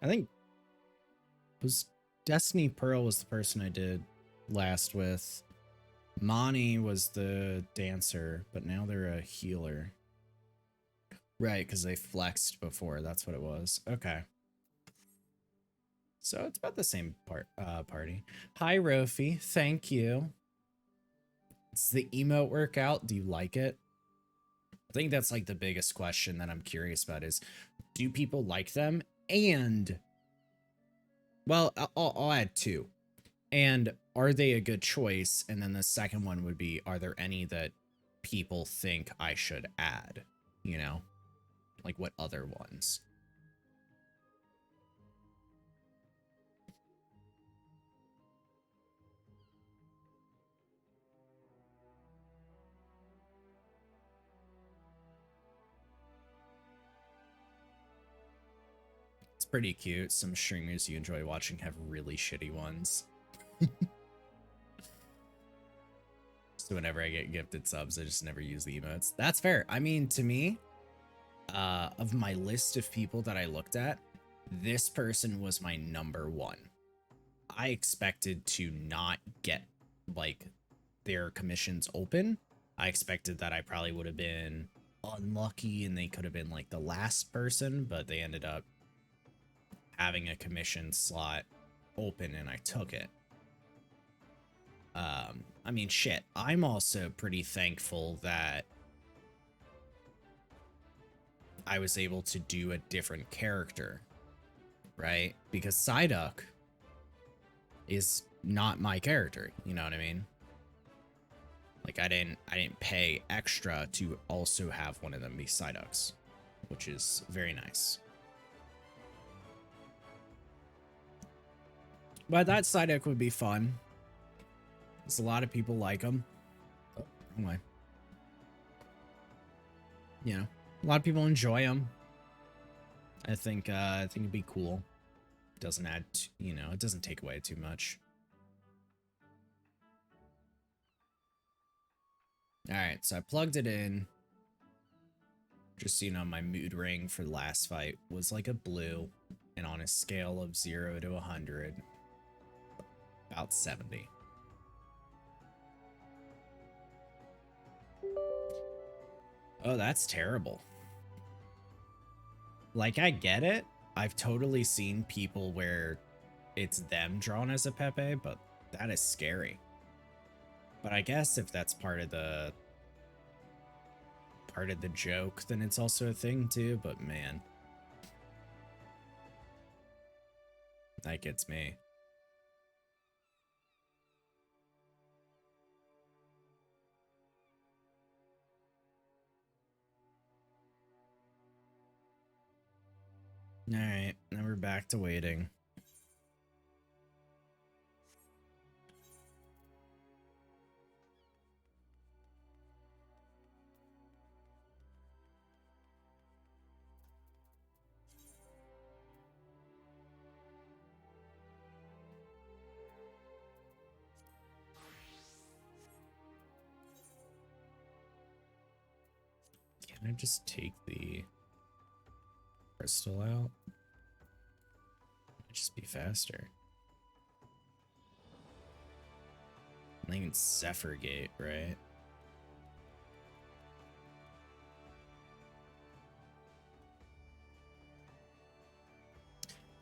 I think was Destiny Pearl was the person I did last with. Mani was the dancer, but now they're a healer. Right, because they flexed before. That's what it was. Okay. So it's about the same party. Hi, Rofi. Thank you. Does the emote workout? Do you like it? I think that's like the biggest question that I'm curious about is, do people like them? And, well, I'll add 2. And are they a good choice? And then the second one would be, are there any that people think I should add? You know? Like what other ones? It's pretty cute. Some streamers you enjoy watching have really shitty ones. So whenever I get gifted subs, I just never use the emotes. That's fair. I mean, to me, of my list of people that I looked at, this person was my #1. I expected to not get, like, their commissions open. I expected that I probably would have been unlucky and they could have been, like, the last person, but they ended up having a commission slot open and I took it. I mean, shit, I'm also pretty thankful that I was able to do a different character, right? Because Psyduck is not my character, you know what I mean? Like I didn't pay extra to also have one of them be Psyducks, which is very nice. But that Psyduck would be fun. Because a lot of people like them. Oh, wrong way. You know, a lot of people enjoy them. I think it'd be cool. Doesn't add, you know, it doesn't take away too much. All right, so I plugged it in. Just so you know, my mood ring for the last fight was like a blue, and on a scale of 0 to 100, about 70. Oh, that's terrible. Like, I get it. I've totally seen people where it's them drawn as a Pepe, but that is scary. But I guess if that's part of the joke, then it's also a thing too, but man. That gets me. Alright, now we're back to waiting. Can I just take the crystal out? Might just be faster. I think it's Zephyr Gate, right?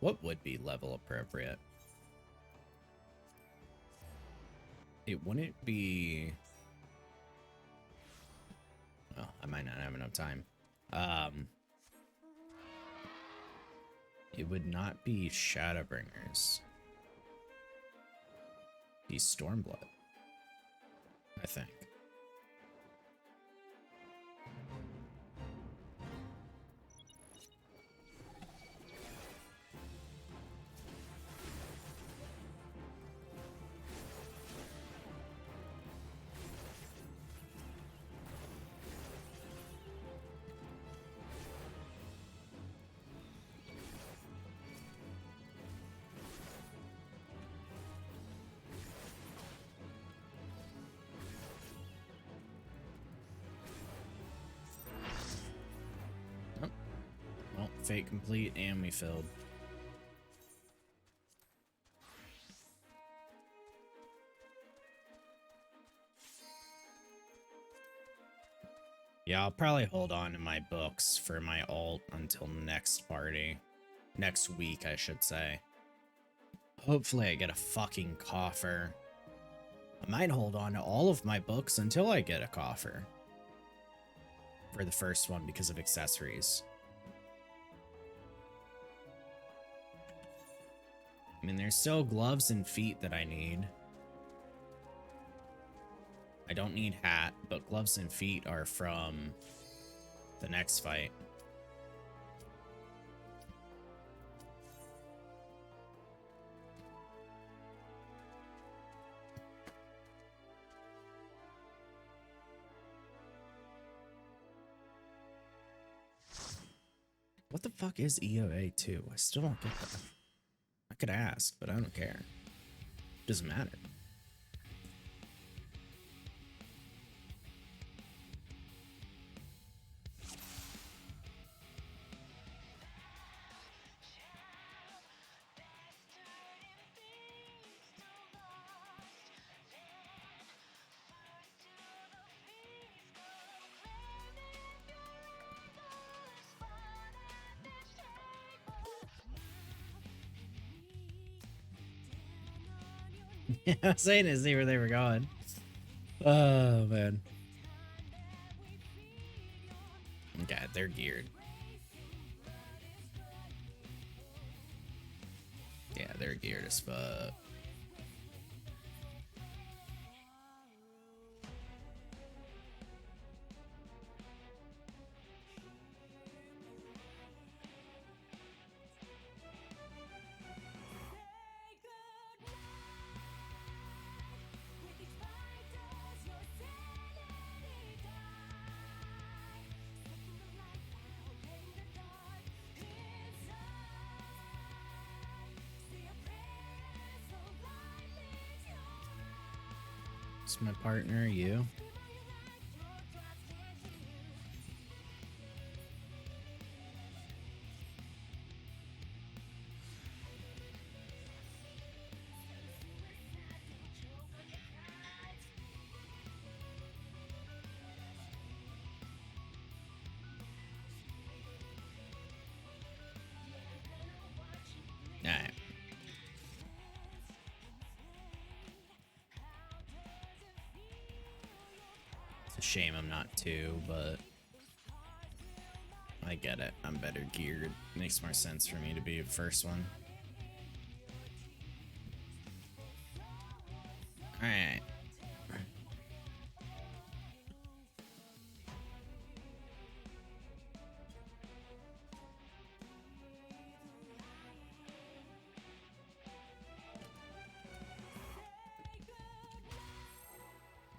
What would be level appropriate? it wouldn't be... Oh, I might not have enough time. It would not be Shadowbringers. Be Stormblood, I think. Oh, well, fate complete and we filled. Yeah, I'll probably hold on to my books for my alt until next party. Next week, I should say. Hopefully I get a fucking coffer. I might hold on to all of my books until I get a coffer. For the first one because of accessories. I mean, there's still gloves and feet that I need. I don't need hat, but gloves and feet are from the next fight. What the fuck is EOA 2? I still don't get that. I could ask, but I don't care. Doesn't matter. I was saying to see where they were going. Oh, man. Okay, they're geared. Yeah, they're geared as fuck. It's my partner, you. Alright. It's a shame I'm not two, but I get it. I'm better geared. Makes more sense for me to be the first one. Alright.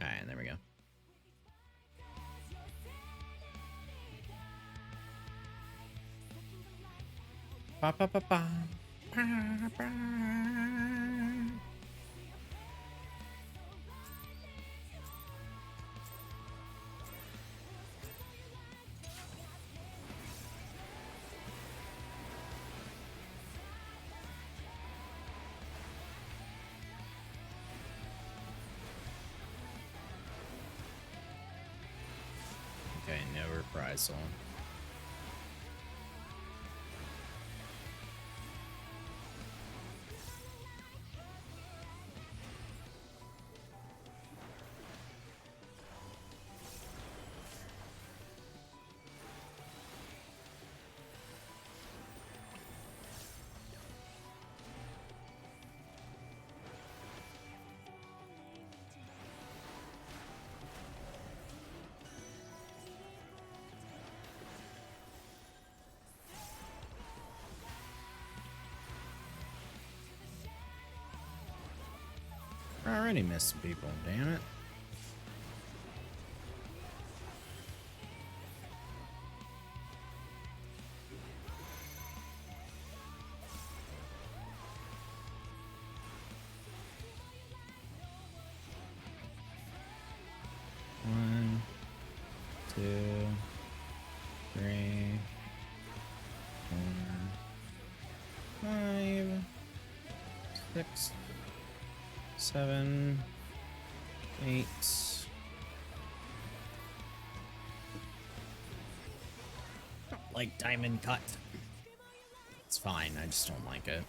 Alright, there we go. Ba ba ba ba. Ba ba. Okay, no reprisal. already missed some people, damn it. One, two, three, four, 5, 6, 7, 8. Like diamond cut. It's fine, I just don't like it.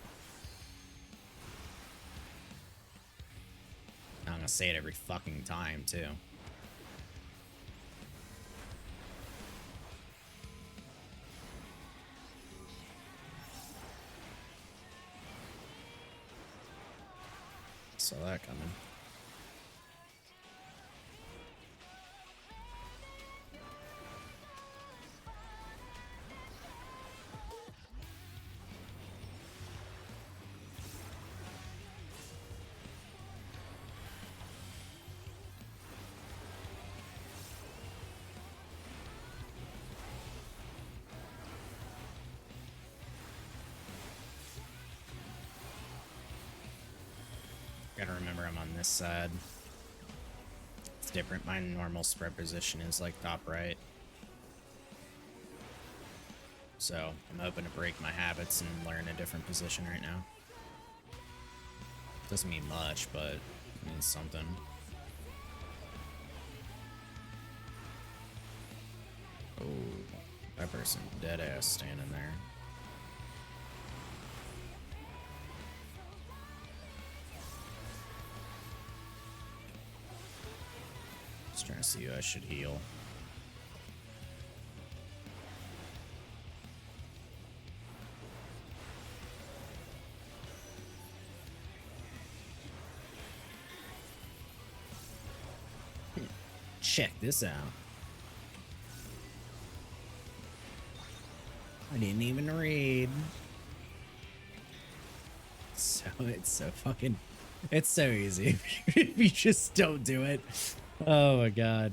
I'm gonna say it every fucking time, too. Saw that coming. Gotta remember I'm on this side. It's different. My normal spread position is like top right. So I'm hoping to break my habits and learn a different position right now. Doesn't mean much, but it means something. Oh, that person dead ass standing there. Just trying to see who I should heal. Check this out. I didn't even read. So it's so fucking, it's so easy if you just don't do it. Oh my god.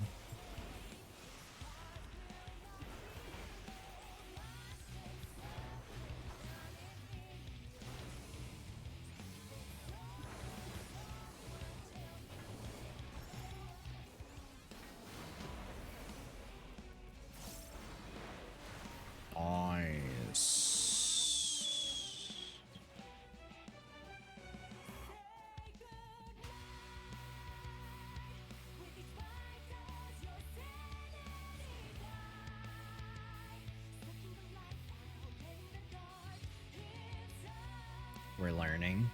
We're learning.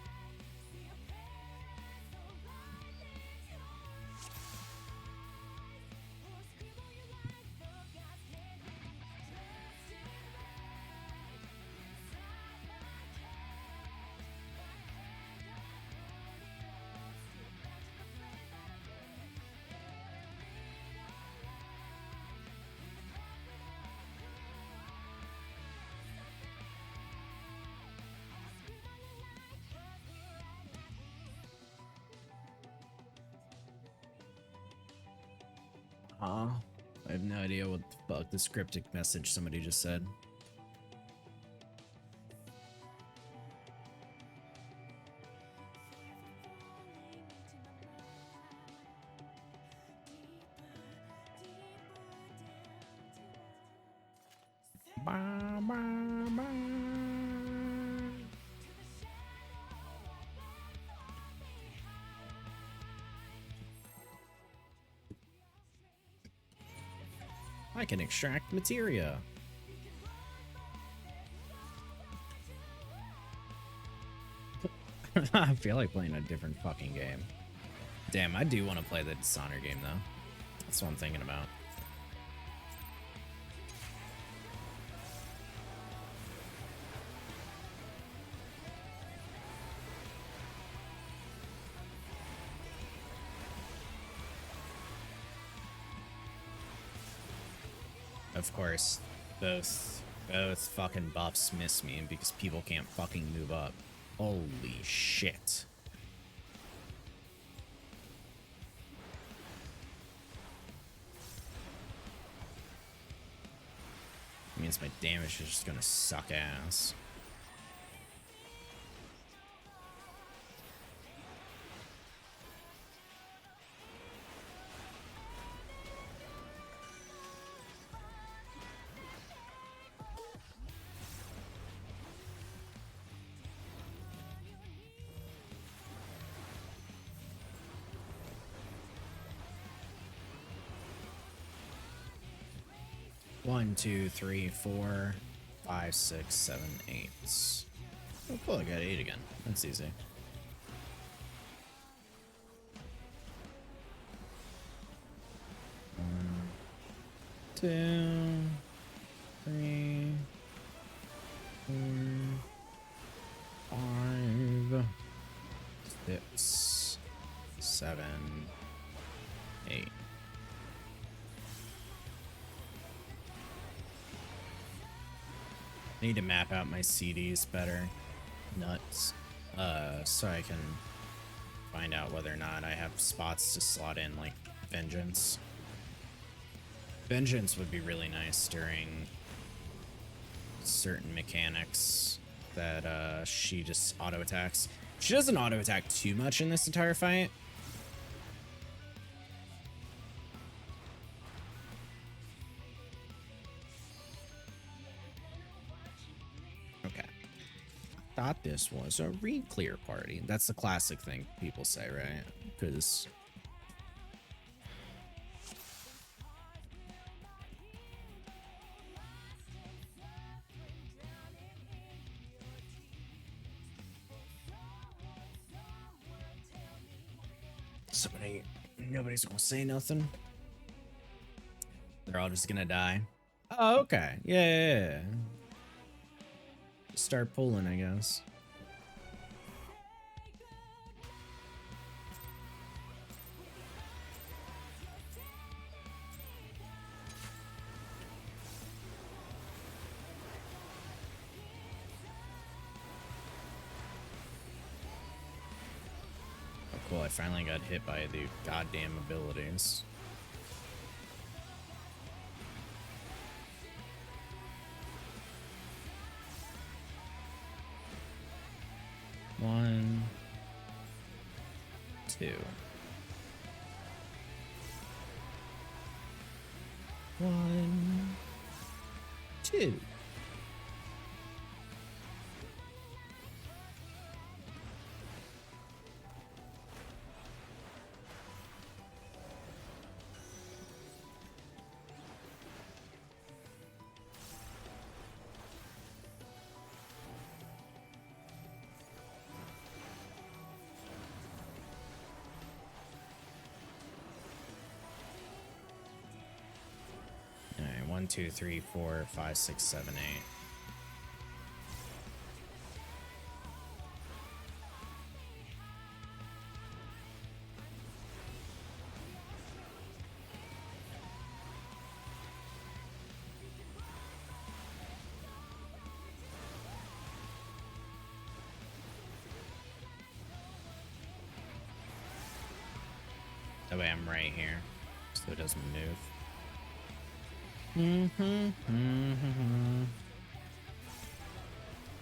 I have no idea what the fuck this cryptic message somebody just said. Ba, ba, ba. I can extract materia. I feel like playing a different fucking game. Damn, I do want to play the Dishonor game though. That's what I'm thinking about. Of course, both fucking buffs miss me because people can't fucking move up. Holy shit. means my damage is just gonna suck ass. One, two, three, 4, 5, 6, 7, 8. Oh, cool, I got 8 again. That's easy. One, 2, 3, 4, 5, 6, 7, 8. I need to map out my CDs better. Nuts. So I can find out whether or not I have spots to slot in, like, Vengeance. Vengeance would be really nice during certain mechanics that she just auto-attacks. She doesn't auto-attack too much in this entire fight. Okay. Thought this was a re-clear party. That's the classic thing people say, right? Because nobody's gonna say nothing. They're all just gonna die. Oh, okay. Yeah. Just start pulling, I guess. Oh, cool. I finally got hit by the goddamn abilities. One, two. One, two. Alright, 1, 2, 3, 4, 5, 6, 7, 8. That way I'm right here, so it doesn't move.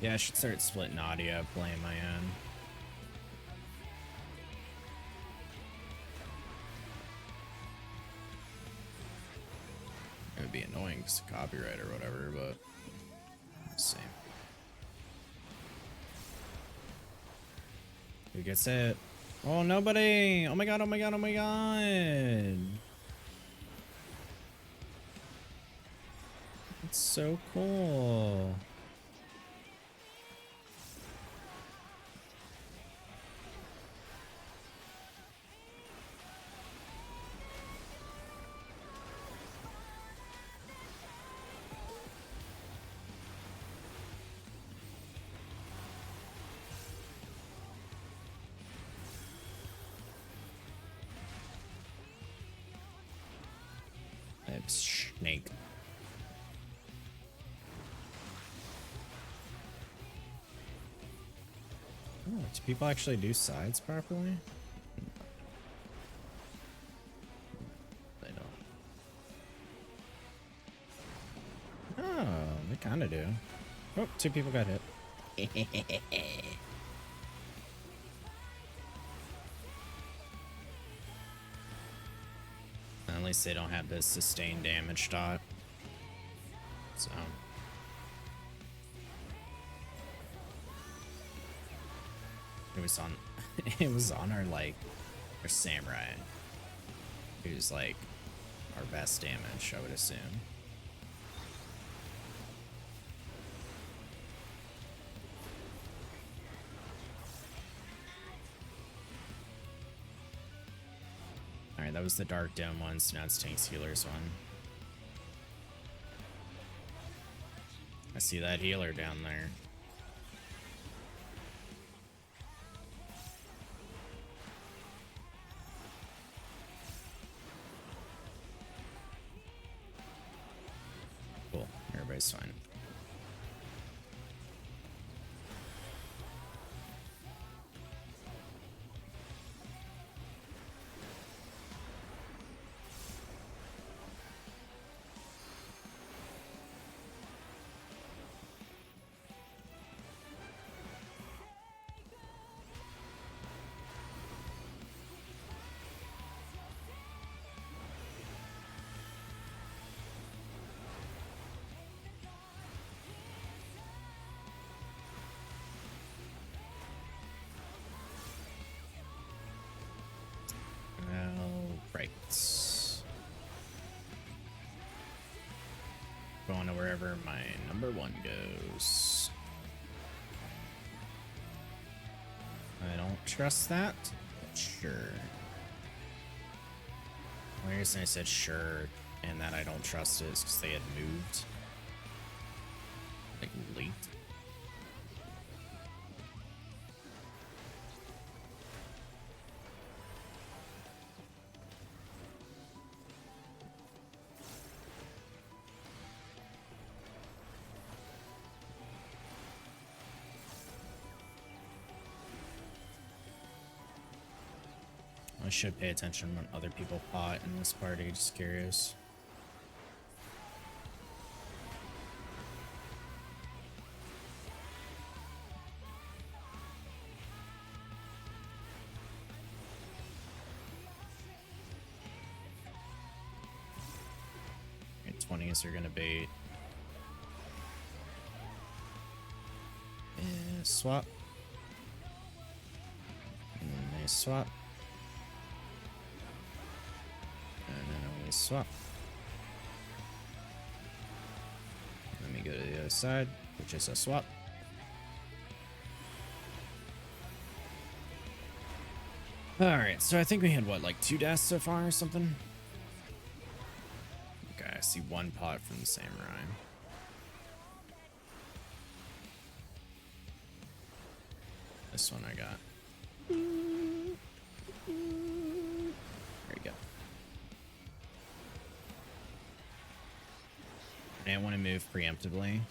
Yeah, I should start splitting audio, playing my own. It would be annoying because of copyright or whatever, but let's see. Who gets it? Oh, nobody! Oh my god, oh my god, oh my god! It's so cool. It's snake. Oh, do people actually do sides properly? They don't. Oh, Oh, 2 people got hit. At least they don't have this sustained damage dot. So it was on it was on our samurai, who's like our best damage, I would assume. Alright, that was the Dark Dome one, so now it's Tanks Healers one. I see that healer down there. Cool, everybody's fine. Going to wherever my number 1 goes. I don't trust that. Sure. The only reason I said sure and that I don't trust it is because they had moved. Like, late. I should pay attention when other people pot in this party, just curious. Okay, 20s are gonna bait. And swap. And then they swap. Swap. Let me go to the other side, which is a swap. Alright, so I think we had what, like 2 deaths so far or something? Okay, I see 1 pot from the samurai. This one I got. There you go. I didn't want to move preemptively,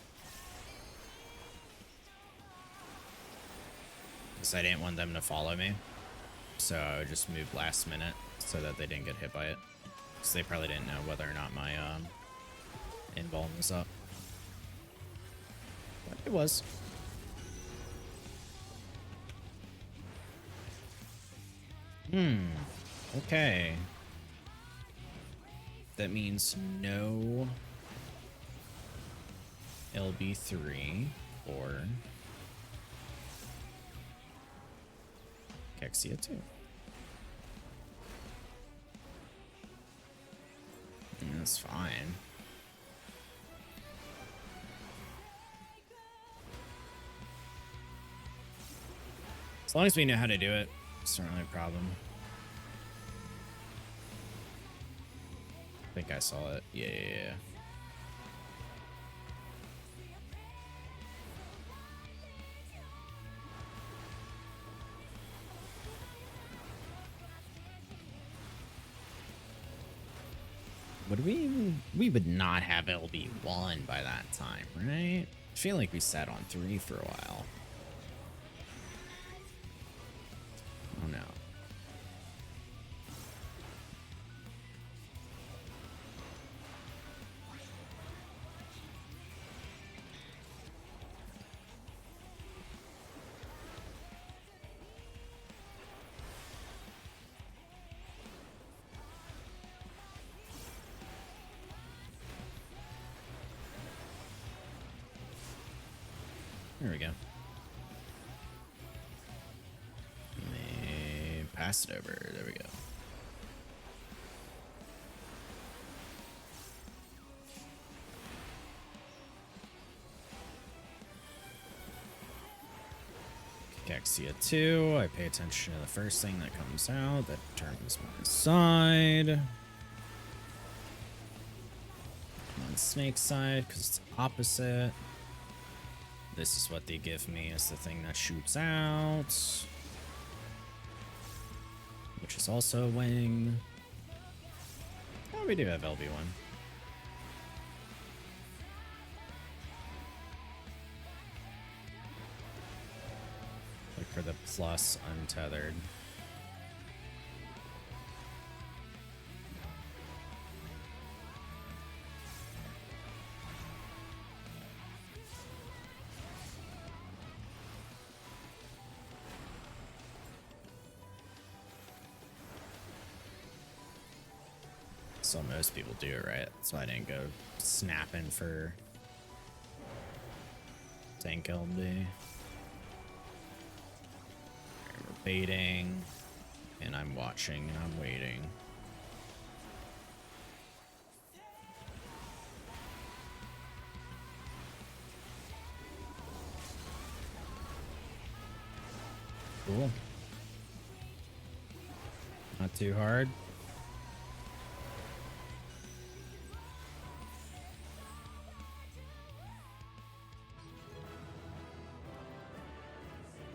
because I didn't want them to follow me. So I would just move last minute so that they didn't get hit by it. Because they probably didn't know whether or not my invuln was up. But it was. Okay. That means no LB3 or Kexia 2. That's fine. As long as we know how to do it, it's not really a problem. I think I saw it. Yeah. We would not have LB1 by that time, right? I feel like we sat on 3 for a while. Oh no. There we go. Let me pass it over. There we go. Cachexia 2. I pay attention to the first thing that comes out. That determines my side. I'm on Snake's side because it's opposite. This is what they give me as the thing that shoots out, which is also a wing. Oh, we do have LB1. Look for the plus untethered. So most people do it, right? So I didn't go snapping for tank LB. We're baiting, and I'm watching, and I'm waiting. Cool. Not too hard.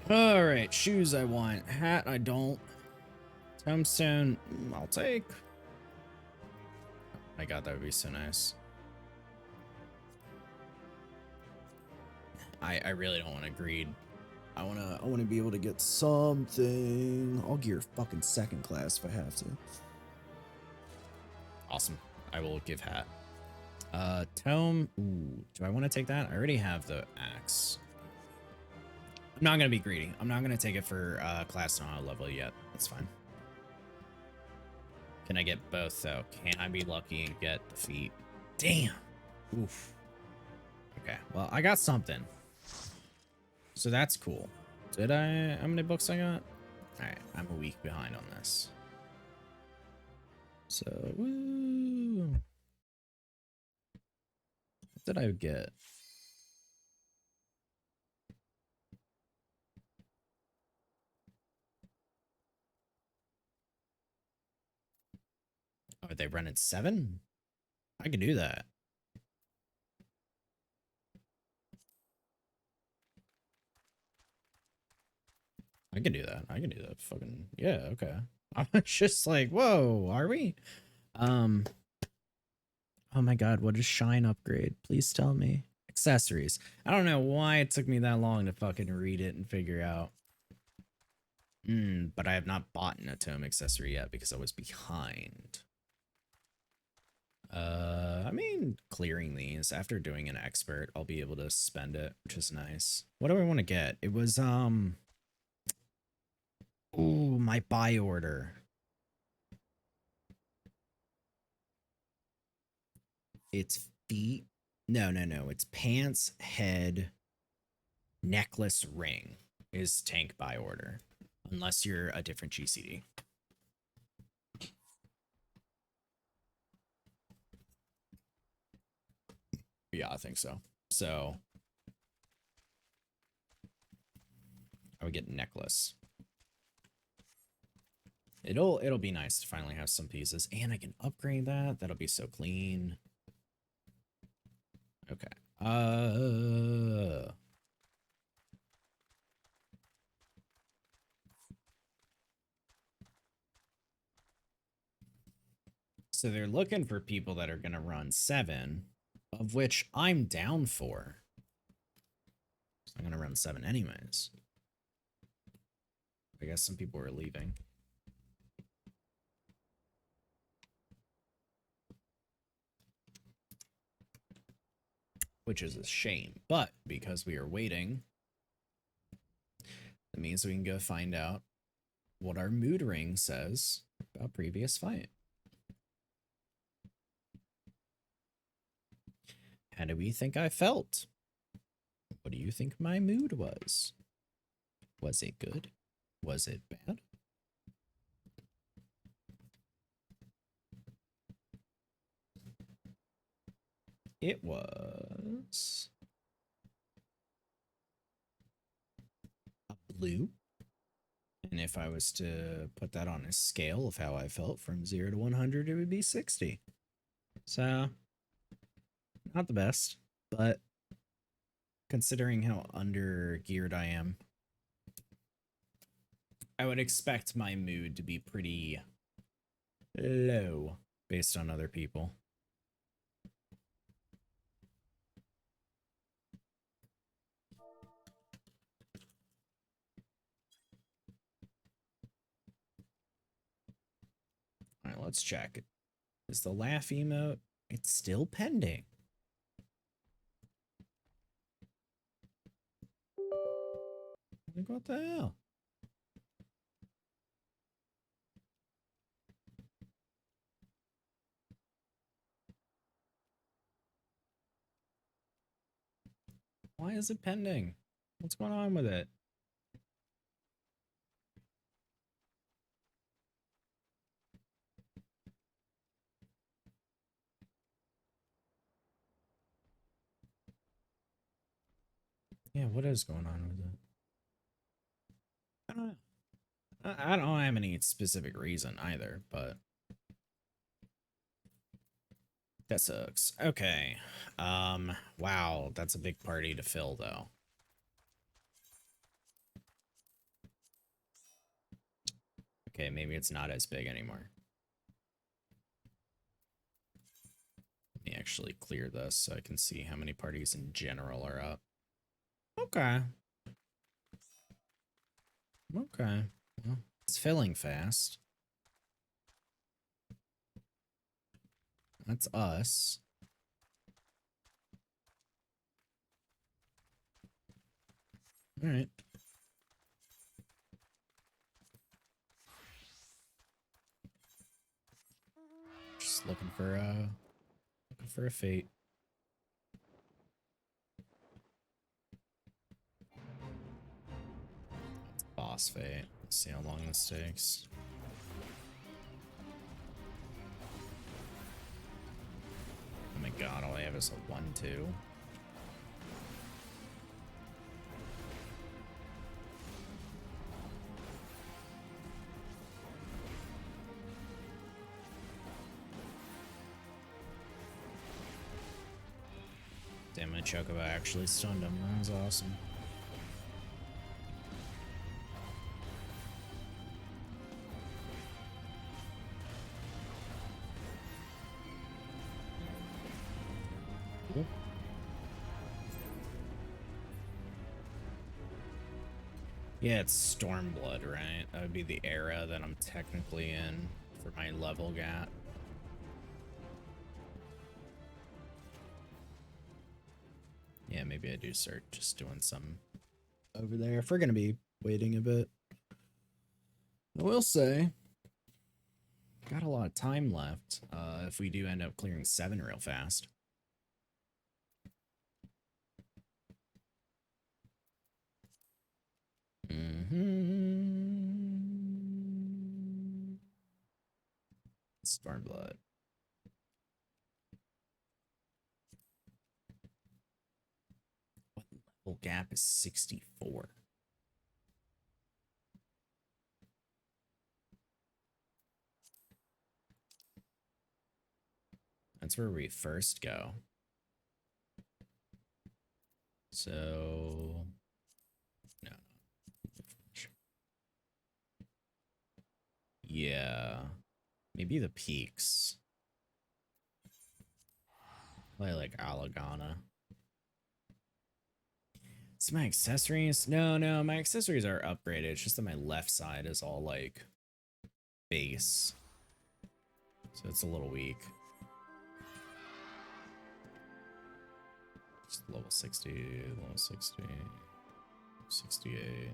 All right, shoes I want. Hat I don't. Tombstone I'll take. Oh my god, that would be so nice. I really don't want to greed. I wanna be able to get something. I'll gear fucking second class if I have to. Awesome. I will give hat. Tome. Ooh, do I want to take that? I already have the axe. I'm not gonna be greedy. I'm not gonna take it for class not level yet. That's fine. Can I get both though? Can I be lucky and get the feet? Damn. Oof. Okay. Well, I got something. So that's cool. Did I? How many books I got? All right. I'm a week behind on this. So, woo. What did I get? Oh, they running 7? I can do that. I can do that. I can do that. Fucking yeah. Okay. I was just like, whoa, are we? Oh my god, what is Shine upgrade? Please tell me. Accessories. I don't know why it took me that long to fucking read it and figure out. But I have not bought an Atome accessory yet because I was behind. I mean, clearing these after doing an expert, I'll be able to spend it, which is nice. What do I want to get? It was ooh, my buy order. It's feet. No, no, no. It's pants, head, necklace, ring is tank buy order. Unless you're a different GCD. Yeah, I think so. So I would get necklace. It'll be nice to finally have some pieces, and I can upgrade that. That'll be so clean. Okay. So they're looking for people that are gonna run 7, of which I'm down for. So I'm gonna run 7 anyways. I guess some people are leaving. Which is a shame, but because we are waiting, that means we can go find out what our mood ring says about previous fight. How do we think I felt? What do you think my mood was? Was it good? Was it bad? It was a blue. And if I was to put that on a scale of how I felt from 0 to 100, it would be 60. So, not the best, but considering how under geared I am, I would expect my mood to be pretty low based on other people. All right, let's check. Is the laugh emote? It's still pending. Like, what the hell? Why is it pending? What's going on with it? Yeah, what is going on with it? I don't know. I don't have any specific reason either, but that sucks. Okay. Wow, that's a big party to fill though. Okay, maybe it's not as big anymore. Let me actually clear this so I can see how many parties in general are up. Okay. Okay. Well, it's filling fast. That's us. All right. Just looking for a fate. It's boss fate. Let's see how long this takes. Oh my god, all I have is a 1-2. Damn, my Chocobo actually stunned him. That was awesome. Cool. Yeah, it's Stormblood, right? That would be the era that I'm technically in for my level gap. Yeah, maybe I do start just doing some over there if we're gonna be waiting a bit. I will say, got a lot of time left. If we do end up clearing 7 real fast. Stormblood. What level gap is 64? That's where we first go. So, no. Yeah. Maybe the peaks. Like Alagana. See my accessories? No, my accessories are upgraded. It's just that my left side is all like base. So it's a little weak. Just level 60, level 60, 68.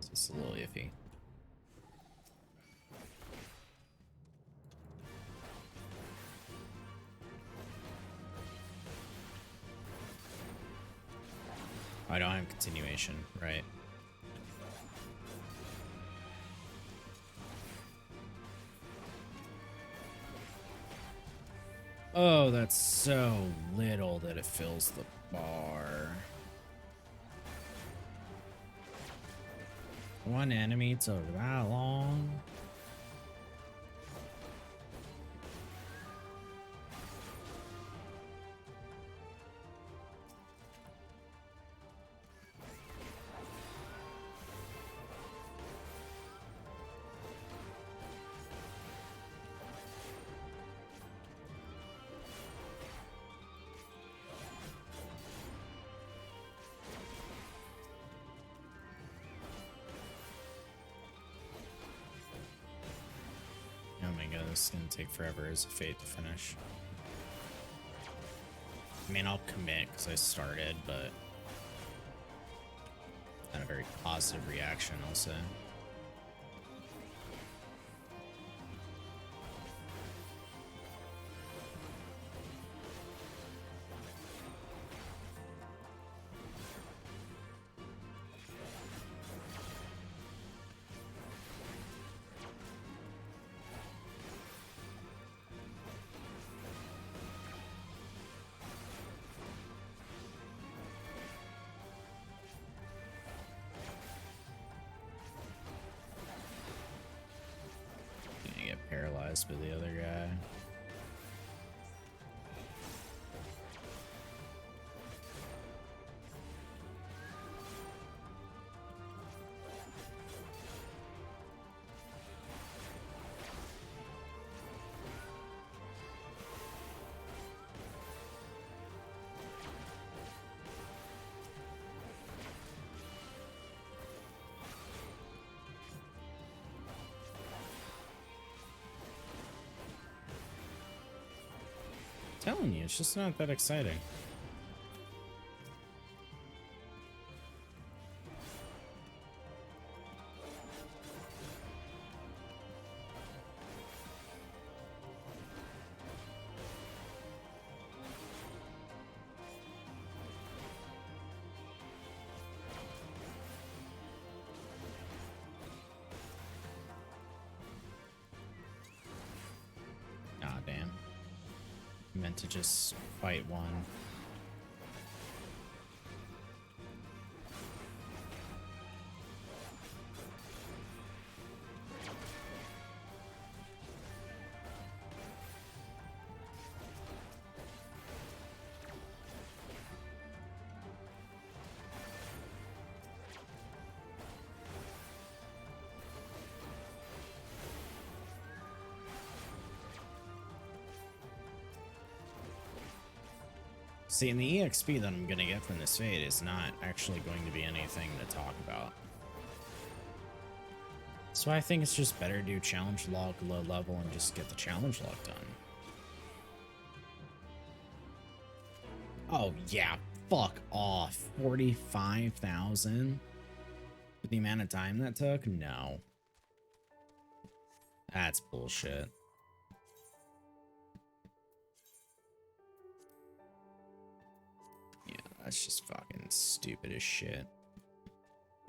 So it's a little iffy. I don't have continuation, right? Oh, that's so little that it fills the bar. One enemy took that long. Oh my god, this is gonna take forever as a fate to finish. I mean, I'll commit because I started, but not a very positive reaction, I'll say. Gonna get paralyzed by the other guy. Telling you, it's just not that exciting. Ah, damn. Meant to just fight one. See, and the EXP that I'm gonna get from this fate is not actually going to be anything to talk about. So I think it's just better to do challenge log low level and just get the challenge log done. Oh yeah, fuck off. 45,000? For the amount of time that took? No. That's bullshit. Yeah, that's just fucking stupid as shit.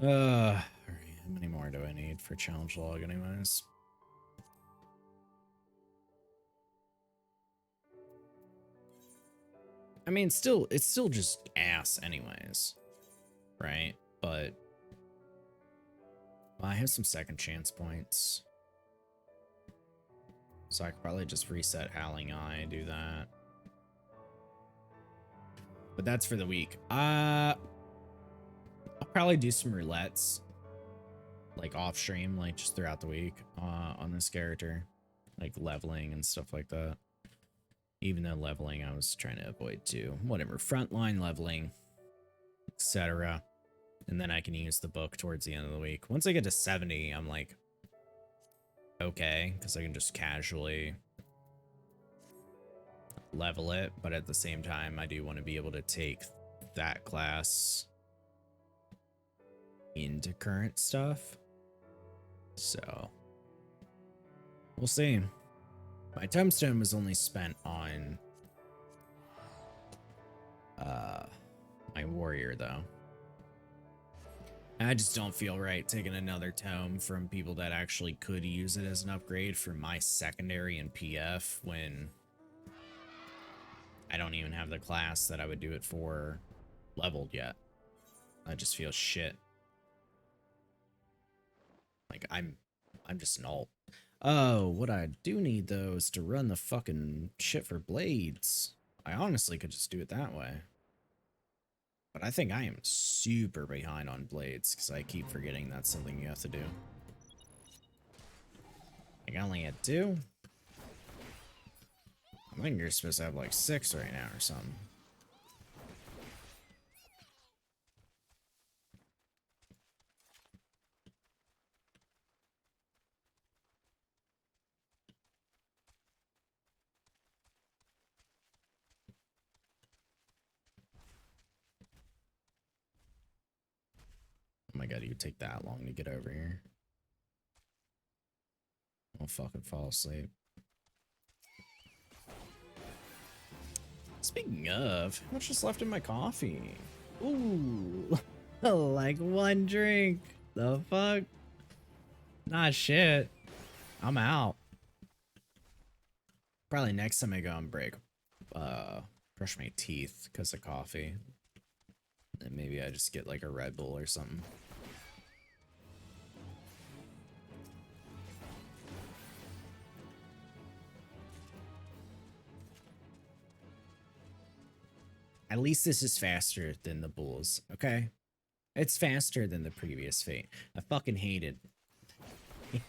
Alright, how many more do I need for challenge log anyways? I mean, still, it's still just ass anyways, right? But I have some second chance points. So I could probably just reset Howling Eye, do that. But that's for the week. I'll probably do some roulettes, like off stream, like just throughout the week, on this character, like leveling and stuff like that. Even though leveling I was trying to avoid too. Whatever, frontline leveling, etc. And then I can use the book towards the end of the week. Once I get to 70, I'm like, okay, because I can just casually level it. But at the same time, I do want to be able to take that class into current stuff. So we'll see. My tombstone was only spent on my warrior though. I just don't feel right taking another tome from people that actually could use it as an upgrade for my secondary and PF when I don't even have the class that I would do it for leveled yet. I just feel shit. Like I'm just an alt. Oh, what I do need though is to run the fucking shit for blades. I honestly could just do it that way. But I think I am super behind on blades because I keep forgetting that's something you have to do. Like I only had 2. I think you're supposed to have like 6 right now or something. Oh my god, you would take that long to get over here. I'll fucking fall asleep. Speaking of, how much is left in my coffee? Ooh, like 1 drink. The fuck? Not shit. I'm out. Probably next time I go on break, brush my teeth because of coffee. And maybe I just get like a Red Bull or something. At least this is faster than the Bulls, okay? It's faster than the previous Fate. I fucking hated. I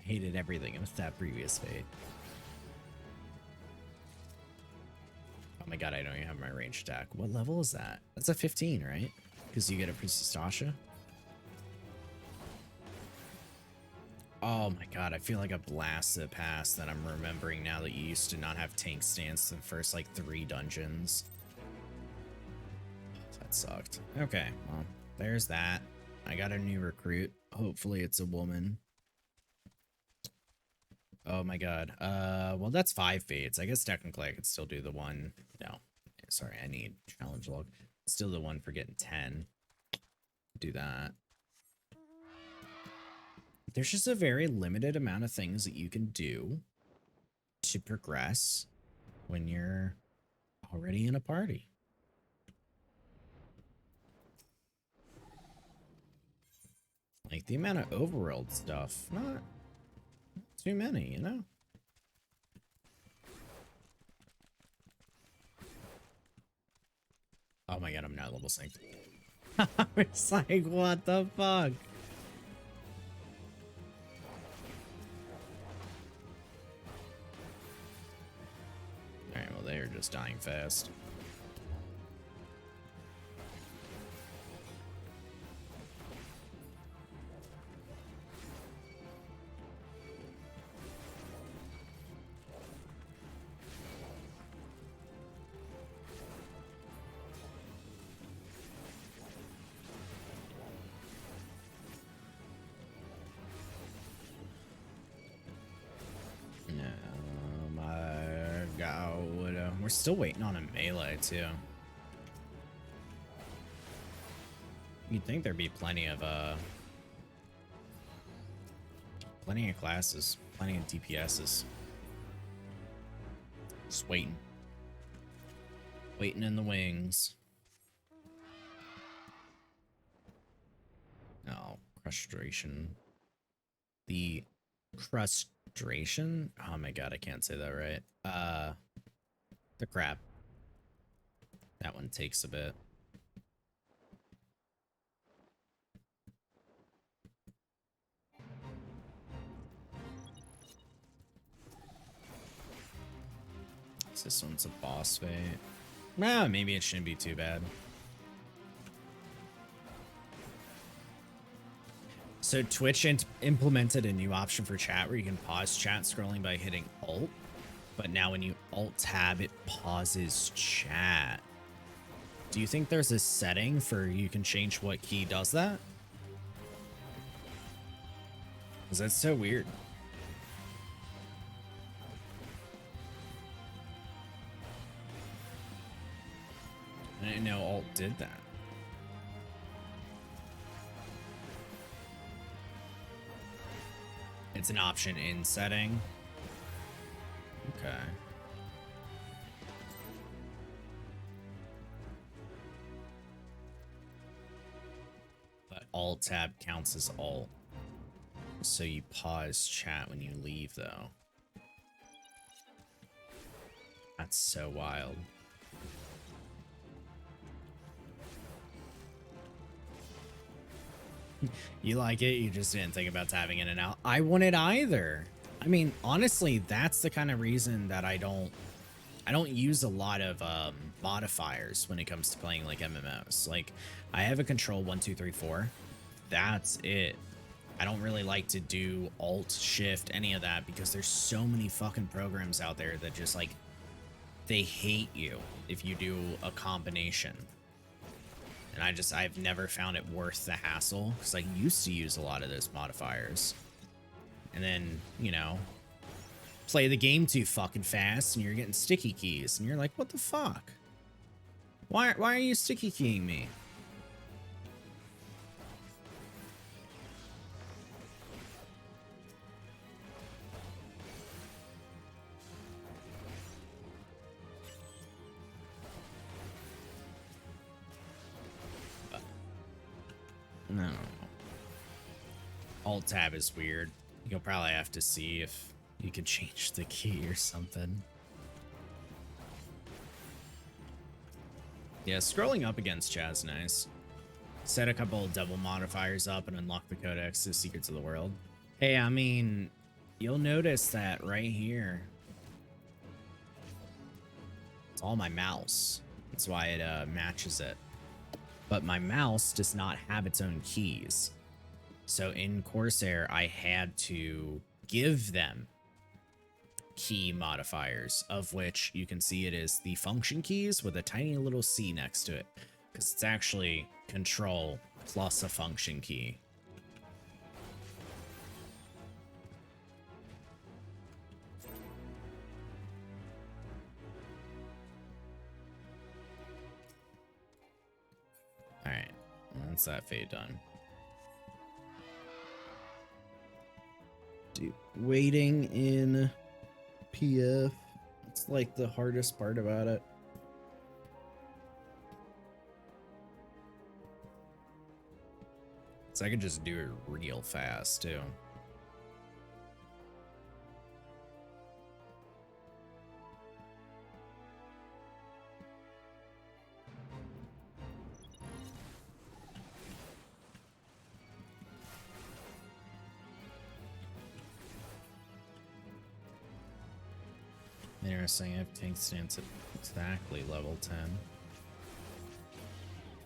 hated everything with that previous Fate. Oh my god, I don't even have my range attack. What level is that? That's a 15, right? Because you get a Priestess Tasha. Oh my god, I feel like a blast of the past that I'm remembering now that you used to not have tank stance in the first like 3 dungeons. That sucked. Okay, well, there's that. I got a new recruit. Hopefully it's a woman. Oh my god. Well that's 5 fates. I guess technically I could still do the one. No. Sorry, I need challenge log. Still the one for getting 10. Do that. There's just a very limited amount of things that you can do to progress when you're already in a party. Like the amount of overworld stuff, not too many, you know? Oh my god, I'm not level synced. It's like, what the fuck? Alright, well, they are just dying fast. Oh my god, we're still waiting on a melee too. You'd think there'd be plenty of classes, plenty of DPSs. Just waiting. Waiting in the wings. Oh, crustration. The crustration? Oh my god, I can't say that right. The crab. That one takes a bit. This one's a boss fight. Well, maybe it shouldn't be too bad. So Twitch implemented a new option for chat where you can pause chat scrolling by hitting Alt. But now when you Alt tab, it pauses chat. Do you think there's a setting for you can change what key does that? Because that's so weird. I didn't know Alt did that. It's an option in setting. Okay. But Alt tab counts as Alt. So you pause chat when you leave, though. That's so wild. You like it? You just didn't think about tabbing in and out. I wouldn't either. I mean, honestly, that's the kind of reason that I don't use a lot of modifiers when it comes to playing like MMOs. Like, I have a control 1, 2, 3, 4. That's it. I don't really like to do alt, shift, any of that because there's so many fucking programs out there that just like, they hate you if you do a combination. And I've never found it worth the hassle because I used to use a lot of those modifiers. And then, you know, play the game too fucking fast and you're getting sticky keys and you're like, what the fuck? Why are you sticky keying me? No. Alt tab is weird. You'll probably have to see if you can change the key or something. Yeah, scrolling up against chat's nice. Set a couple double modifiers up and unlock the codex to Secrets of the World. Hey, I mean, you'll notice that right here. It's all my mouse. That's why it matches it. But my mouse does not have its own keys. So in Corsair, I had to give them key modifiers, of which you can see it is the function keys with a tiny little C next to it, because it's actually control plus a function key. All right, that's that fade done. Dude, waiting in PF, it's like the hardest part about it. So I could just do it real fast too. Interesting, if tank stance at exactly level 10. I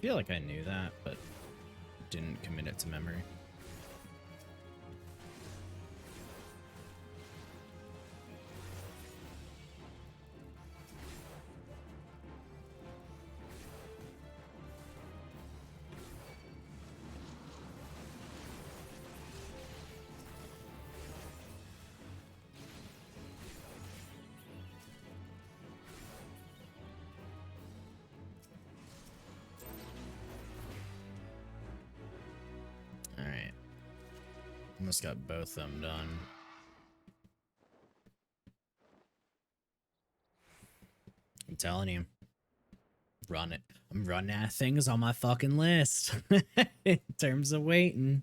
feel like I knew that, but didn't commit it to memory. Alright. Almost got both them done. I'm telling you. Run it. I'm running out of things on my fucking list. In terms of waiting.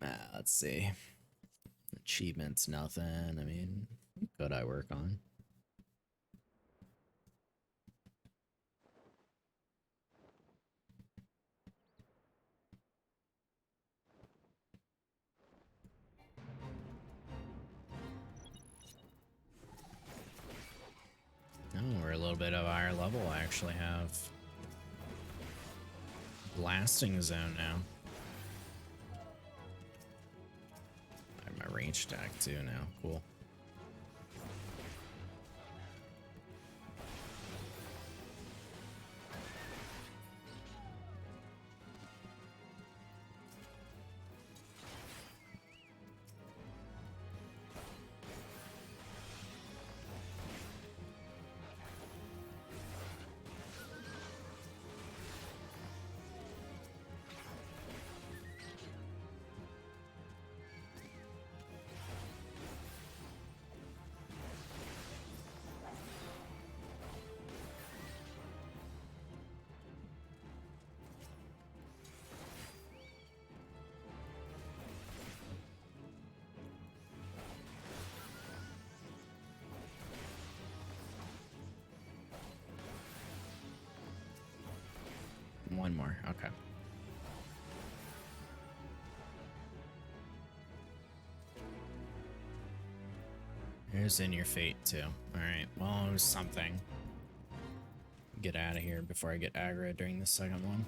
Let's see. Achievements, nothing. I mean, what could I work on? Oh, we're a little bit of a higher level. I actually have blasting zone now. I have my range stack too now. Cool. one more. Okay. Here's in your fate too. Alright, well, it was something. Get out of here before I get aggro during the second one.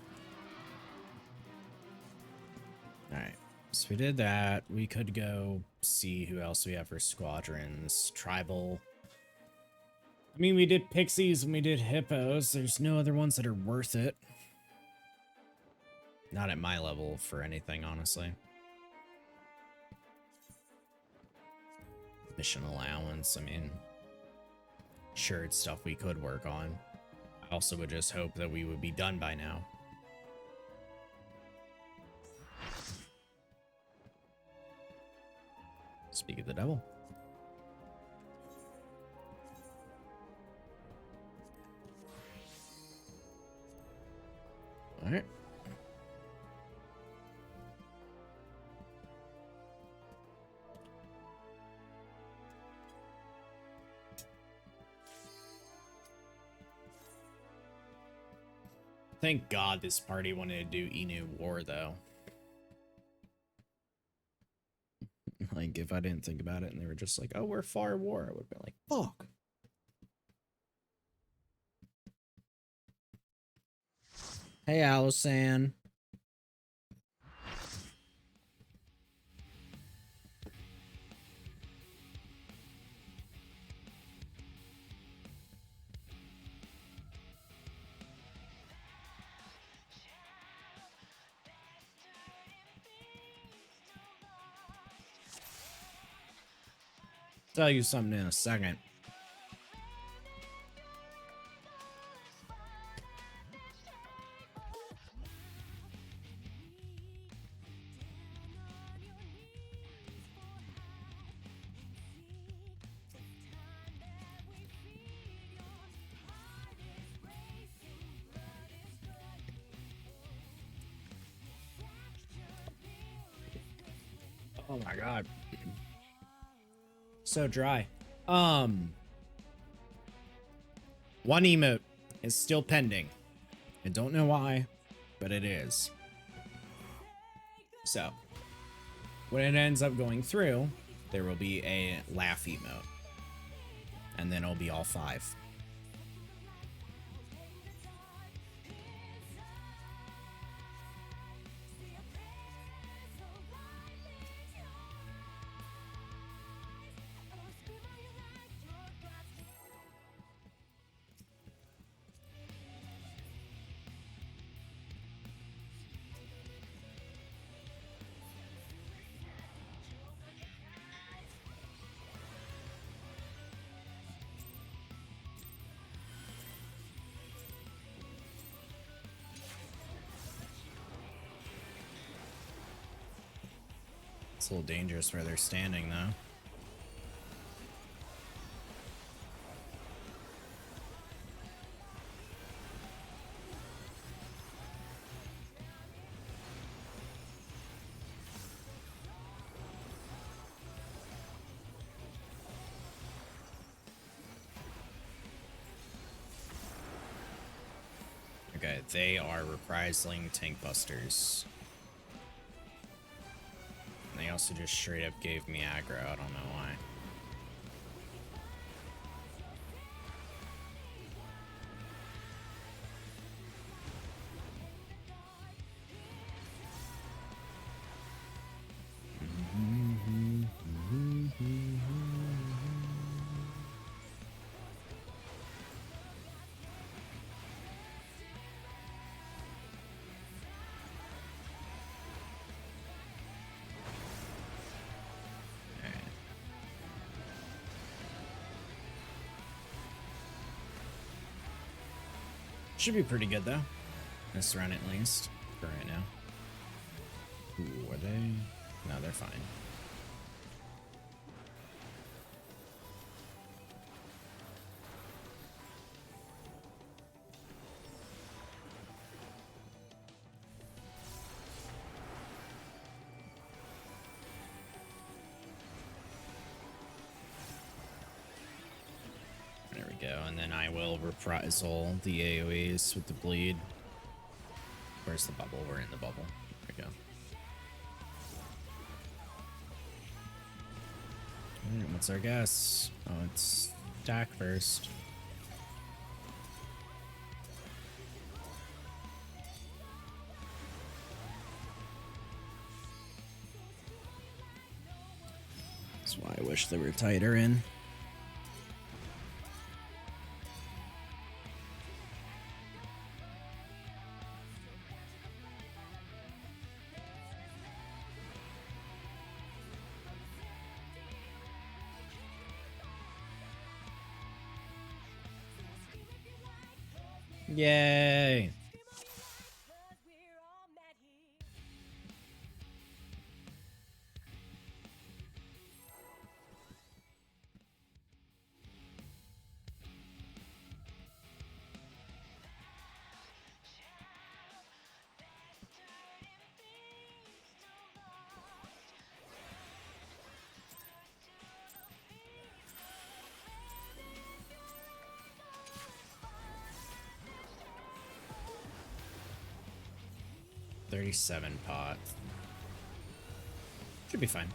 Alright, so we did that. We could go see who else we have for squadrons. Tribal. I mean, we did pixies and we did hippos. There's no other ones that are worth it. Not at my level for anything, honestly. Mission allowance, I mean, sure, it's stuff we could work on. I also would just hope that we would be done by now. Speak of the devil. All right. Thank God this party wanted to do Inu War, though. Like, if I didn't think about it and they were just like, oh, we're far war, I would be like, fuck. Hey, Allison. Tell you something in a second. Oh my God. So dry. One emote is still pending. I don't know why, but it is. So, when it ends up going through, there will be a laugh emote. And then it'll be all 5. It's a little dangerous where they're standing, though. Okay, they are reprising tank busters. They also just straight up gave me aggro. I don't know why. Should be pretty good, though. This run, at least. For right now. Ooh, are they? No, they're fine. There we go, and then I will reprisal the AoEs with the bleed. Where's the bubble? We're in the bubble. There we go. Alright, what's our guess? Oh, it's stack first. That's why I wish they were tighter in. Yay! $37 pot. Should be fine.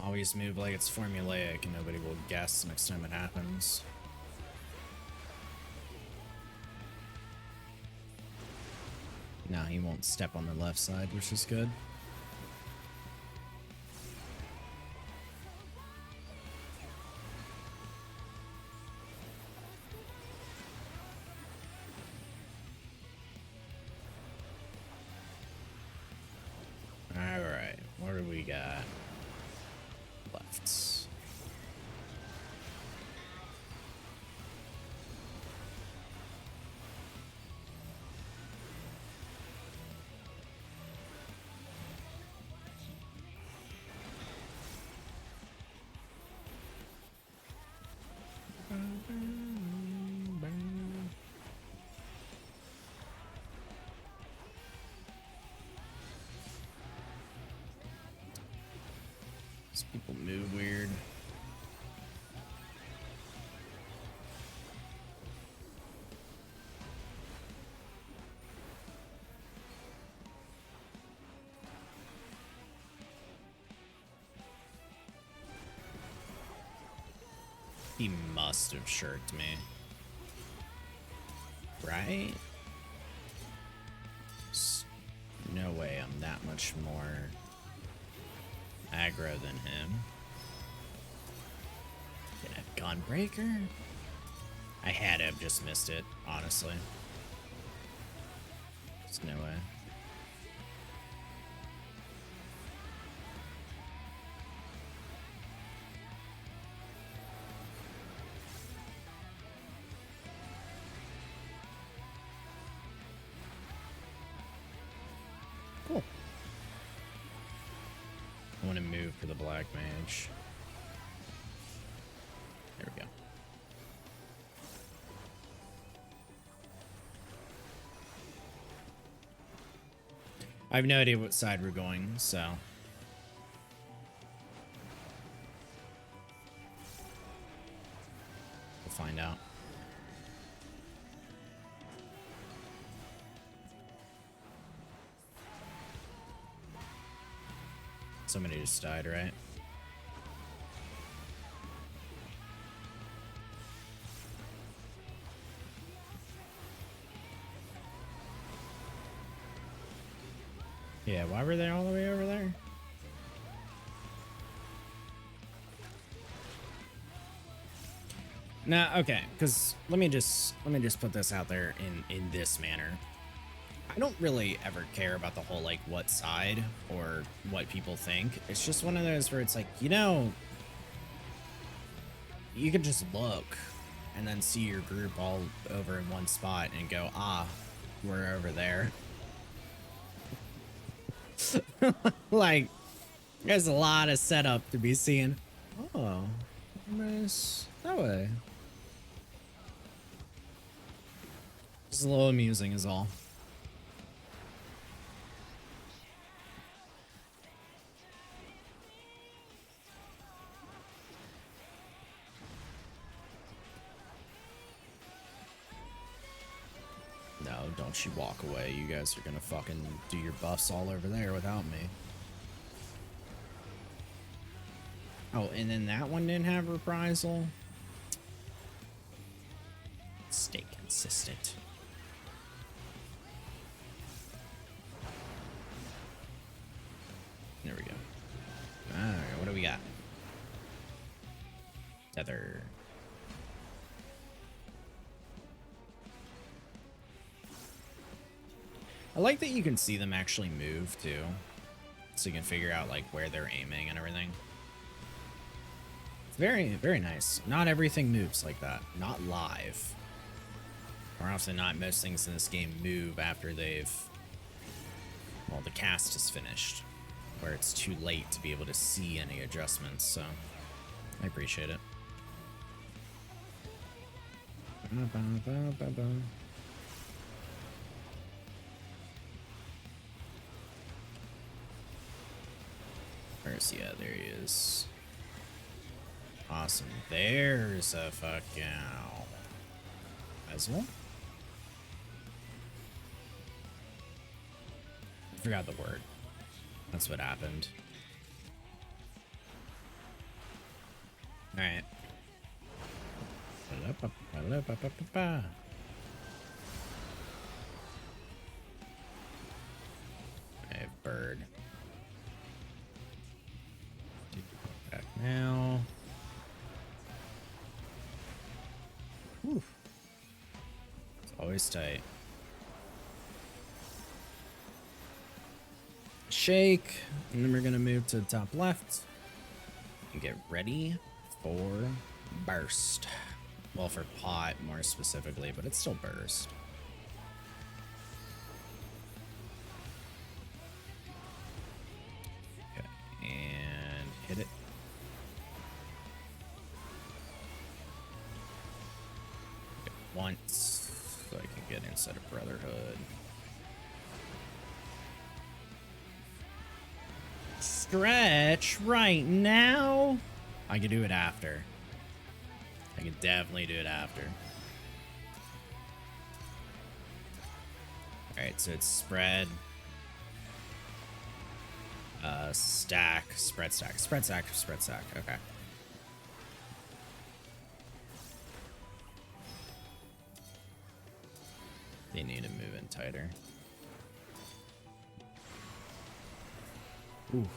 Always move like it's formulaic and nobody will guess next time it happens. Now he won't step on the left side, which is good. Alright, what do we got? Lefts. These people move weird. He must have shirked me. Right? No way I'm that much more aggro than him. Did I have Gunbreaker? I had to have just missed it, honestly. There's no way. Cool. I want to move for the Black Mage. There we go. I have no idea what side we're going, so we'll find out. Somebody just died, right? Yeah, why were they all the way over there? Nah, okay, because let me just put this out there in this manner. I don't really ever care about the whole like what side or what people think. It's just one of those where it's like, you know, you could just look and then see your group all over in one spot and go, ah, we're over there. Like, There's a lot of setup to be seen. Oh, nice. That way. Just a little amusing is all. No, don't you walk away. You guys are gonna fucking do your buffs all over there without me. Oh, and then that one didn't have reprisal? Stay consistent. There we go. Alright, what do we got? Tether. I like that you can see them actually move too. So you can figure out like where they're aiming and everything. It's very, very nice. Not everything moves like that. Not live. More often than not, most things in this game move after they've... well, the cast is finished. Where it's too late to be able to see any adjustments, so... I appreciate it. Where's he at? There he is. Awesome. There's a fucking bezel. I forgot the word. That's what happened. Alright. I have bird. Back now. Whew. It's always tight. Shake, and then we're gonna move to the top left and get ready for burst. Well, for pot more specifically, but it's still burst. Okay, and hit it. Once, so I can get inside of Brotherhood. Stretch right now? I can do it after. I can definitely do it after. Alright, so it's spread. Stack, spread stack, spread stack, spread stack. Okay. They need to move in tighter. Ooh.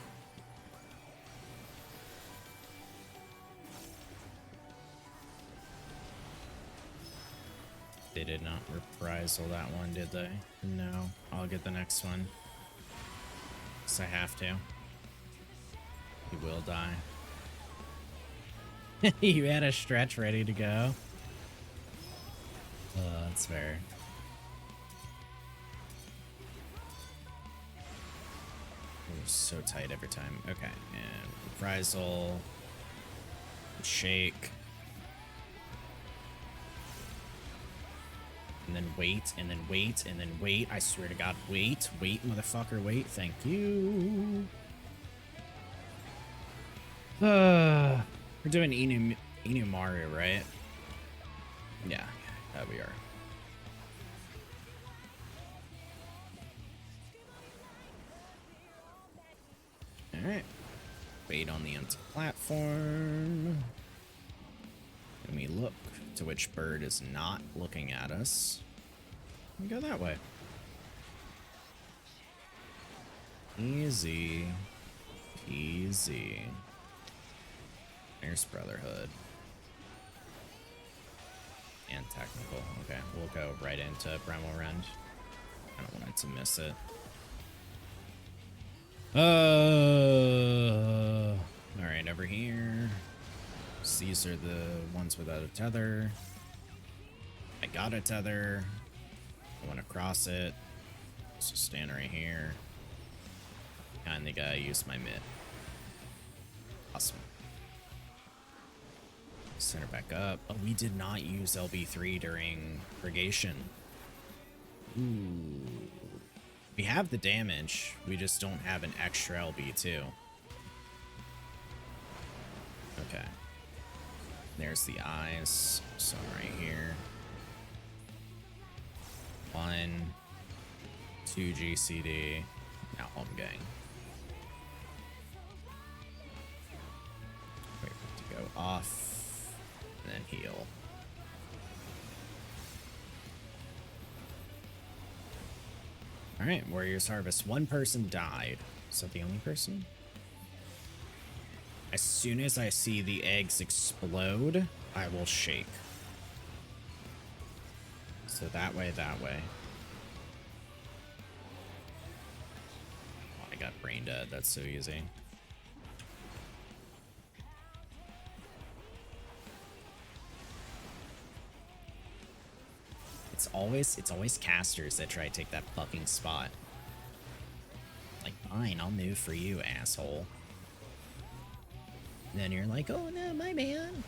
They did not reprisal that one, did they? No. I'll get the next one. Because I have to. He will die. You had a stretch ready to go. That's fair. It was so tight every time. Okay, and reprisal. Shake. And then wait, and then wait, and then wait. I swear to God, wait. Wait, motherfucker, wait. Thank you. We're doing Inumaru, right? Yeah, that we are. Alright. Wait on the empty platform. And we look to which bird is not looking at us. We go that way. Easy. Easy. There's Brotherhood. And technical. Okay, we'll go right into Bremo Rend. I don't want it to miss it. Alright, over here. These are the ones without a tether. I got a tether. I want to cross it. So stand right here. Kinda gotta use my mitt. Awesome. Center back up. Oh, we did not use LB3 during purgation. Ooh. We have the damage. We just don't have an extra LB2. Okay. There's the eyes. So right here. 1, 2 GCD. Now home gang. Wait for it to go off. And then heal. Alright, Warrior's Harvest. One person died. Is that the only person? As soon as I see the eggs explode, I will shake. So that way, that way. Oh, I got brain dead. That's so easy. It's always casters that try to take that fucking spot. Like, fine, I'll move for you, asshole. And then you're like, oh no, my man.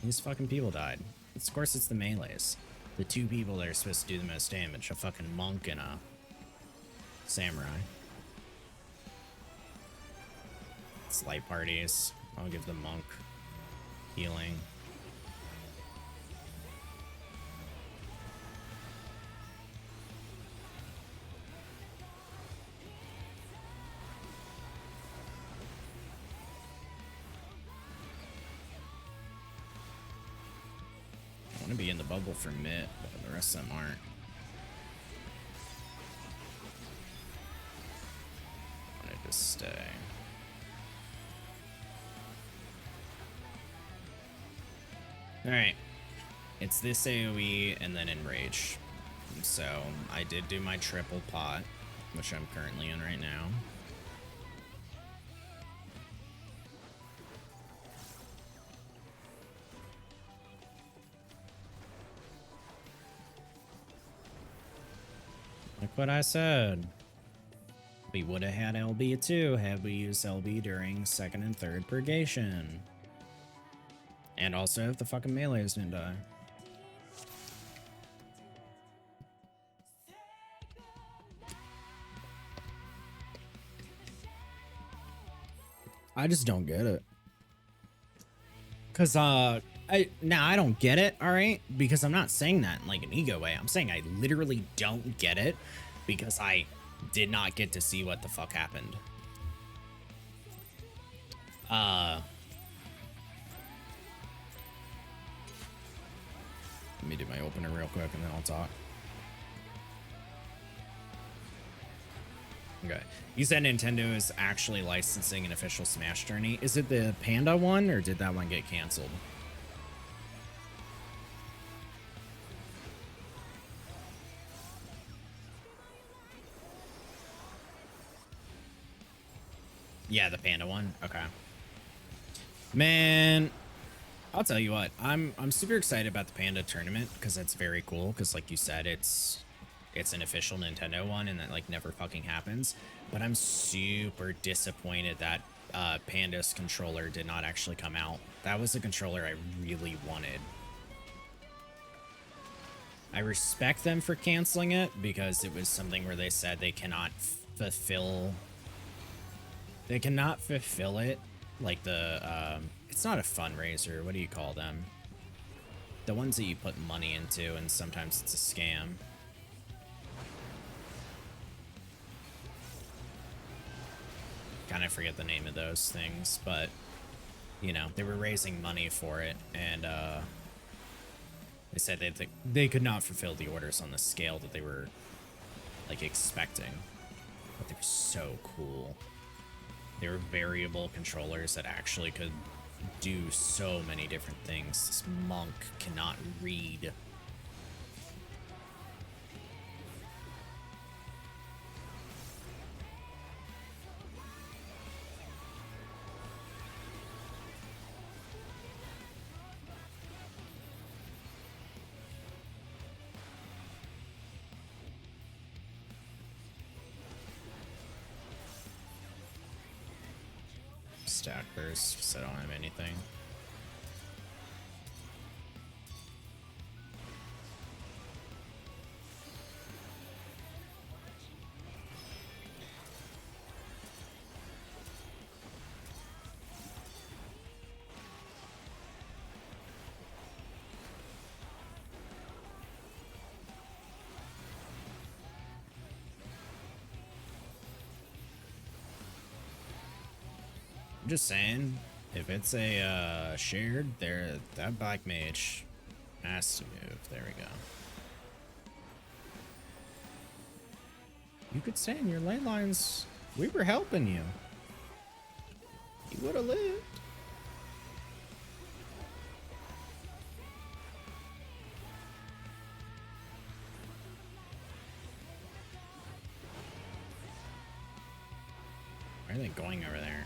These fucking people died. Of course, it's the melees. The two people that are supposed to do the most damage. A fucking monk and a samurai. It's light parties. I'll give the monk healing. I want to be in the bubble for Mitt, but the rest of them aren't. I wanted to stay. Alright. It's this AoE and then Enrage. So I did do my triple pot, which I'm currently in right now. Like what I said. We would have had LB too had we used LB during second and third purgation. And also if the fucking melees didn't die. I just don't get it. Cause I don't get it, alright? Because I'm not saying that in like an ego way. I'm saying I literally don't get it because I did not get to see what the fuck happened. Let me do my opener real quick and then I'll talk. Okay. You said Nintendo is actually licensing an official Smash Journey. Is it the Panda one or did that one get canceled? Yeah, the Panda one. Okay. Man, I'll tell you what. I'm super excited about the Panda tournament because that's very cool. Because like you said, it's an official Nintendo one, and that like never fucking happens. But I'm super disappointed that Panda's controller did not actually come out. That was the controller I really wanted. I respect them for canceling it because it was something where they said they cannot fulfill. They cannot fulfill it. Like the, it's not a fundraiser. What do you call them? The ones that you put money into and sometimes it's a scam. Kind of forget the name of those things, but you know, they were raising money for it and, they said they could not fulfill the orders on the scale that they were like expecting, but they were so cool. They were variable controllers that actually could do so many different things. This monk cannot read. stack first, because I don't have anything. I'm just saying, if it's a shared, that black mage has to move. There we go. You could stay in your ley lines. We were helping you. You would have lived. Why are they going over there?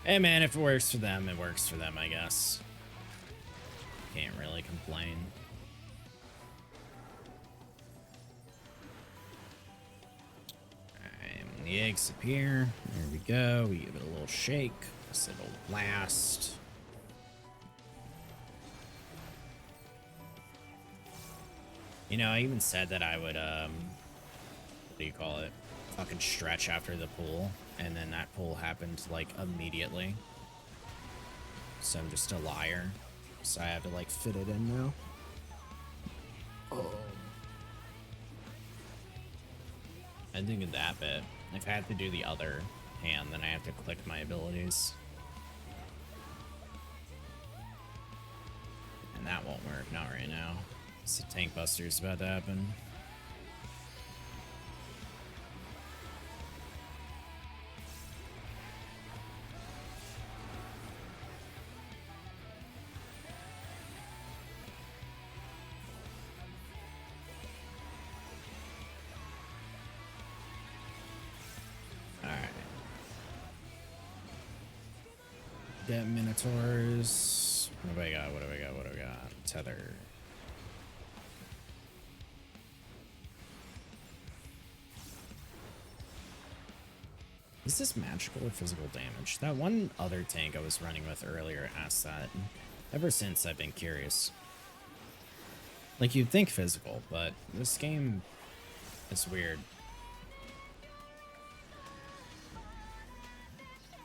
Hey man, if it works for them, it works for them, I guess. Can't really complain. Alright, when the eggs appear, there we go. We give it a little shake, so it'll last. You know, I even said that I would, what do you call it? Fucking stretch after the pool, and then that pool happened, like, immediately. So I'm just a liar. So I have to, like, fit it in now. Oh. I'm thinking that bit. If I have to do the other hand, then I have to click my abilities. And that won't work, not right now. So Tank Buster's about to happen. Get Minotaurs. What do I got? What do I got? What do I got? Tether. Is this magical or physical damage? That one other tank I was running with earlier asked that. Ever since, I've been curious. Like, you'd think physical, but this game is weird.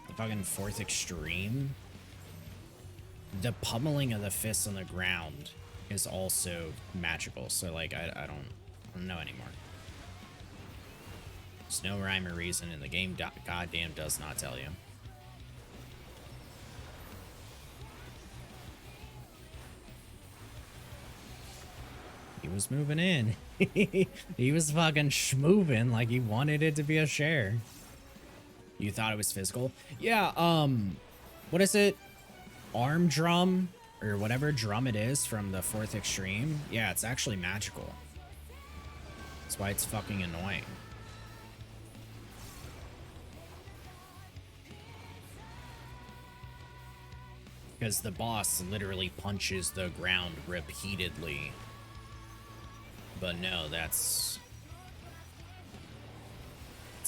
The fucking 4th extreme. The pummeling of the fists on the ground is also magical. So, like, I don't know anymore. There's no rhyme or reason, and the game goddamn does not tell you. He was moving in. He was fucking schmoving like he wanted it to be a share. You thought it was physical? Yeah, what is it? Arm drum, or whatever drum it is from the 4th extreme. Yeah, it's actually magical. That's why it's fucking annoying. Because the boss literally punches the ground repeatedly. But no, it's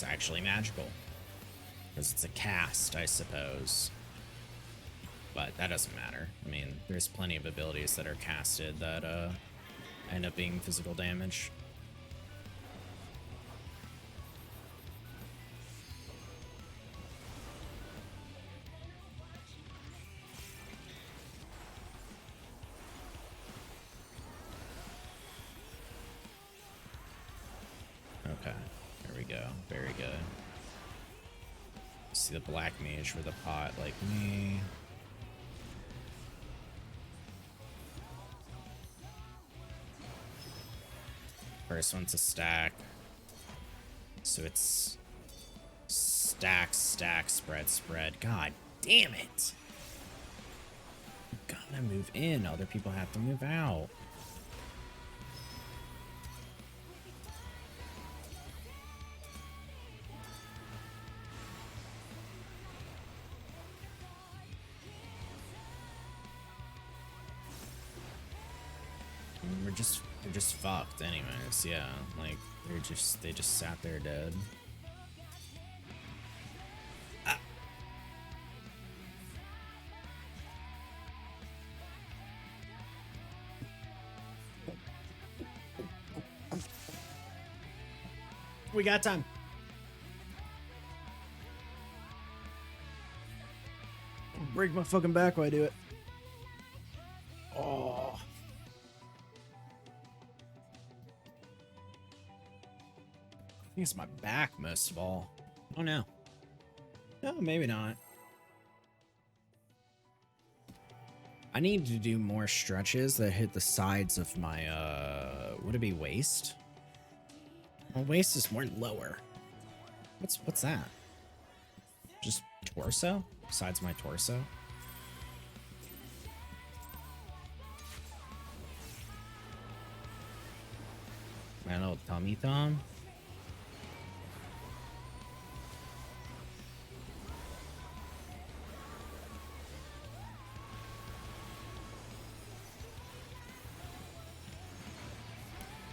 actually magical. Because it's a cast, I suppose. But that doesn't matter. I mean, there's plenty of abilities that are casted that end up being physical damage. Okay, there we go. Very good. See the black mage with a pot like me. First one's a stack. So it's stack, stack, spread, spread. God damn it. You gotta move in. Other people have to move out. We're just fucked anyways, yeah. Like they just sat there dead. Ah. We got time. Break my fucking back while I do it. Oh. I think it's my back most of all. Oh no. No, maybe not. I need to do more stretches that hit the sides of my, would it be waist? Well, waist is more lower. What's that? Just torso? Besides my torso? My little tummy thumb?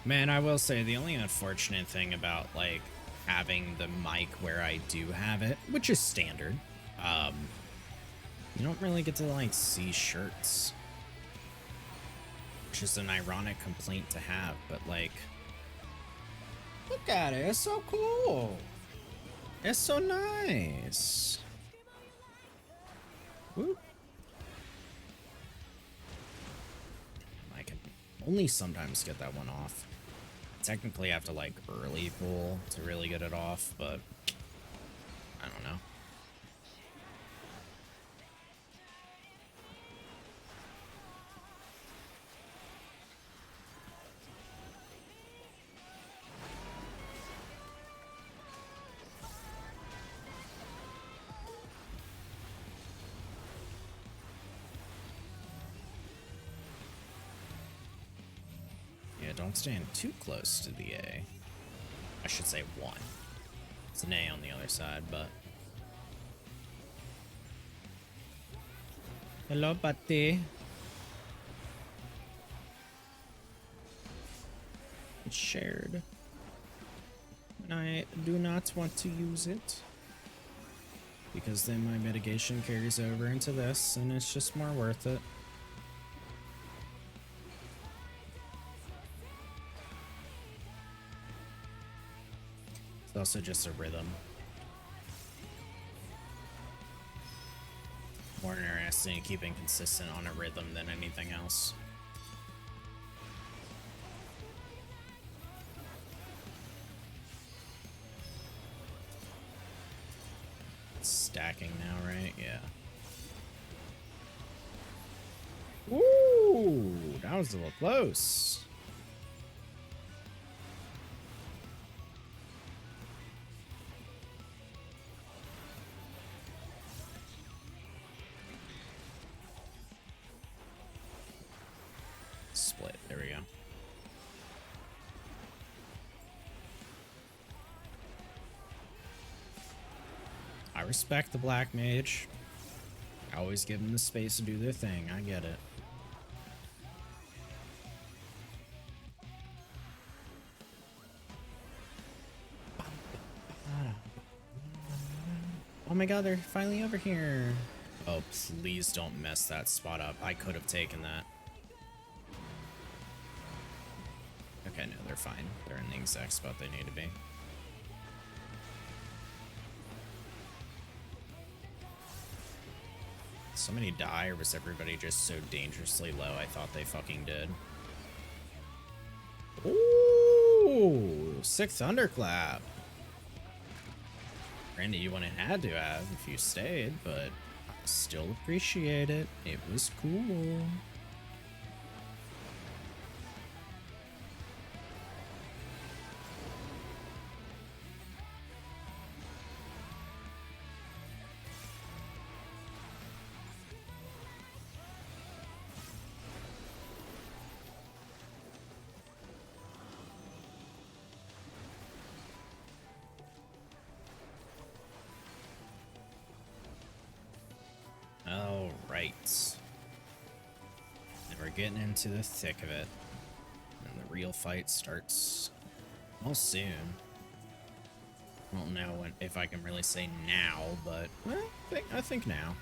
Man, I will say the only unfortunate thing about like having the mic where I do have it, which is standard, you don't really get to like see shirts, which is an ironic complaint to have, but like, look at it, it's so cool. It's so nice. Whoop. I can only sometimes get that one off. Technically I have to like early pull to really get it off, but I don't know. Yeah, don't stand too close to the A. I should say one. It's an A on the other side, but... Hello, buddy. It's shared. And I do not want to use it. Because then my mitigation carries over into this, and it's just more worth it. It's also just a rhythm. More interesting in keeping consistent on a rhythm than anything else. It's stacking now, right? Yeah. Ooh, that was a little close. Split. There we go. I respect the black mage. I always give them the space to do their thing. I get it. Oh my god, they're finally over here. Oh, please don't mess that spot up. I could have taken that. Okay, no, they're fine. They're in the exact spot they need to be. Somebody die, or was everybody just so dangerously low I thought they fucking did? Ooh, 6 thunderclap. Randy, you wouldn't have had to have if you stayed, but I still appreciate it. It was cool. All right. And we're getting into the thick of it. real fight starts well soon. I don't know if I can really say now, but I think now.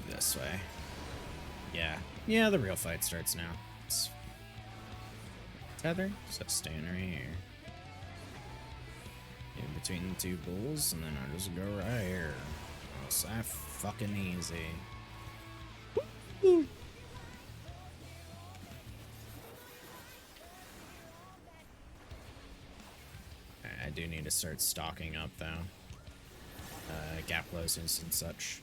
This way. Yeah, the real fight starts now. It's tether, so staying right here. In between the two bulls, and then I just go right here. It's that fucking easy. Woo. I do need to start stocking up though. Gap closings and such.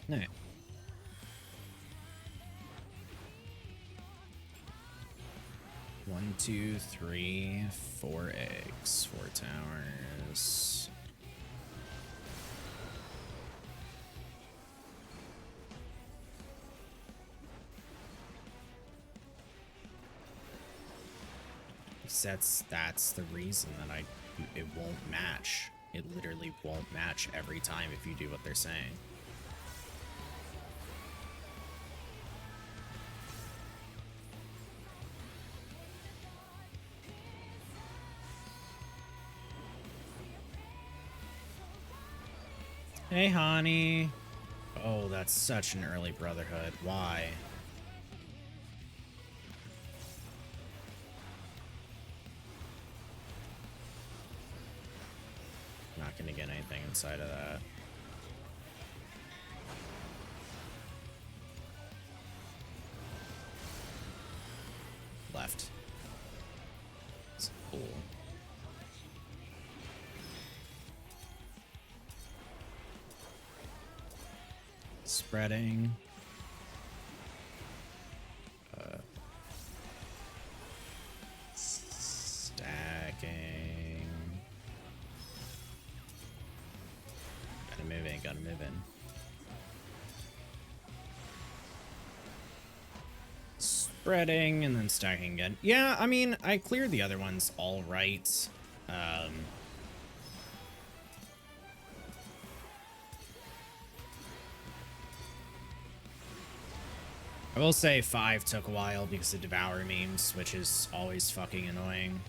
No. 1, 2, 3, 4 eggs, 4 towers. That's the reason that it won't match. It literally won't match every time if you do what they're saying. Hey, honey. Oh, that's such an early brotherhood. Why? Not gonna get anything inside of that. Left. It's cool. Spreading. Stacking. Gotta move in. Spreading and then stacking again. Yeah, I mean, I cleared the other ones all right. I will say 5 took a while because of Devour memes, which is always fucking annoying.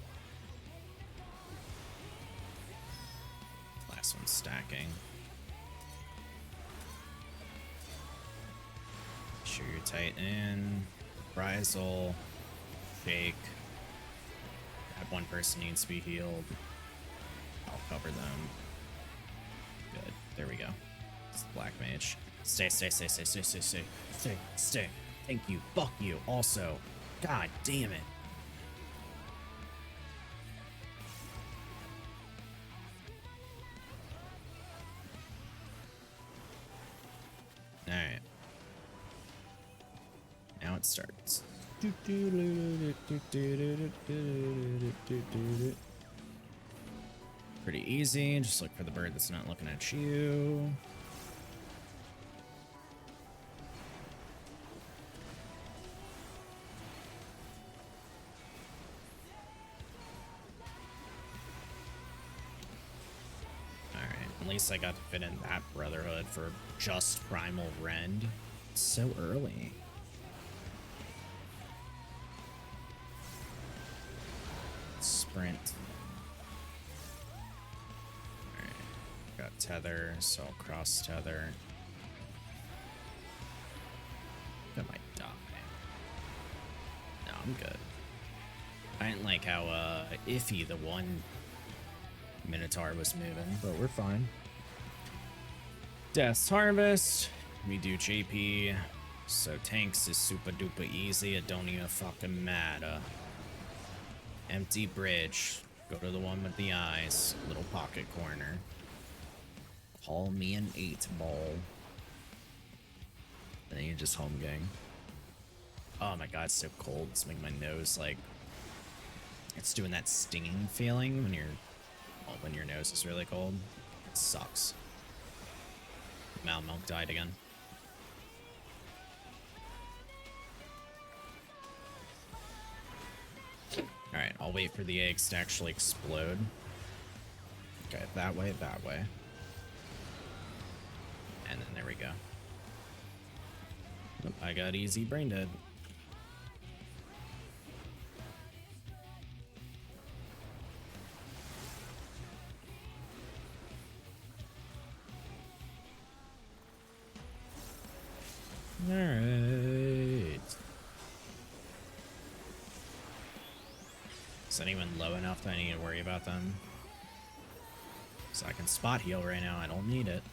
Last one's stacking. Sure you're tight in. Brisel. Shake. That one person needs to be healed. I'll cover them. Good. There we go. It's the Black Mage. Stay. Stay. Thank you. Fuck you. Also. God damn it. Alright. Now it starts. Pretty easy. Just look for the bird that's not looking at you. At least I got to fit in that Brotherhood for just Primal Rend. It's so early. Sprint. Alright. Got Tether, so I'll cross Tether. I might die. No, I'm good. I didn't like how iffy the one Minotaur was moving, but we're fine. Death's Harvest. We do JP. So tanks is super duper easy. It don't even fucking matter. Empty bridge. Go to the one with the eyes. Little pocket corner. Call me an 8-ball. And then you just home gang. Oh my god, it's so cold. It's making my nose like... It's doing that stinging feeling when your nose is really cold. It sucks. Milk died again. Alright, I'll wait for the eggs to actually explode. Okay, that way, that way. And then there we go. Oh, I got easy brain dead. Alright. Is anyone low enough that I need to worry about them? So I can spot heal right now. I don't need it.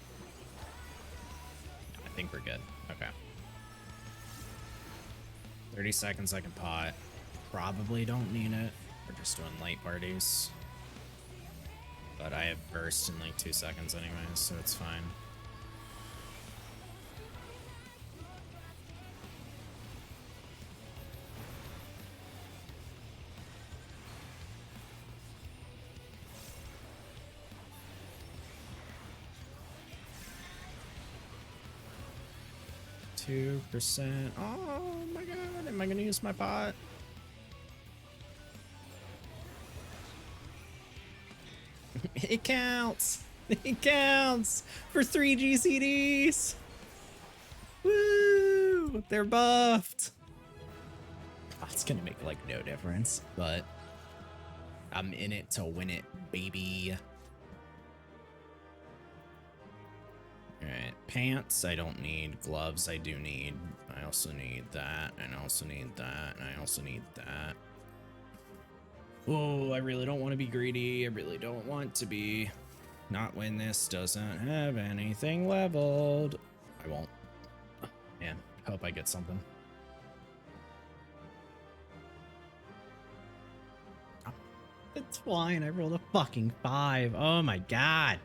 I think we're good. Okay. 30 seconds I can pot. Probably don't need it. We're just doing light parties. But I have burst in like 2 seconds anyways, so it's fine. %. Oh my god, am I gonna use my pot? It counts! It counts! For 3 GCDs! Woo! They're buffed! Oh, it's gonna make like no difference, but I'm in it to win it, baby. Alright, pants I don't need, gloves I do need. I also need that, and I also need that, and I also need that. Oh, I really don't want to be greedy. I really don't want to be. Not when this doesn't have anything leveled. I won't. Man, hope I get something. It's fine. I rolled a fucking 5. Oh my god.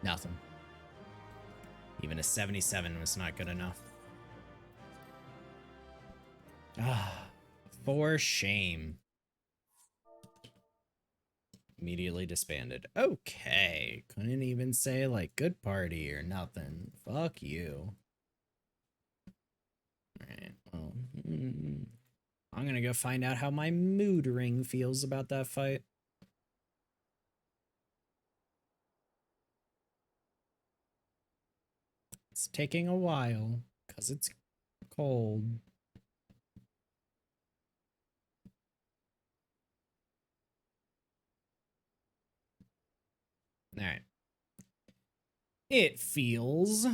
Nothing. Even a 77 was not good enough. Ah, for shame. Immediately disbanded. Okay. Couldn't even say like good party or nothing. Fuck you. Alright, well. I'm gonna go find out how my mood ring feels about that fight. It's taking a while, because it's cold. Alright. It feels...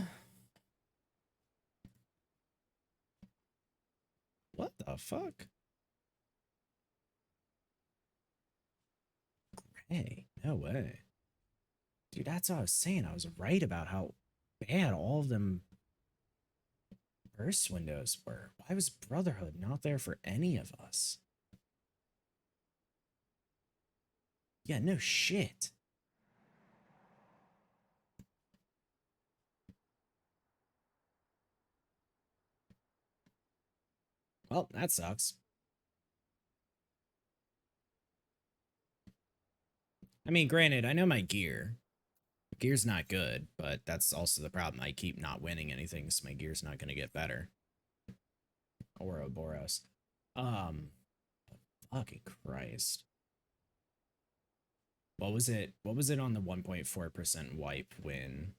What the fuck? Hey, no way. Dude, that's what I was saying. I was right about how bad all of them burst windows were. Why was Brotherhood not there for any of us? Yeah, no shit. Well, that sucks. I mean, granted, I know my gear. Gear's not good, but that's also the problem. I keep not winning anything, so my gear's not going to get better. Ouroboros. Fucking Christ. What was it? What was it on the 1.4% wipe when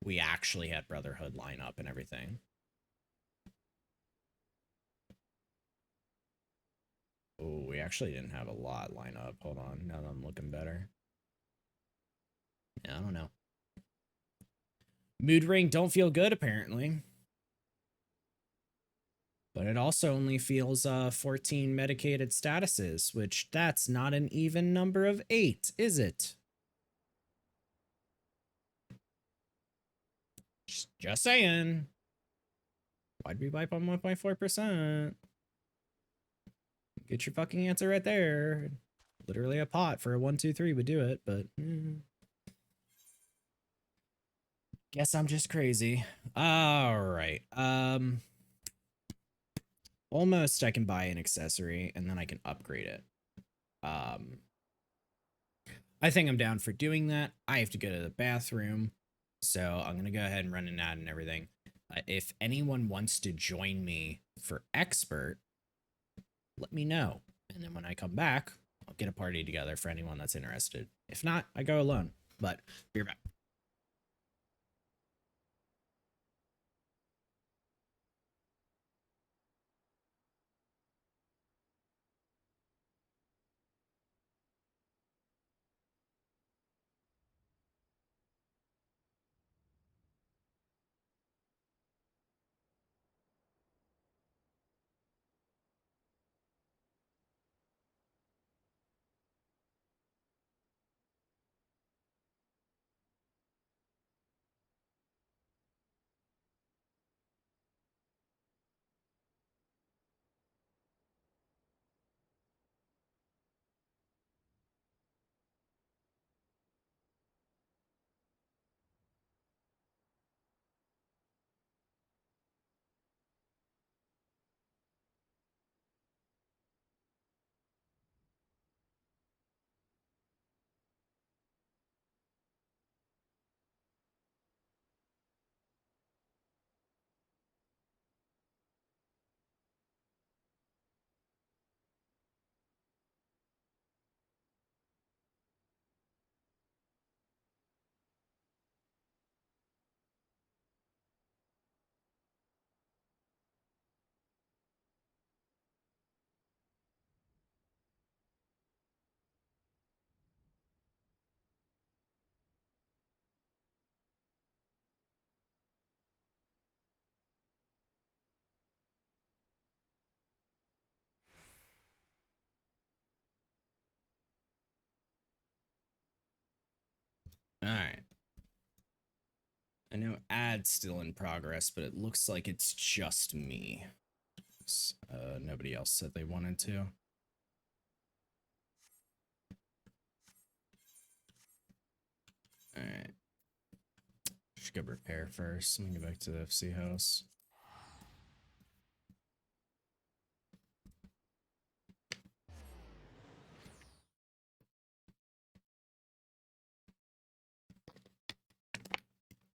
we actually had Brotherhood line up and everything? Oh, we actually didn't have a lot line up. Hold on. Now that I'm looking better. Yeah, I don't know. Mood ring don't feel good, apparently. But it also only feels 14 medicated statuses, which that's not an even number of 8, is it? Just saying. Why'd we wipe on 1.4%? Get your fucking answer right there. Literally a pot for a 1, 2, 3 would do it, but guess I'm just crazy. All right. Almost I can buy an accessory and then I can upgrade it. I think I'm down for doing that. I have to go to the bathroom, so I'm gonna go ahead and run an ad and everything. If anyone wants to join me for expert, let me know. And then when I come back, I'll get a party together for anyone that's interested. If not, I go alone. But be right back. All right. I know ad's still in progress, but it looks like it's just me. Nobody else said they wanted to. All right. Should go repair first. Let me go back to the FC house.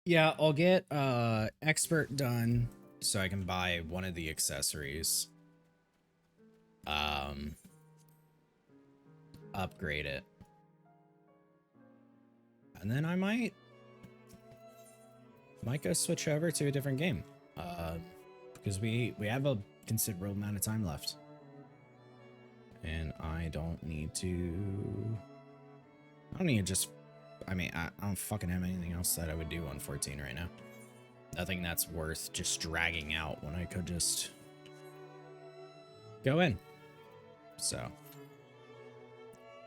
Yeah, I'll get expert done so I can buy one of the accessories. Upgrade it. And then I might go switch over to a different game. Because we have a considerable amount of time left. And I don't need to just I mean, I don't fucking have anything else that I would do on 14 right now. Nothing that's worth just dragging out when I could just go in. So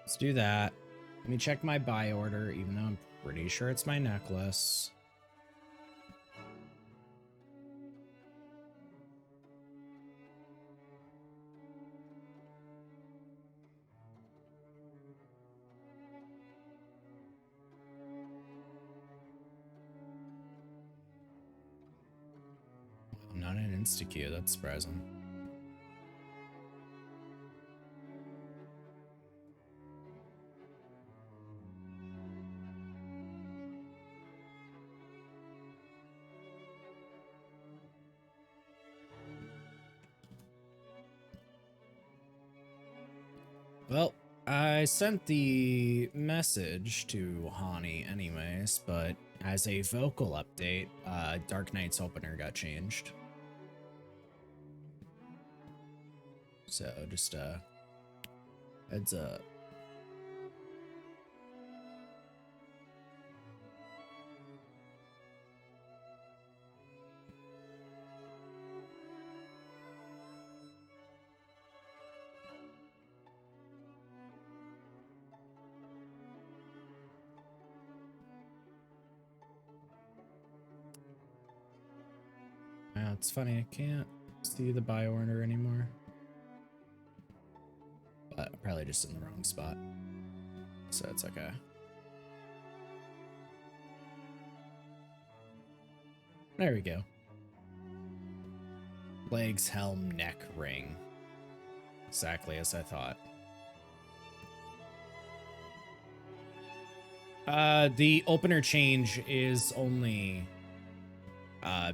let's do that. Let me check my buy order, even though I'm pretty sure it's my necklace. I'm not an insta-queue, that's surprising. Well, I sent the message to Hani anyways, but as a vocal update, Dark Knight's opener got changed. So just heads up. Yeah, it's funny. I can't see the buy order anymore. But I'm probably just in the wrong spot. So it's okay. There we go. Legs, helm, neck, ring. Exactly as I thought. The opener change is only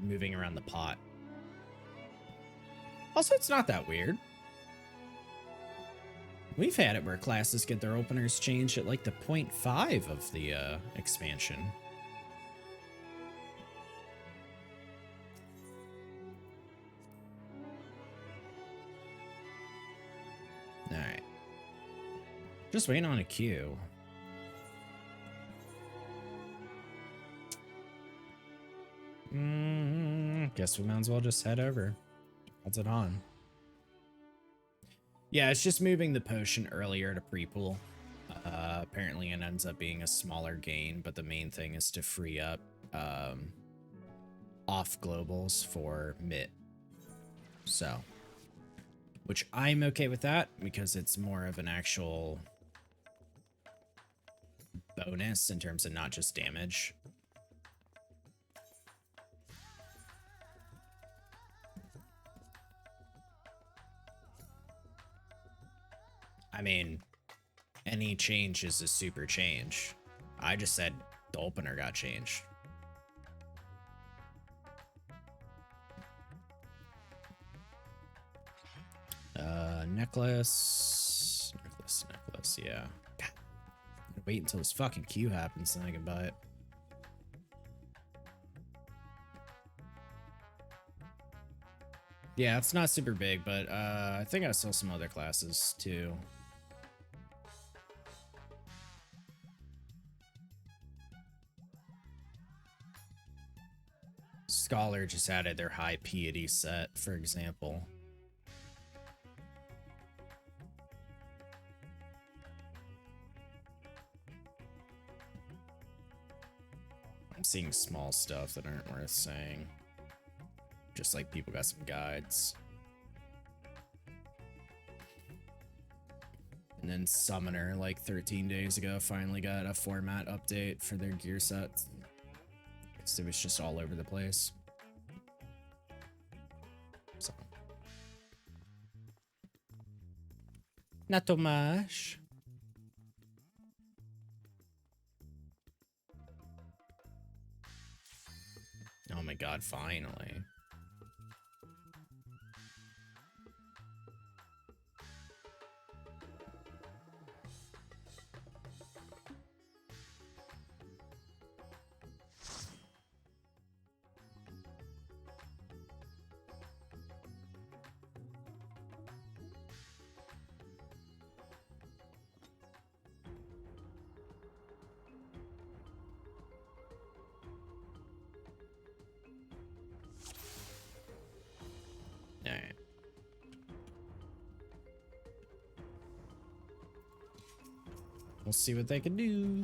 moving around the pot. Also, it's not that weird. We've had it where classes get their openers changed at like the 0.5 of the expansion. Alright. Just waiting on a queue. Guess we might as well just head over. What's it on? Yeah, it's just moving the potion earlier to pre-pool. Apparently it ends up being a smaller gain, but the main thing is to free up off globals for MIT. So, which I'm okay with that because it's more of an actual bonus in terms of not just damage. I mean, any change is a super change. I just said the opener got changed. Necklace, yeah. God, wait until this fucking queue happens, then I can buy it. Yeah, it's not super big, but I think I saw some other classes too. Scholar just added their high piety set, for example. I'm seeing small stuff that aren't worth saying. Just like people got some guides. And then Summoner, like 13 days ago, finally got a format update for their gear sets. Because it was just all over the place. So. Not too much. Oh my god, finally. Alright. We'll see what they can do.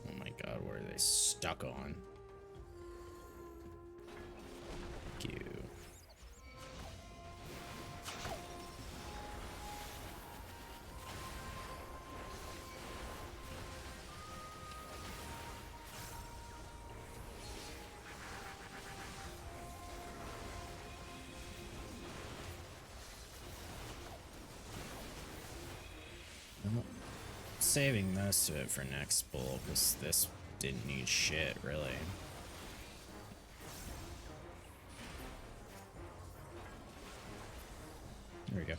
Oh my god, what are they stuck on? Thank you. Saving most of it for next bull because this didn't need shit, really. There we go.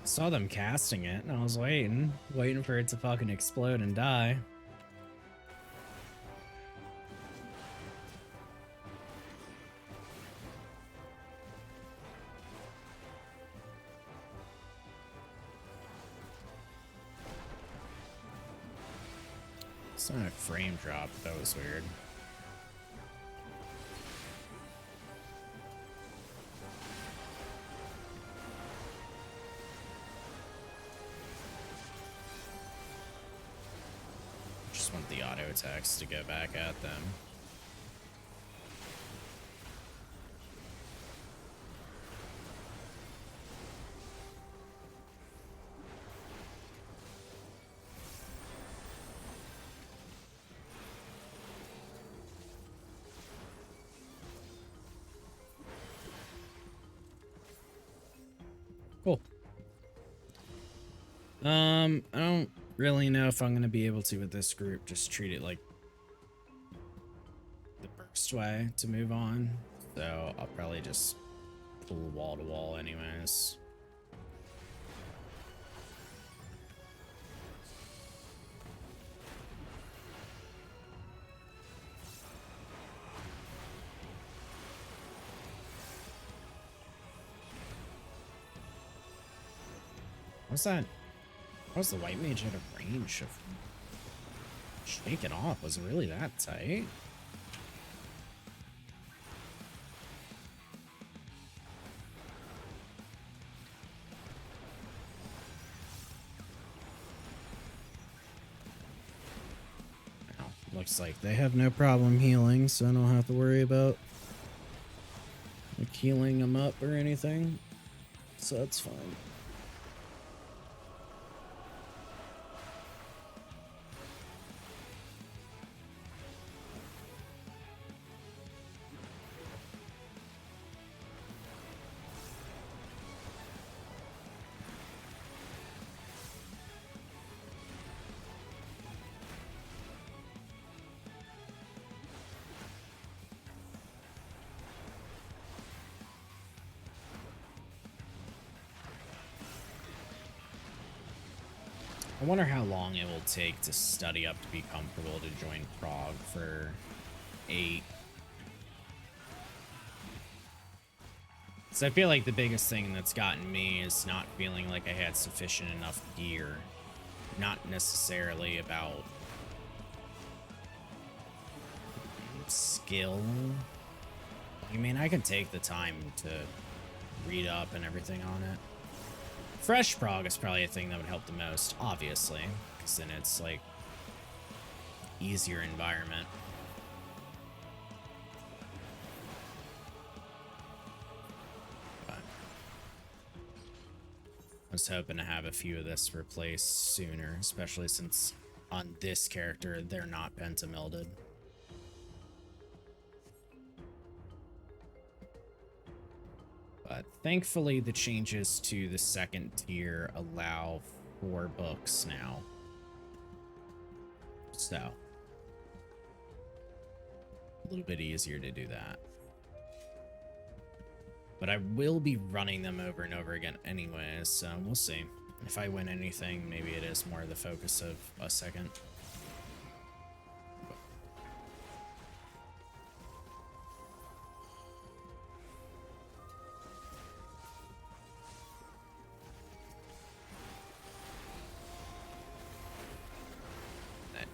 Saw them casting it and I was waiting for it to fucking explode and die. It's not a frame drop, that was weird. just want the auto attacks to go back at them. Cool. I don't really know if I'm gonna be able to with this group. Just treat it like the first way to move on. So I'll probably just pull wall to wall anyways. What's that? How's the white mage at a range of shake it off? Was it really that tight? Wow. Looks like they have no problem healing, so I don't have to worry about like healing them up or anything. So that's fine. I wonder how long it will take to study up to be comfortable to join Prague for 8. So I feel like the biggest thing that's gotten me is not feeling like I had sufficient enough gear. Not necessarily about skill. I mean, I can take the time to read up and everything on it. Fresh prog is probably a thing that would help the most, obviously, because then it's like easier environment. But I was hoping to have a few of this replaced sooner, especially since on this character they're not pentamilded. But thankfully, the changes to the second tier allow 4 books now. So, a little bit easier to do that. But I will be running them over and over again anyways, so we'll see. If I win anything, maybe it is more the focus of a second.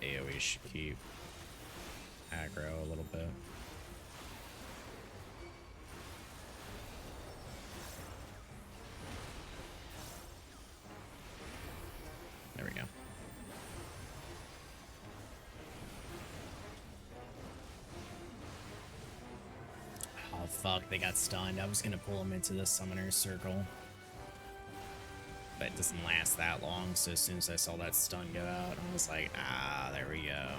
AoE should keep aggro a little bit. There we go. Oh fuck, they got stunned. I was gonna pull them into the summoner's circle. But it doesn't last that long, so as soon as I saw that stun go out, I was like, ah, there we go.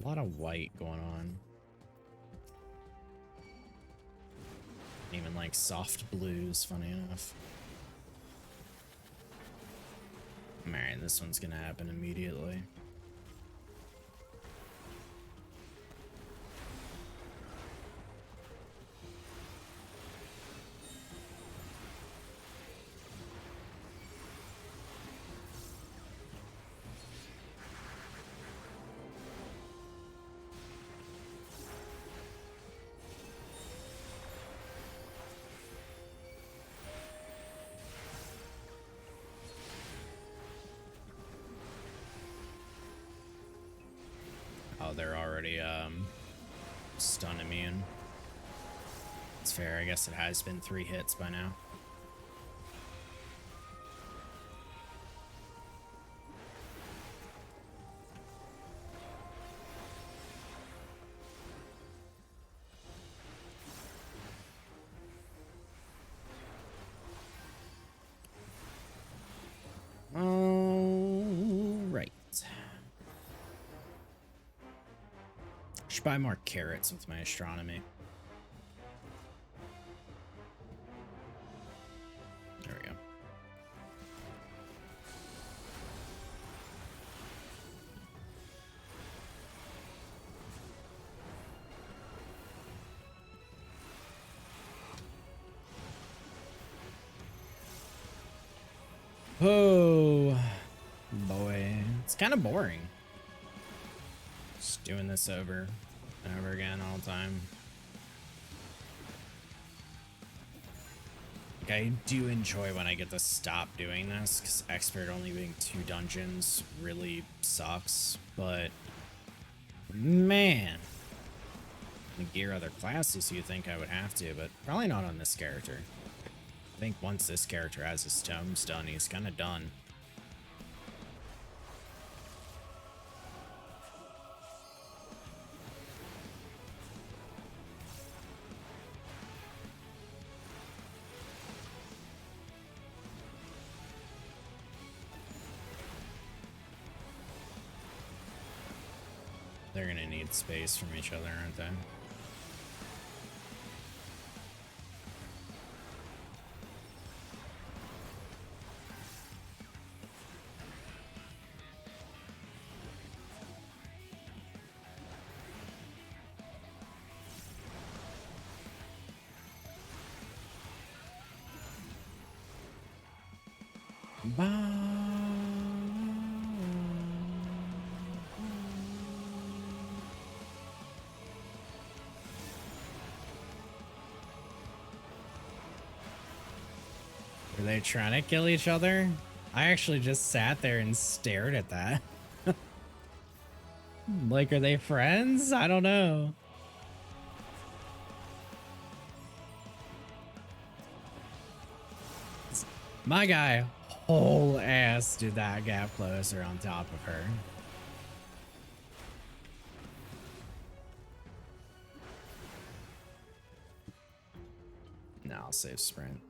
A lot of white going on. Even like soft blues, funny enough. Alright, this one's gonna happen immediately. they're already stun immune. It's fair. I guess it has been 3 hits by now. Right. Should buy more carrots with my astronomy. There we go. Oh boy, it's kind of boring. Just doing this over and over again all the time. Like, I do enjoy when I get to stop doing this, because expert only being 2 dungeons really sucks, but man, to gear other classes you think I would have to, but probably not on this character. I think once this character has his tomes done, he's kind of done. They're gonna need space from each other, aren't they? Are they trying to kill each other? I actually just sat there and stared at that. Like, are they friends? I don't know. My guy whole ass did that gap closer on top of her. No, I'll save sprint.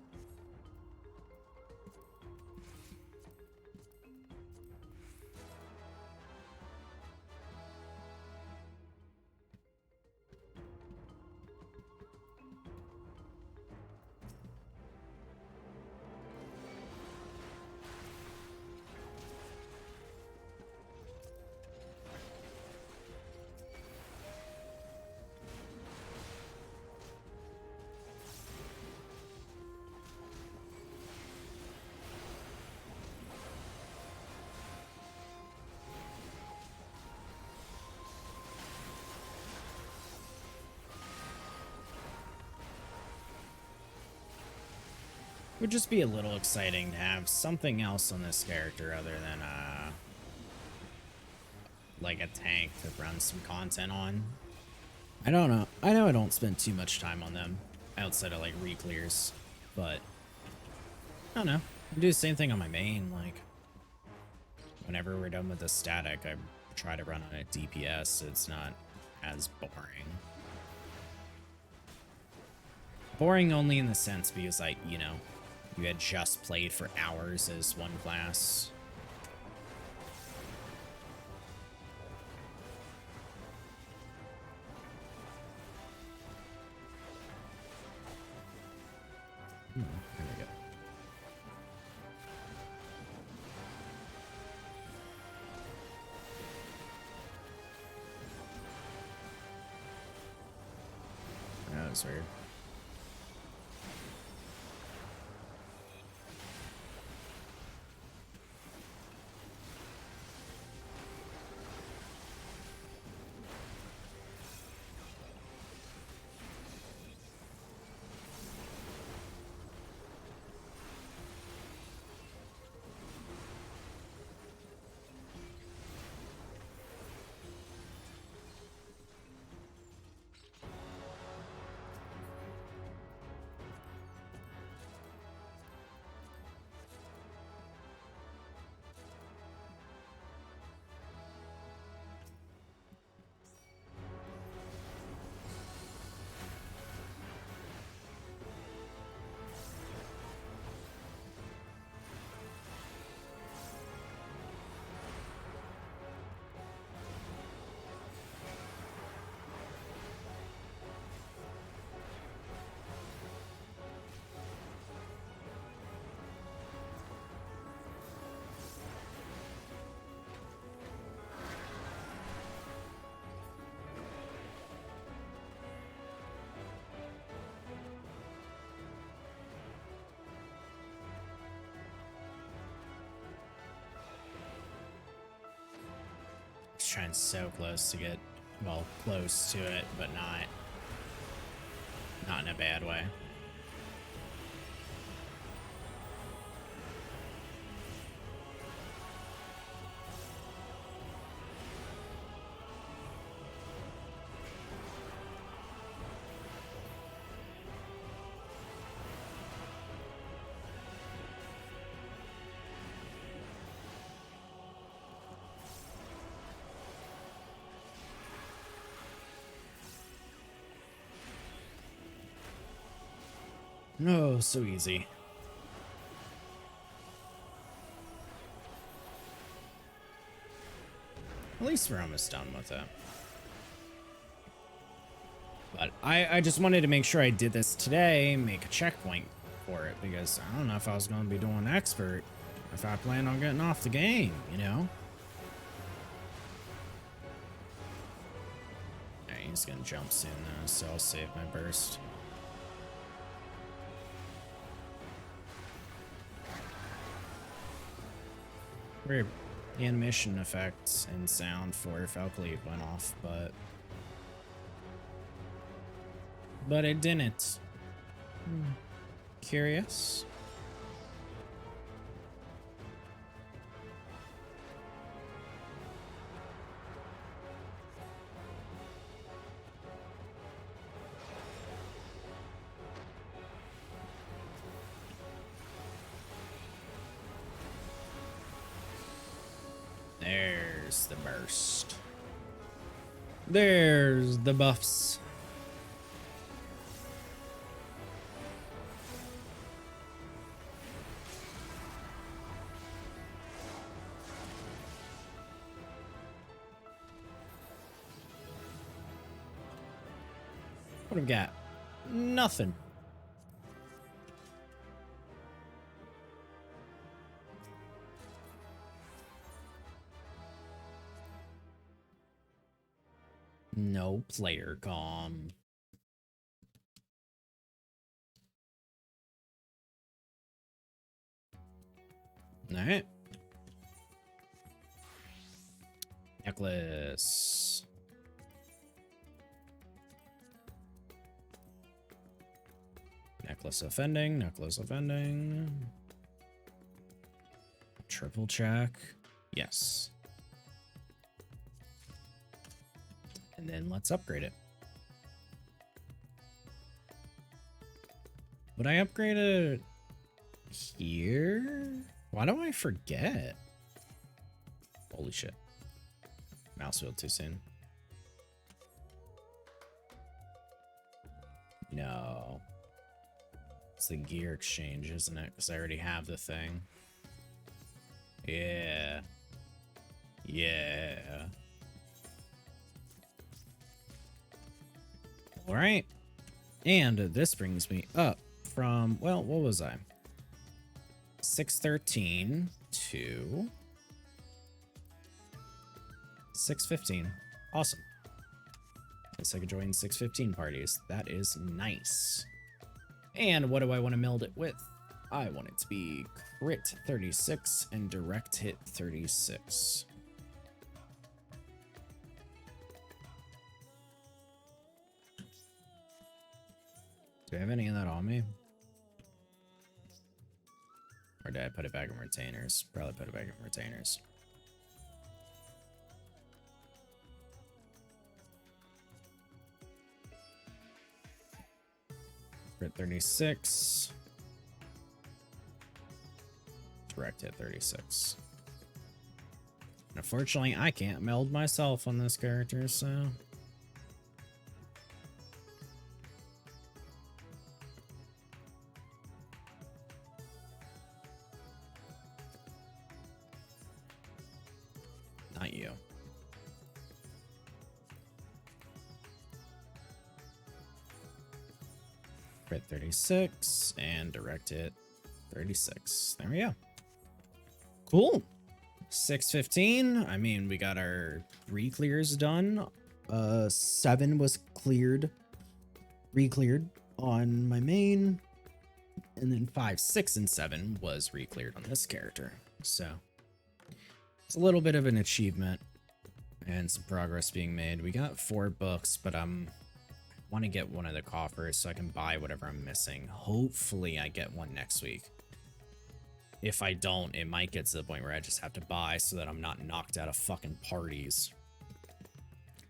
Would just be a little exciting to have something else on this character other than like a tank to run some content on. I don't know. I know I don't spend too much time on them outside of like re-clears, but I don't know. I do the same thing on my main. Like, whenever we're done with the static, I try to run on a DPS so it's not as boring. Boring only in the sense because, like, you know, you had just played for hours as one class. There we go. That was weird. was trying so close to get, well, close to it, but not in a bad way. Oh, so easy. At least we're almost done with it. But I just wanted to make sure I did this today, make a checkpoint for it, because I don't know if I was going to be doing expert, if I plan on getting off the game, you know? Alright, he's going to jump soon, though, so I'll save my burst. Weird animation effects and sound for Falcleave went off, but it didn't. Curious. There's the burst. There's the buffs. What have we got? Nothing. No player comm. Alright. Necklace. Necklace offending, necklace offending. Triple check. Yes. And then let's upgrade it. Would I upgrade it here? Why do I forget? Holy shit. Mouse wheel too soon. No. It's the gear exchange, isn't it? Because I already have the thing. Yeah. Yeah. All right. And this brings me up from, well, what was I? 613 to 615. Awesome. Guess I could join 615 parties. That is nice. And what do I want to meld it with? I want it to be crit 36 and direct hit 36. Do I have any of that on me? Or did I put it back in retainers? Probably put it back in retainers. Crit 36. Direct hit 36. Unfortunately, I can't meld myself on this character, so... Not you. Crit 36 and direct hit 36. There we go. Cool. 615. I mean, we got our 3 clears done. 7 was cleared, re-cleared on my main, and then 5, 6, and 7 was re-cleared on this character. So it's a little bit of an achievement, and some progress being made. We got 4 books, but want to get one of the coffers so I can buy whatever I'm missing. Hopefully I get one next week. If I don't, it might get to the point where I just have to buy so that I'm not knocked out of fucking parties.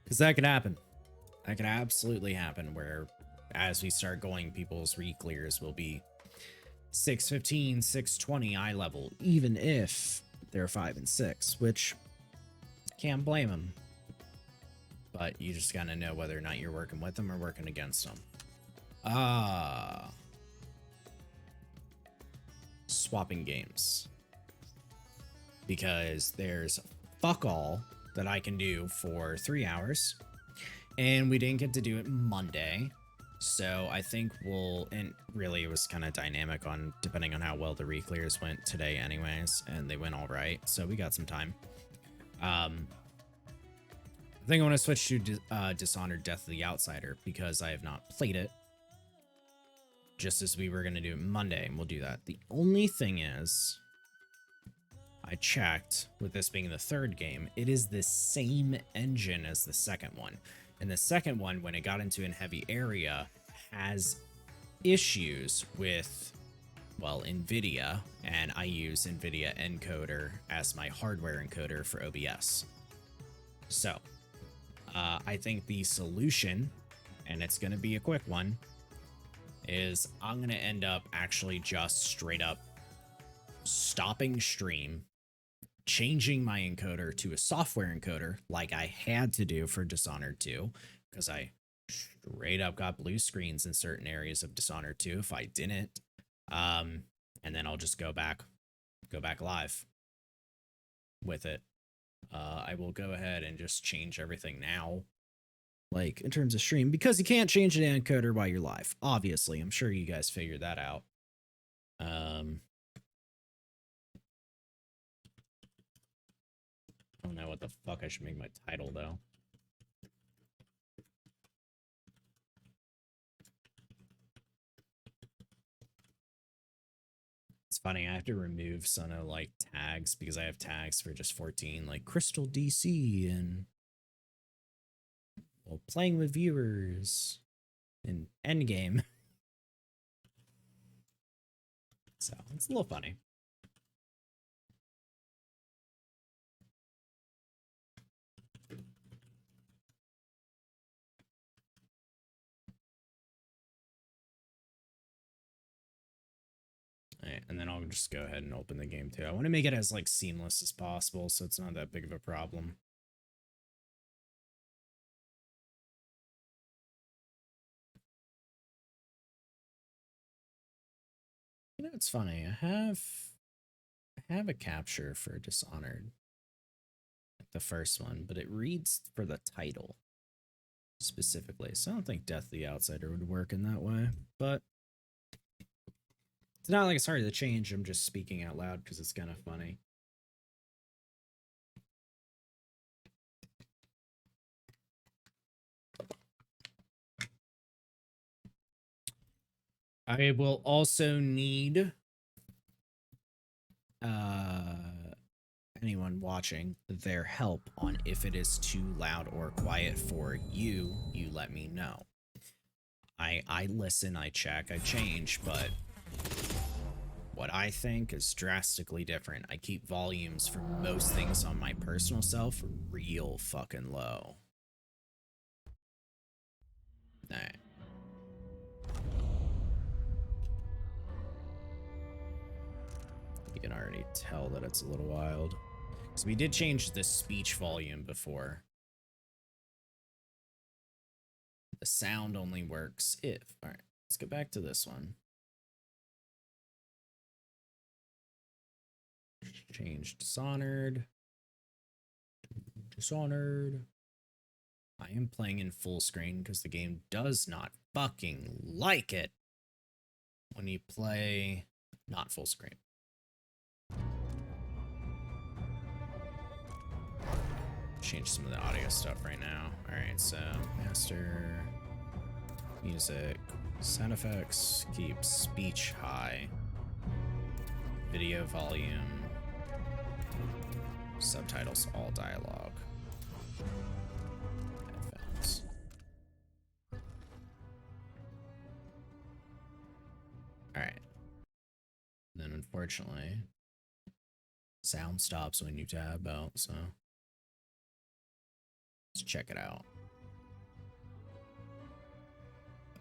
Because that could happen. That could absolutely happen where as we start going, people's re-clears will be 615, 620 eye level, even if they're 5 and 6, which can't blame them. But you just gotta know whether or not you're working with them or working against them. Swapping games. Because there's fuck all that I can do for 3 hours. And we didn't get to do it Monday. So I think and really it was kind of dynamic on depending on how well the re-clears went today anyways. And they went all right. So we got some time. I think I want to switch to Dishonored Death of the Outsider because I have not played it. Just as we were going to do it Monday, and we'll do that. The only thing is, I checked, with this being the 3rd game, it is the same engine as the 2nd one. And the 2nd one, when it got into a heavy area, has issues with, well, NVIDIA, and I use NVIDIA encoder as my hardware encoder for OBS. So, I think the solution, and it's going to be a quick one, is I'm going to end up actually just straight up stopping stream, changing my encoder to a software encoder like I had to do for Dishonored 2, because I straight up got blue screens in certain areas of Dishonored 2 if I didn't. And then I'll just go back live with it. I will go ahead and just change everything now, like in terms of stream, because you can't change an encoder while you're live. Obviously, I'm sure you guys figured that out. I don't know what the fuck I should make my title though. It's funny, I have to remove some of like tags because I have tags for just 14, like Crystal DC and well, playing with viewers and endgame. So it's a little funny. Alright, and then I'll just go ahead and open the game too. I want to make it as like seamless as possible so it's not that big of a problem. You know, it's funny. I have a capture for Dishonored, the first one, but it reads for the title specifically. So I don't think Death of the Outsider would work in that way, but it's not like it's hard to change. I'm just speaking out loud because it's kind of funny. I will also need anyone watching their help on if it is too loud or quiet for you. You let me know. I listen, I check, I change, but what I think is drastically different. I keep volumes for most things on my personal self real fucking low. Alright. You can already tell that it's a little wild. So we did change the speech volume before. The sound only works if... Alright, let's go back to this one. Change Dishonored. Dishonored. I am playing in full screen because the game does not fucking like it when you play not full screen. Change some of the audio stuff right now. Alright, so master, music, sound effects, keep speech high, video volume, subtitles all dialogue. Headphones. All right. Then unfortunately, sound stops when you tab out, so let's check it out.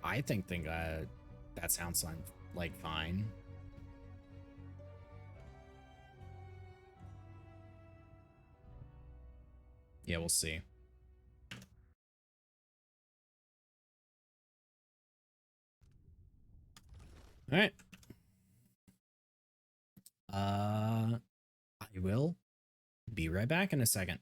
I think that sounds like fine. Yeah, we'll see. All right. I will be right back in a second.